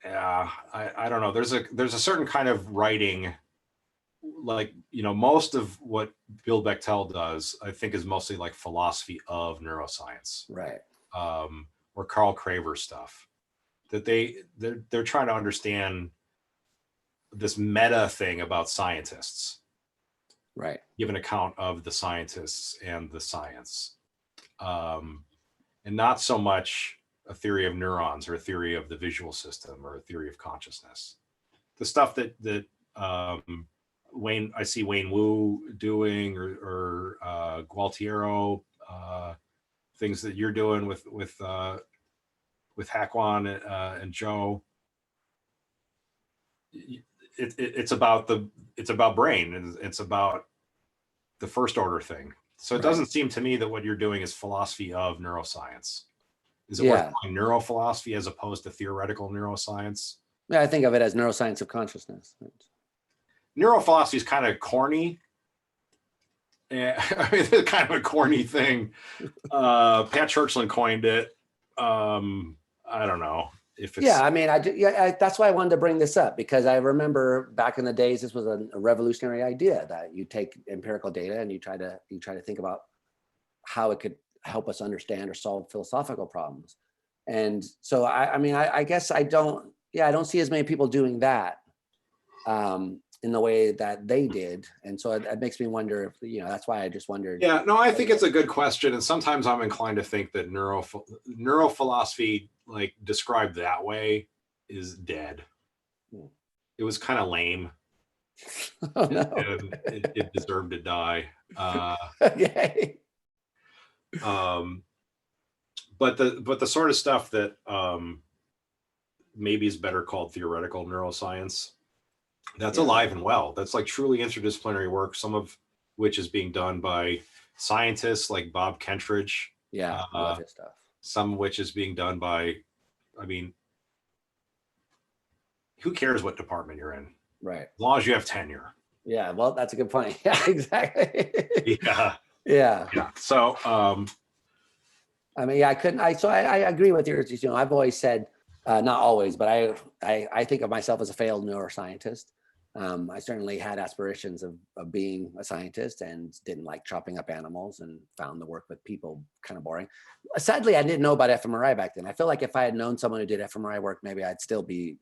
I don't know. There's a certain kind of writing, like, most of what Bill Bechtel does, I think, is mostly like philosophy of neuroscience. Right. Or Carl Craver stuff that they're trying to understand this meta thing about scientists. Right. Give an account of the scientists and the science, and not so much a theory of neurons or a theory of the visual system or a theory of consciousness. The stuff that I see Wayne Wu doing, or Gualtiero, things that you're doing with Hakwan and Joe. It's about brain. It's about the first order thing. So it doesn't seem to me that what you're doing is philosophy of neuroscience. Is it worth calling neurophilosophy as opposed to theoretical neuroscience? Yeah, I think of it as neuroscience of consciousness. Neurophilosophy is kind of corny. Yeah, I mean, it's kind of a corny thing. Pat Churchland coined it. I don't know if it's. Yeah, I mean, that's why I wanted to bring this up, because I remember back in the days, this was a revolutionary idea that you take empirical data and you try to think about how it could help us understand or solve philosophical problems. And so, I guess I don't see as many people doing that in the way that they did. And so it makes me wonder if, that's why I just wondered. Yeah, no, I think it's a good question. And sometimes I'm inclined to think that neurophilosophy, like described that way, is dead. It was kind of lame. Oh, no. And it deserved to die. Okay. But the sort of stuff that maybe is better called theoretical neuroscience, that's alive and well. That's like truly interdisciplinary work, some of which is being done by scientists like Bob Kentridge. Yeah, I love his stuff. Some of which is being done by, I mean, who cares what department you're in? Right. As long as you have tenure. Yeah, well, that's a good point. Yeah, exactly. Yeah. So, I mean, I agree with yours. I've always said, not always, but I think of myself as a failed neuroscientist. I certainly had aspirations of being a scientist and didn't like chopping up animals and found the work with people kind of boring. Sadly, I didn't know about fMRI back then. I feel like if I had known someone who did fMRI work, maybe I'd still be,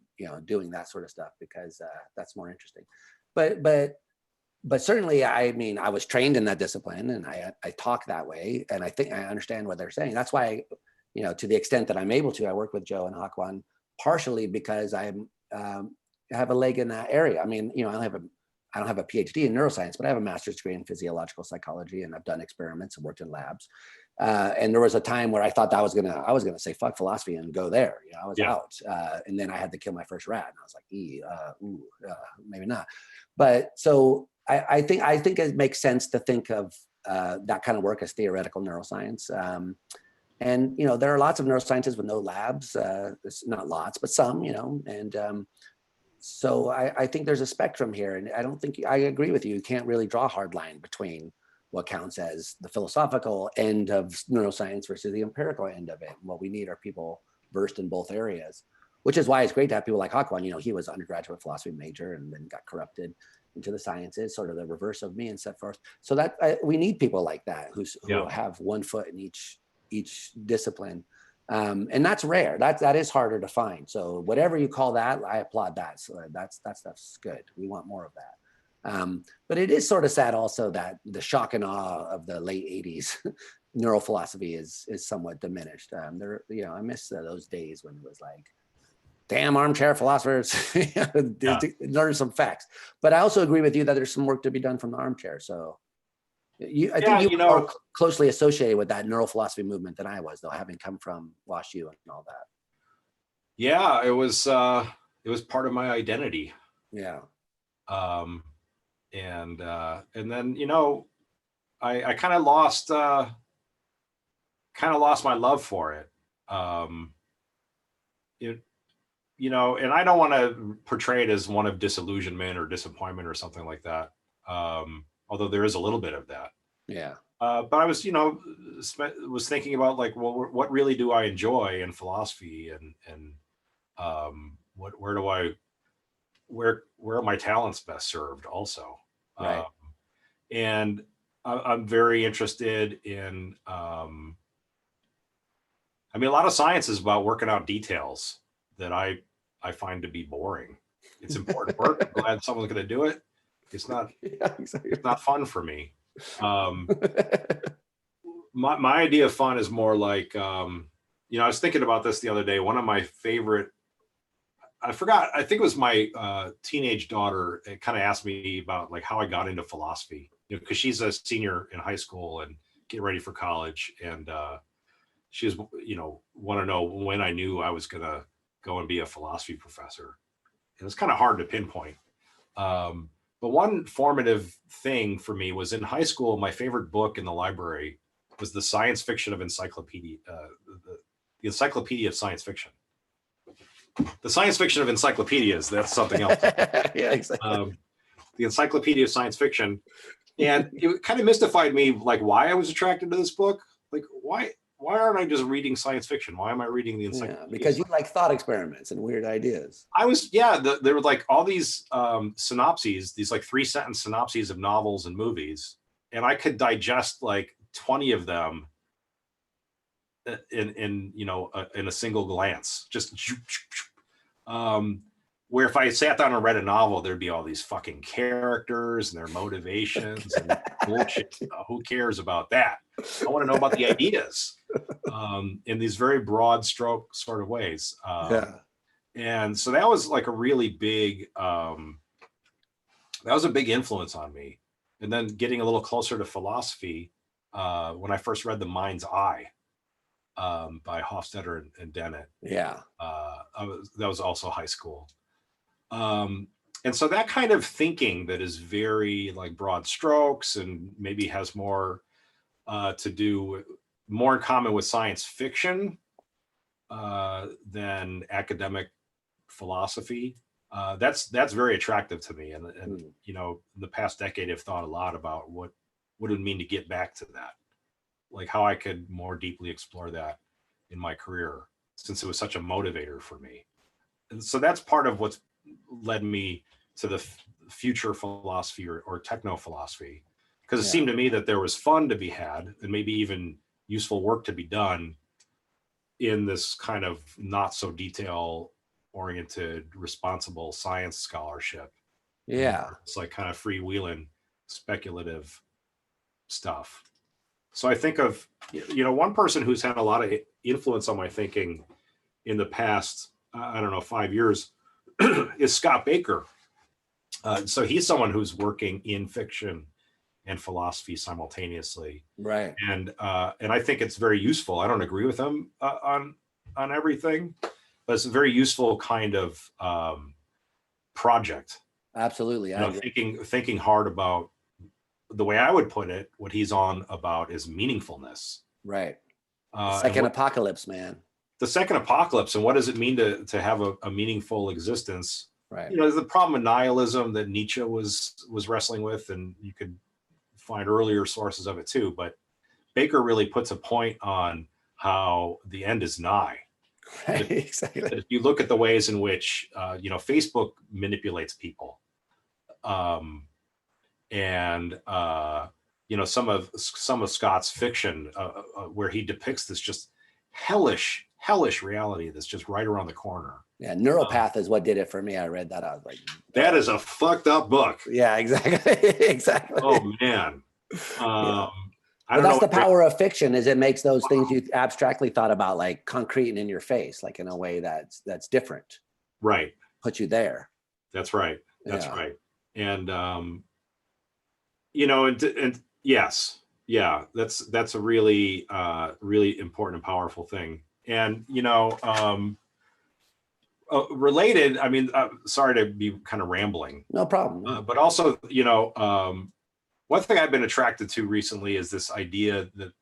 doing that sort of stuff, because that's more interesting. But certainly, I mean, I was trained in that discipline and I talk that way, and I think I understand what they're saying. That's why, to the extent that I'm able to, I work with Joe and Hakwan, partially because I have a leg in that area. I mean, I don't have a PhD in neuroscience, but I have a master's degree in physiological psychology, and I've done experiments and worked in labs. And there was a time where I thought that I was gonna say fuck philosophy and go there. I was out, and then I had to kill my first rat, and I was like, maybe not. But so I think it makes sense to think of that kind of work as theoretical neuroscience. And there are lots of neuroscientists with no labs, not lots, but some, and so I think there's a spectrum here, and I agree with you. You can't really draw a hard line between what counts as the philosophical end of neuroscience versus the empirical end of it. What we need are people versed in both areas, which is why it's great to have people like Hakwan. He was an undergraduate philosophy major and then got corrupted into the sciences, sort of the reverse of me, and so forth. So that we need people like that who have one foot in each discipline. And that's rare. That is harder to find. So whatever you call that, I applaud that. So that stuff's good. We want more of that. But it is sort of sad also that the shock and awe of the late 80s neurophilosophy is somewhat diminished. I miss those days when it was like, damn armchair philosophers, learn some facts. But I also agree with you that there's some work to be done from the armchair. So I think you are closely associated with that neurophilosophy movement than I was, though, having come from WashU and all that. Yeah, it was part of my identity. Yeah. And then I kind of lost my love for it. And I don't want to portray it as one of disillusionment or disappointment or something like that. Although there is a little bit of that. Yeah. But I was, was thinking about like, well, what really do I enjoy in philosophy, and where are my talents best served also? Right. And I'm very interested in, a lot of science is about working out details that I find to be boring. It's important work. glad someone's going to do it. It's not, Yeah, exactly. it's not fun for me. My idea of fun is more like, I was thinking about this the other day. One of my favorite, I forgot, I think it was my teenage daughter, it kind of asked me about like how I got into philosophy, because she's a senior in high school and getting ready for college. And she was, want to know when I knew I was going to go and be a philosophy professor. And it's kind of hard to pinpoint. But one formative thing for me was in high school, my favorite book in the library was the science fiction of encyclopedia, the encyclopedia of science fiction. The science fiction of encyclopedias, that's something else. Yeah, exactly. The encyclopedia of science fiction. And it kind of mystified me, like why I was attracted to this book. Like, why aren't I just reading science fiction? Why am I reading the encyclopedia? Yeah, because you like thought experiments and weird ideas. There were like all these synopses, these like 3-sentence synopses of novels and movies. And I could digest like 20 of them in a single glance, just where if I sat down and read a novel, there'd be all these fucking characters and their motivations and bullshit. Who cares about that? I want to know about the ideas in these very broad stroke sort of ways. And so that was like a really big, that was a big influence on me. And then getting a little closer to philosophy, when I first read The Mind's Eye by Hofstadter and Dennett. Yeah. That was also high school. And so that kind of thinking that is very like broad strokes and maybe has more to do, more in common with science fiction than academic philosophy. That's very attractive to me. And in the past decade, I've thought a lot about what it would mean to get back to that, like how I could more deeply explore that in my career, since it was such a motivator for me. And so that's part of what's led me to the future philosophy or techno philosophy, because it seemed to me that there was fun to be had and maybe even useful work to be done in this kind of not so detail oriented, responsible science scholarship. Yeah. It's like kind of freewheeling, speculative stuff. So I think of, one person who's had a lot of influence on my thinking in the past, 5 years, is Scott Baker. So he's someone who's working in fiction and philosophy simultaneously. Right. And I think it's very useful. I don't agree with him on everything, but it's a very useful kind of project. Absolutely. Thinking hard about, the way I would put it, what he's on about is meaningfulness. Right. Second apocalypse, man. The second apocalypse, and what does it mean to have a meaningful existence? Right. There's the problem of nihilism that Nietzsche was wrestling with, and you could find earlier sources of it too. But Baker really puts a point on how the end is nigh. Right. Exactly. If you look at the ways in which Facebook manipulates people, and some of Scott's fiction, where he depicts this just hellish reality that's just right around the corner. Yeah, Neuropath is what did it for me. I read that. I was like, that is a fucked up book. Yeah, exactly. Exactly. Oh man. But that's the power of fiction, is it makes those things you abstractly thought about like concrete and in your face, like in a way that's different. Right. Put you there. That's right. That's Yeah. right. And and yes, yeah, that's a really really important and powerful thing. And related, I mean, sorry to be kind of rambling. No problem. But also, one thing I've been attracted to recently is this idea that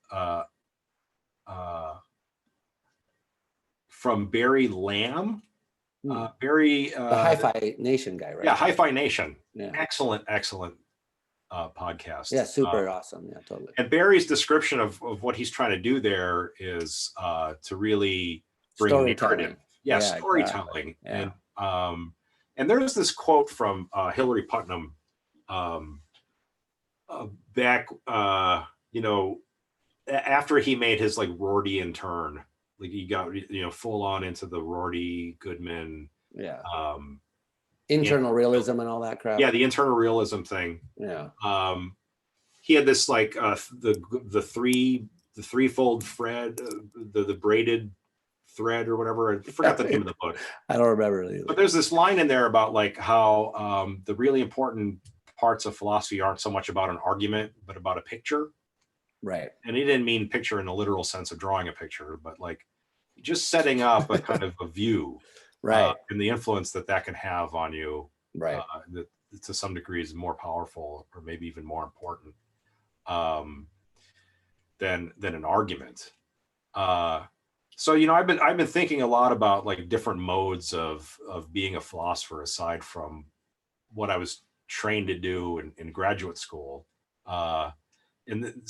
from Barry Lamb, Barry, the Hi-Fi Nation guy, right? Yeah, Hi-Fi Nation. Yeah. Excellent podcast. Yeah, super awesome. Yeah, totally. And Barry's description of what he's trying to do there is to really bring narrative. Yeah, storytelling. Exactly. Yeah. And there's this quote from Hillary Putnam back, after he made his like Rortian turn, like he got full on into the Rorty Goodman internal realism and all that crap. Yeah, the internal realism thing. Yeah. He had this like the threefold thread, the braided thread or whatever. I forgot the name of the book. I don't remember it either. But there's this line in there about like how the really important parts of philosophy aren't so much about an argument, but about a picture. Right. And he didn't mean picture in the literal sense of drawing a picture, but like just setting up a kind of a view, right, and the influence that can have on you, right, that to some degree is more powerful or maybe even more important than an argument. So I've been thinking a lot about like different modes of being a philosopher aside from what I was trained to do in graduate school. And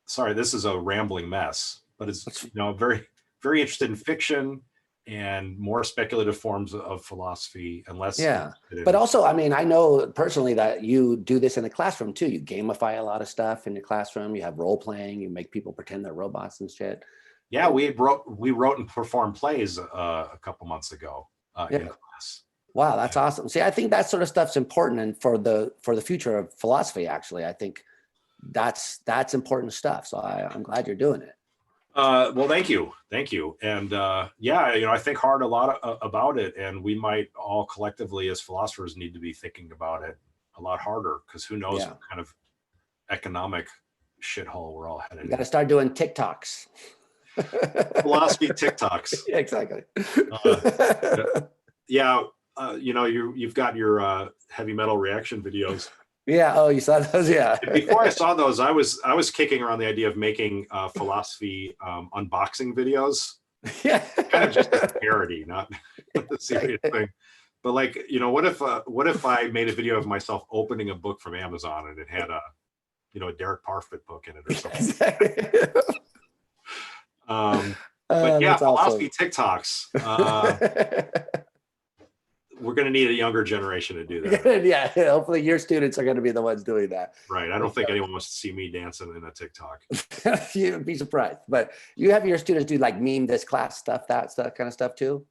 sorry, this is a rambling mess, but it's very, very interested in fiction and more speculative forms of philosophy and less. Yeah. But also, I mean, I know personally that you do this in the classroom too. You gamify a lot of stuff in your classroom. You have role playing. You make people pretend they're robots and shit. Yeah, we wrote and performed plays a couple months ago in class. Wow, that's awesome. See, I think that sort of stuff's important, and for the future of philosophy, actually, I think that's important stuff. So I'm glad you're doing it. Well, thank you, and I think hard a lot about it, and we might all collectively as philosophers need to be thinking about it a lot harder, because who knows what kind of economic shithole we're all headed. You got to start doing TikToks. Philosophy TikToks. Yeah, exactly. You've got your heavy metal reaction videos. Yeah. Oh, you saw those? Yeah. And before I saw those, I was kicking around the idea of making philosophy unboxing videos. Yeah. Kind of just a parody, not a serious thing. But like, what if I made a video of myself opening a book from Amazon and it had a Derek Parfit book in it or something. But yeah, philosophy TikToks. We're going to need a younger generation to do that. Yeah, hopefully your students are going to be the ones doing that. Right. I don't think anyone wants to see me dancing in a TikTok. You'd be surprised. But you have your students do like meme this class stuff, that stuff, kind of stuff too?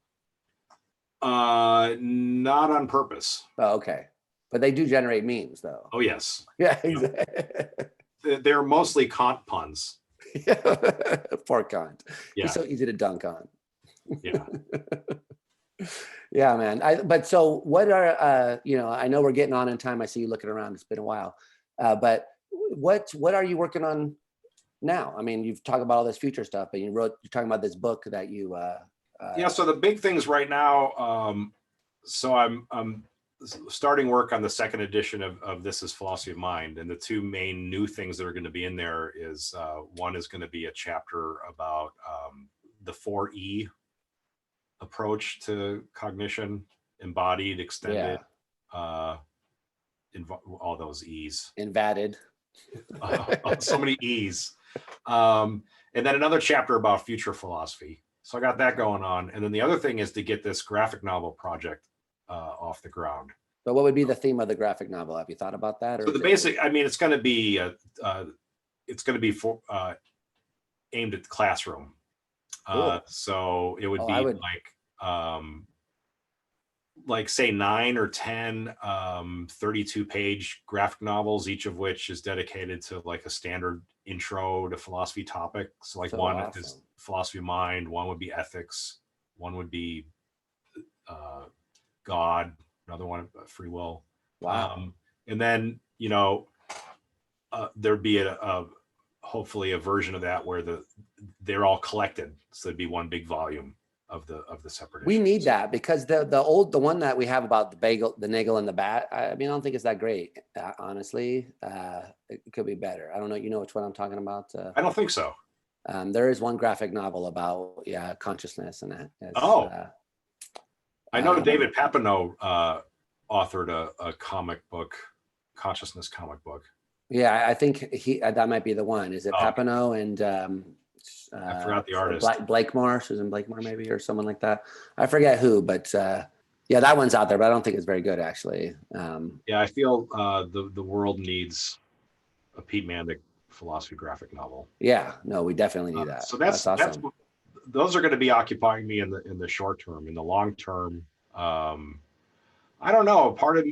Not on purpose. Oh, okay. But they do generate memes though. Oh, yes. Yeah, exactly. They're mostly Kant puns. Poor Kant. Yeah. He's so easy to dunk on. Yeah. Yeah, man. But so what are, I know we're getting on in time. I see you looking around. It's been a while. But what are you working on now? I mean, you've talked about all this future stuff, but you're talking about this book that you. So the big things right now. So I'm starting work on the second edition of This is Philosophy of Mind. And the two main new things that are going to be in there is one is going to be a chapter about the 4E approach to cognition, embodied, extended, all those E's. Invaded. So many E's. And then another chapter about future philosophy. So I got that going on. And then the other thing is to get this graphic novel project off the ground. But what would be the theme of the graphic novel? Have you thought about that? Or so the basic, I mean, it's going to be aimed at the classroom. Cool. So it would be like say 9 or 10 32-page graphic novels, each of which is dedicated to like a standard intro to philosophy topic. So like one is philosophy of mind, one would be ethics, one would be God, another one free will. Wow. And then there'd be a hopefully a version of that where they're all collected, so there'd be one big volume of the separate we issues. Need that, because the one that we have about the Nagel and the Bat, I mean, I don't think it's that great, honestly. It could be better. I don't know, which one I'm talking about? I don't think so. There is one graphic novel about consciousness and that. I know David Papineau authored a comic book, consciousness comic book. Yeah, I think that might be the one. Is it Papineau and I forgot the artist. Blakemore, Susan Blakemore, maybe, or someone like that. I forget who, but yeah, that one's out there, but I don't think it's very good, actually. Yeah, I feel the world needs a Pete Mandik philosophy graphic novel. Yeah, no, we definitely need that. So that's awesome. Those are going to be occupying me in the short term. In the long term, I don't know. Part of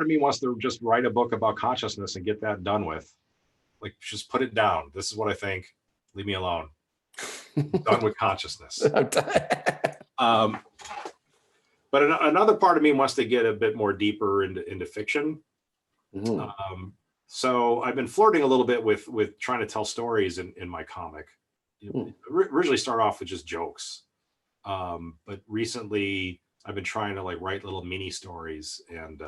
me wants to just write a book about consciousness and get that done with. Like, just put it down. This is what I think. Leave me alone. Done with consciousness. But another part of me wants to get a bit more deeper into fiction. Mhm. So I've been flirting a little bit with trying to tell stories in my comic. Originally start off with just jokes, but recently I've been trying to like write little mini stories, and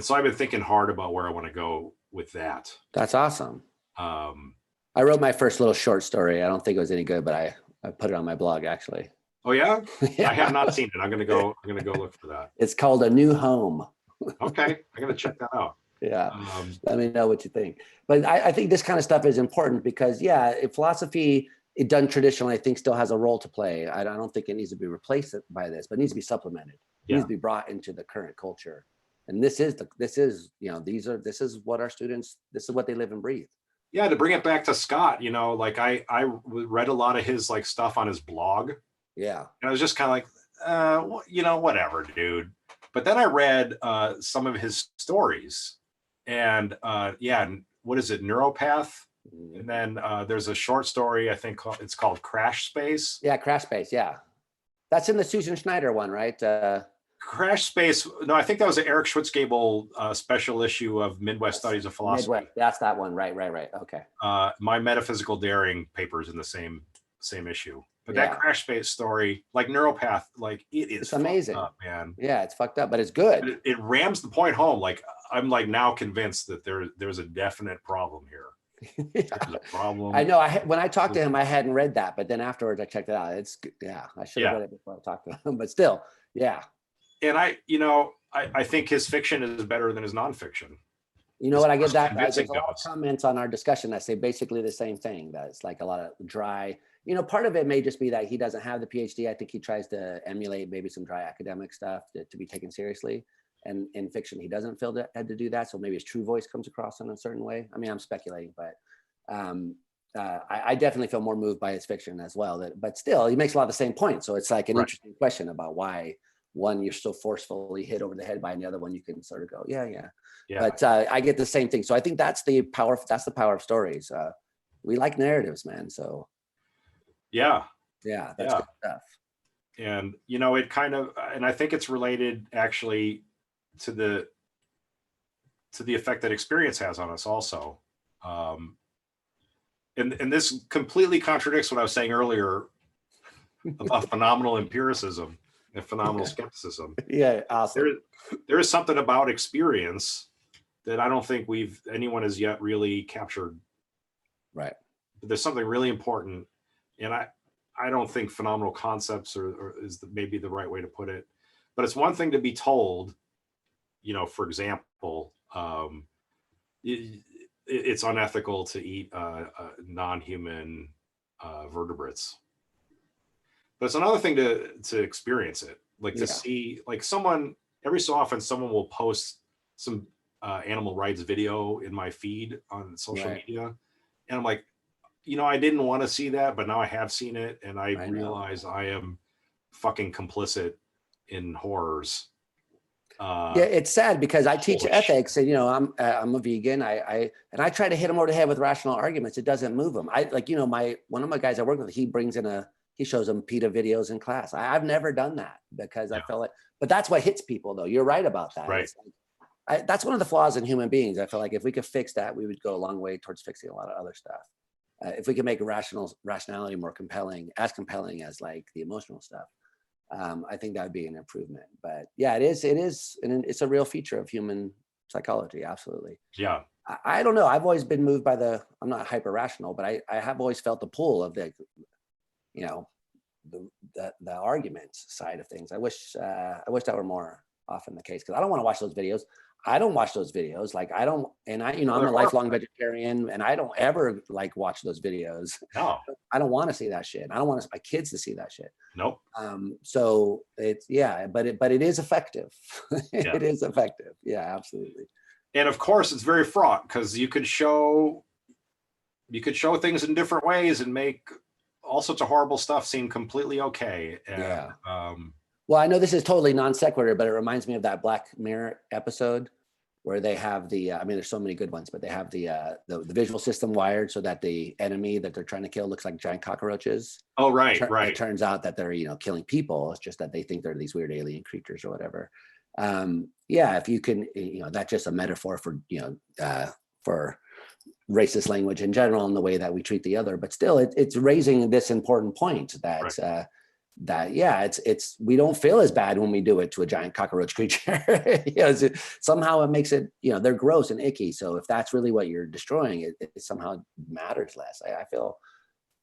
so I've been thinking hard about where I want to go with that. That's awesome. Um, I wrote my first little short story. I don't think it was any good, but I put it on my blog actually. oh yeah? Yeah. I have not seen it. I'm gonna go look for that. It's called A New Home. Okay, I gotta check that out. Yeah. Let me know what you think. But I think this kind of stuff is important because, yeah, if philosophy, it done traditionally, I think still has a role to play. I don't think it needs to be replaced by this, but it needs to be supplemented. It needs to be brought into the current culture. And this is this is what our students, this is what they live and breathe. Yeah, to bring it back to Scott, like I read a lot of his like stuff on his blog. Yeah. And I was just kind of like, whatever, dude. But then I read some of his stories, and what is it, Neuropath? And then there's a short story, I think it's called Crash Space. Yeah, Crash Space. Yeah, that's in the Susan Schneider one, right? Crash Space. No, I think that was an Eric Schwitzgebel special issue of Midwest Studies of Philosophy. Midwest, that's that one. Right. Okay. My Metaphysical Daring papers in the same issue. But that Crash Space story, like Neuropath, like it's amazing, up, man. Yeah, it's fucked up, but it's good. It rams the point home. Like I'm like now convinced that there's a definite problem here. Yeah. There's a problem. I know. When I talked to him, I hadn't read that, but then afterwards I checked it out. It's I should have read it before I talked to him, but still, yeah. And I think his fiction is better than his nonfiction. You know what? I get that. There's a lot of comments on our discussion that say basically the same thing. That it's like a lot of dry. Part of it may just be that he doesn't have the PhD. I think he tries to emulate maybe some dry academic stuff to be taken seriously. And in fiction, he doesn't feel that had to do that. So maybe his true voice comes across in a certain way. I mean, I'm speculating, but I definitely feel more moved by his fiction as well. But still, he makes a lot of the same points. So it's like an interesting question about why one you're so forcefully hit over the head by, and the other one you can sort of go, yeah. But I get the same thing. So I think that's the power. That's the power of stories. We like narratives, man. So yeah, that's good stuff. And it kind of, and I think it's related actually to the effect that experience has on us also. And this completely contradicts what I was saying earlier about phenomenal empiricism and phenomenal skepticism. Yeah, awesome. There is something about experience that I don't think anyone has yet really captured. Right. But there's something really important, and I don't think phenomenal concepts is maybe the right way to put it. But it's one thing to be told, for example, it's unethical to eat non-human vertebrates. But it's another thing to experience it, like to see, like every so often someone will post some animal rights video in my feed on social media. And I'm like, I didn't want to see that, but now I have seen it. And I realize I am fucking complicit in horrors. It's sad because I teach ethics, and I'm a vegan. I try to hit them over the head with rational arguments. It doesn't move them. One of my guys I work with, he shows them PETA videos in class. I've never done that because I feel like, but that's what hits people though. You're right about that. Right. That's one of the flaws in human beings. I feel like if we could fix that, we would go a long way towards fixing a lot of other stuff. If we could make rationality more compelling as like the emotional stuff, I think that would be an improvement. But yeah, it is, and it's a real feature of human psychology. Absolutely. Yeah. I don't know. I've always been moved by I'm not hyper rational, but I have always felt the pull of the arguments side of things. I wish that were more often the case, because I don't want to watch those videos. I don't watch those videos. Like I'm a lifelong vegetarian, and I don't ever like watch those videos. No, I don't want to see that shit. I don't want my kids to see that shit. Nope. So it's but it is effective. It is effective. Yeah, absolutely. And of course, it's very fraught because you could show things in different ways and make all sorts of horrible stuff seem completely okay. And, Well, I know this is totally non sequitur, but it reminds me of that Black Mirror episode where they have the, I mean, there's so many good ones, but they have the visual system wired so that the enemy that they're trying to kill looks like giant cockroaches. Oh, right, It turns out that they're, killing people. It's just that they think they're these weird alien creatures or whatever. Yeah, if you can, that's just a metaphor for, for racist language in general and the way that we treat the other, but still it's raising this important point that, it's we don't feel as bad when we do it to a giant cockroach creature. Somehow it makes it, they're gross and icky. So if that's really what you're destroying, it somehow matters less. I feel,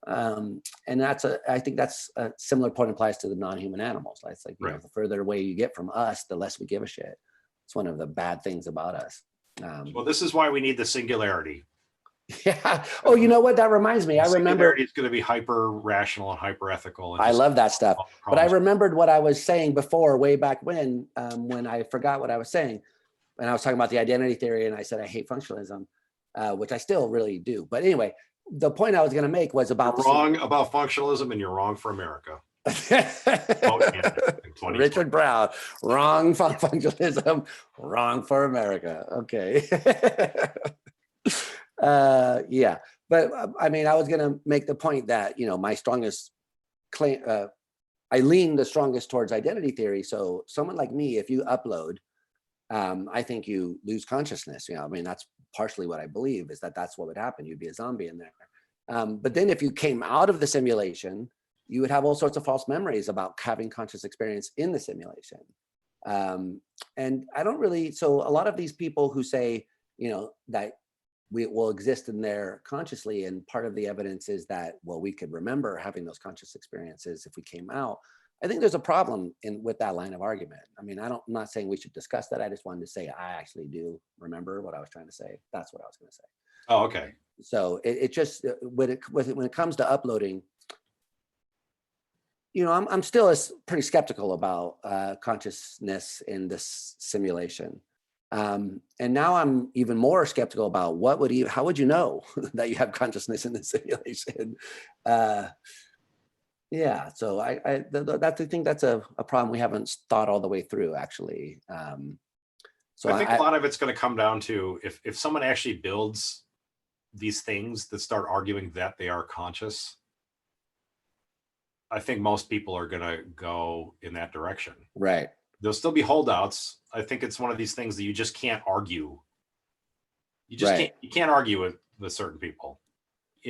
and I think that's a similar point applies to the non-human animals. It's like, the further away you get from us, the less we give a shit. It's one of the bad things about us. Well, this is why we need the singularity. Yeah. Oh, you know what? That reminds me. I remember it's going to be hyper rational and hyper ethical. I love that stuff. But I remembered what I was saying before, way back when I forgot what I was saying. And I was talking about the identity theory, and I said I hate functionalism, which I still really do. But anyway, the point I was going to make was about wrong about functionalism, and you're wrong for America. Richard Brown, wrong for functionalism, wrong for America. Okay. Yeah, but I mean, I was going to make the point that, my strongest claim, I lean the strongest towards identity theory. So someone like me, if you upload, I think you lose consciousness. I mean, that's partially what I believe is that that's what would happen. You'd be a zombie in there. But then if you came out of the simulation, you would have all sorts of false memories about having conscious experience in the simulation. And I don't really, so a lot of these people who say, that we will exist in there consciously, and part of the evidence is that, well, we could remember having those conscious experiences if we came out. I think there's a problem with that line of argument. I mean, I'm not saying we should discuss that. I just wanted to say I actually do remember what I was trying to say. That's what I was going to say. Oh, okay. So it just when it comes to uploading, I'm still pretty skeptical about consciousness in this simulation. And now I'm even more skeptical about how would you know that you have consciousness in the simulation? Yeah, so I think that's a problem we haven't thought all the way through, actually. So I think a lot of it's going to come down to if someone actually builds these things that start arguing that they are conscious, I think most people are going to go in that direction. Right. There'll still be holdouts. I think it's one of these things that you just can't argue. You just can't argue with certain people.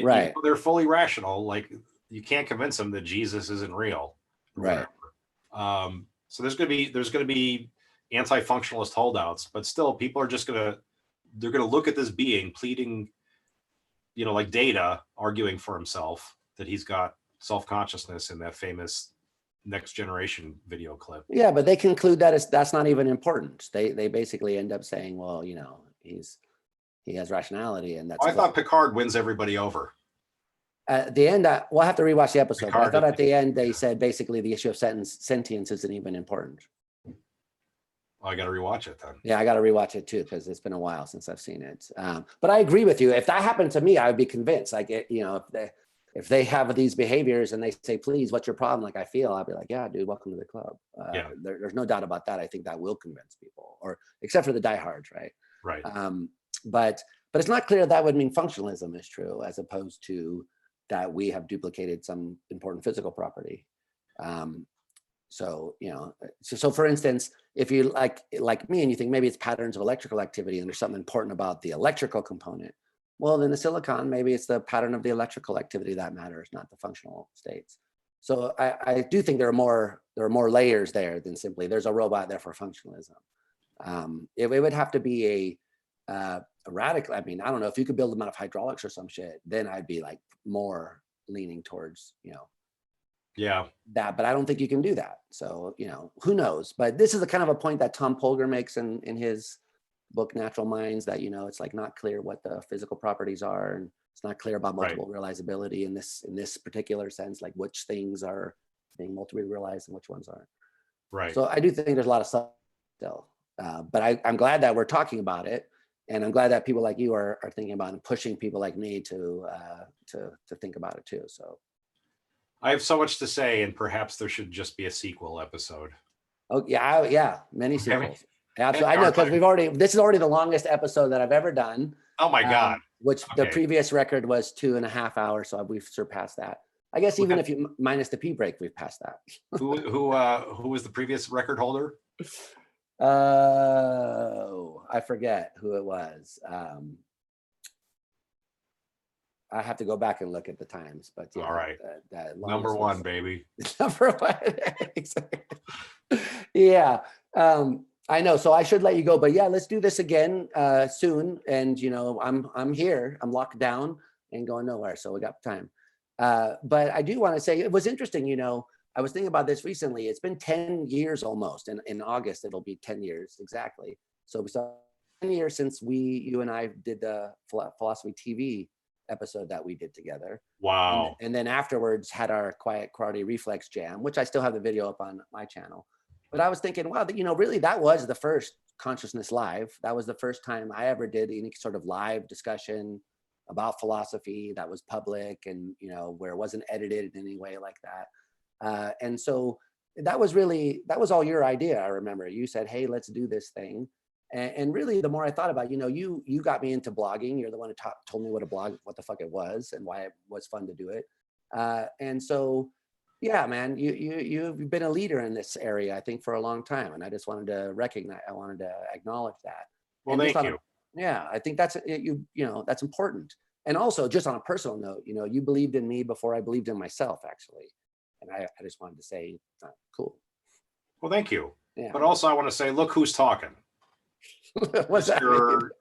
Right. They're fully rational. Like, you can't convince them that Jesus isn't real. Right. So there's going to be anti-functionalist holdouts, but still people are just they're going to look at this being pleading, like Data arguing for himself that he's got self-consciousness in that famous Next Generation video clip. Yeah, but they conclude that that's not even important. They basically end up saying, well, he has rationality, and that's. I thought Picard wins everybody over. At the end, we'll have to rewatch the episode. But I thought at the end they said basically the issue of sentience isn't even important. Well, I got to rewatch it then. Yeah, I got to rewatch it too, because it's been a while since I've seen it. But I agree with you. If that happened to me, I would be convinced. Like, if they have these behaviors and they say, please, what's your problem? Like I feel, I'll be like, yeah, dude, welcome to the club. There's no doubt about that. I think that will convince people, or except for the diehards, right? Right. But it's not clear that would mean functionalism is true, as opposed to that we have duplicated some important physical property. So for instance, if you like me and you think maybe it's patterns of electrical activity and there's something important about the electrical component, well, in the silicon, maybe it's the pattern of the electrical activity that matters, not the functional states. So I do think there are more layers there than simply there's a robot there for functionalism. It would have to be a radical. I mean, I don't know, if you could build them out of hydraulics or some shit, then I'd be like more leaning towards that. But I don't think you can do that. So who knows? But this is a kind of a point that Tom Polgar makes in his book Natural Minds, that it's like not clear what the physical properties are, and it's not clear about multiple realizability in this particular sense, like which things are being multiply realized and which ones aren't. Right. So I do think there's a lot of stuff still, but I'm glad that we're talking about it, and I'm glad that people like you are thinking about it and pushing people like me to think about it too. So I have so much to say, and perhaps there should just be a sequel episode. Oh yeah, yeah, many Okay. sequels. Absolutely, I know because this is already the longest episode that I've ever done. Oh my God. Which the Okay. previous record was 2.5 hours, so we've surpassed that. I guess even if you minus the pee break, we've passed that. Who was the previous record holder? I forget who it was. I have to go back and look at the times, but yeah. All right. Number one, baby. Number one. Exactly. Yeah. I know. So I should let you go, but yeah, let's do this again soon. And I'm here. I'm locked down and going nowhere. So we got time. But I do want to say it was interesting. I was thinking about this recently. It's been 10 years almost. And in August, it'll be 10 years exactly. So we saw 10 years since you and I did the philosophy TV episode that we did together. Wow. And then afterwards had our Quiet Karate Reflex Jam, which I still have the video up on my channel. But I was thinking, wow, really that was the first Consciousness Live. That was the first time I ever did any sort of live discussion about philosophy that was public and, where it wasn't edited in any way like that. And so that was all your idea. I remember you said, hey, let's do this thing. And really, the more I thought about, you got me into blogging. You're the one who told me what the fuck it was and why it was fun to do it. And so, yeah, man, you've been a leader in this area, I think, for a long time. And I just wanted to acknowledge that. Well, thank you. Yeah, I think that's that's important. And also, just on a personal note, you believed in me before I believed in myself, actually. And I just wanted to say, cool. Well, thank you. Yeah. But also, I want to say, look who's talking. What's that? Your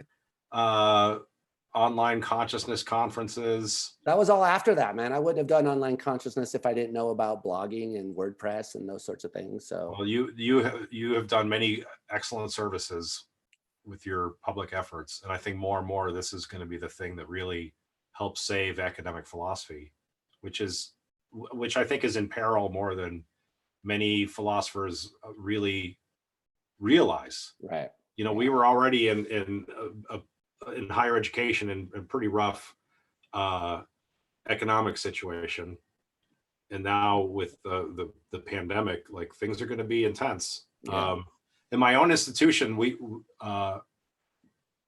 online consciousness conferences. That was all after that, man. I wouldn't have done online consciousness if I didn't know about blogging and WordPress and those sorts of things. So, well, you have done many excellent services with your public efforts, and I think more and more this is going to be the thing that really helps save academic philosophy, which I think is in peril more than many philosophers really realize. Right. We were already in higher education in a pretty rough economic situation, and now with the pandemic, like things are going to be intense. Yeah. In my own institution, we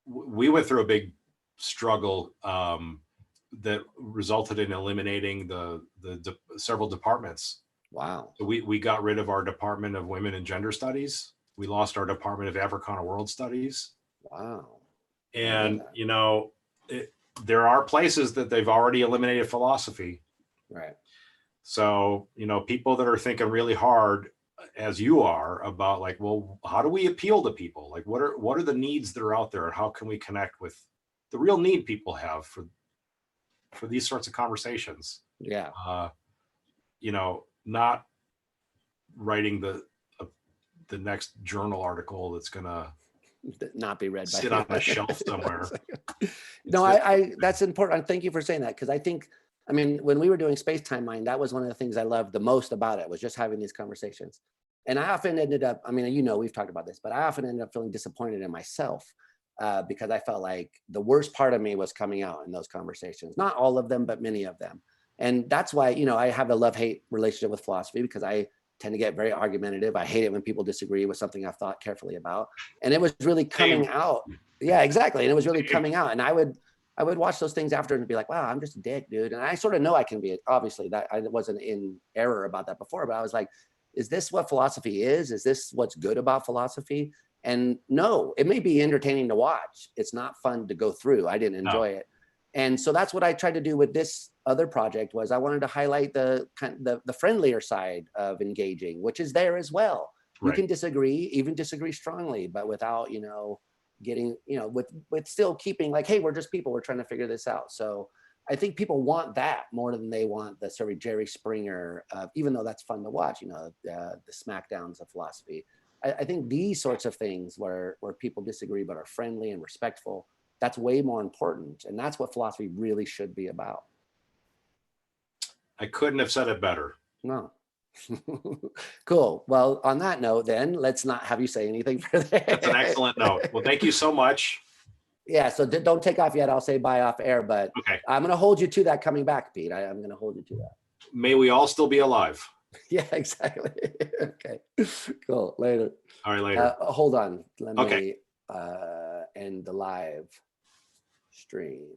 went through a big struggle that resulted in eliminating the several departments. Wow. So we got rid of our Department of Women and Gender Studies. We lost our Department of Africana World Studies. Wow. And, there are places that they've already eliminated philosophy. Right. So, people that are thinking really hard, as you are, about like, well, how do we appeal to people? Like, what are the needs that are out there, and how can we connect with the real need people have for these sorts of conversations? Yeah. Not writing the next journal article that's gonna not be read by sit on a shelf somewhere. No, that's important. Thank you for saying that, because I think, when we were doing Space Time Mind, that was one of the things I loved the most about it, was just having these conversations. And I often ended up, we've talked about this, but I often ended up feeling disappointed in myself because I felt like the worst part of me was coming out in those conversations. Not all of them, but many of them. And that's why, I have a love-hate relationship with philosophy, because I tend to get very argumentative. I hate it when people disagree with something I've thought carefully about. And it was really coming out. Yeah, exactly. And it was really coming out. And I would watch those things after and be like, wow, I'm just a dick, dude. And I sort of know I can be, obviously, that I wasn't in error about that before, but I was like, is this what philosophy is? Is this what's good about philosophy? And no, it may be entertaining to watch. It's not fun to go through. I didn't enjoy it. And so that's what I tried to do with this other project, was I wanted to highlight the friendlier side of engaging, which is there as well. Right. You can even disagree strongly, but without, getting, with still keeping like, hey, we're just people, we're trying to figure this out. So I think people want that more than they want the sort of Jerry Springer, even though that's fun to watch, the smackdowns of philosophy. I think these sorts of things where people disagree but are friendly and respectful, that's way more important. And that's what philosophy really should be about. I couldn't have said it better. No. Cool. Well, on that note, then let's not have you say anything further. That's an excellent note. Well, thank you so much. Yeah. So don't take off yet. I'll say bye off air, but okay. I'm going to hold you to that coming back, Pete. I'm going to hold you to that. May we all still be alive. Yeah, exactly. Okay, cool. Later. All right, later. Hold on. Let Okay. me end the live stream.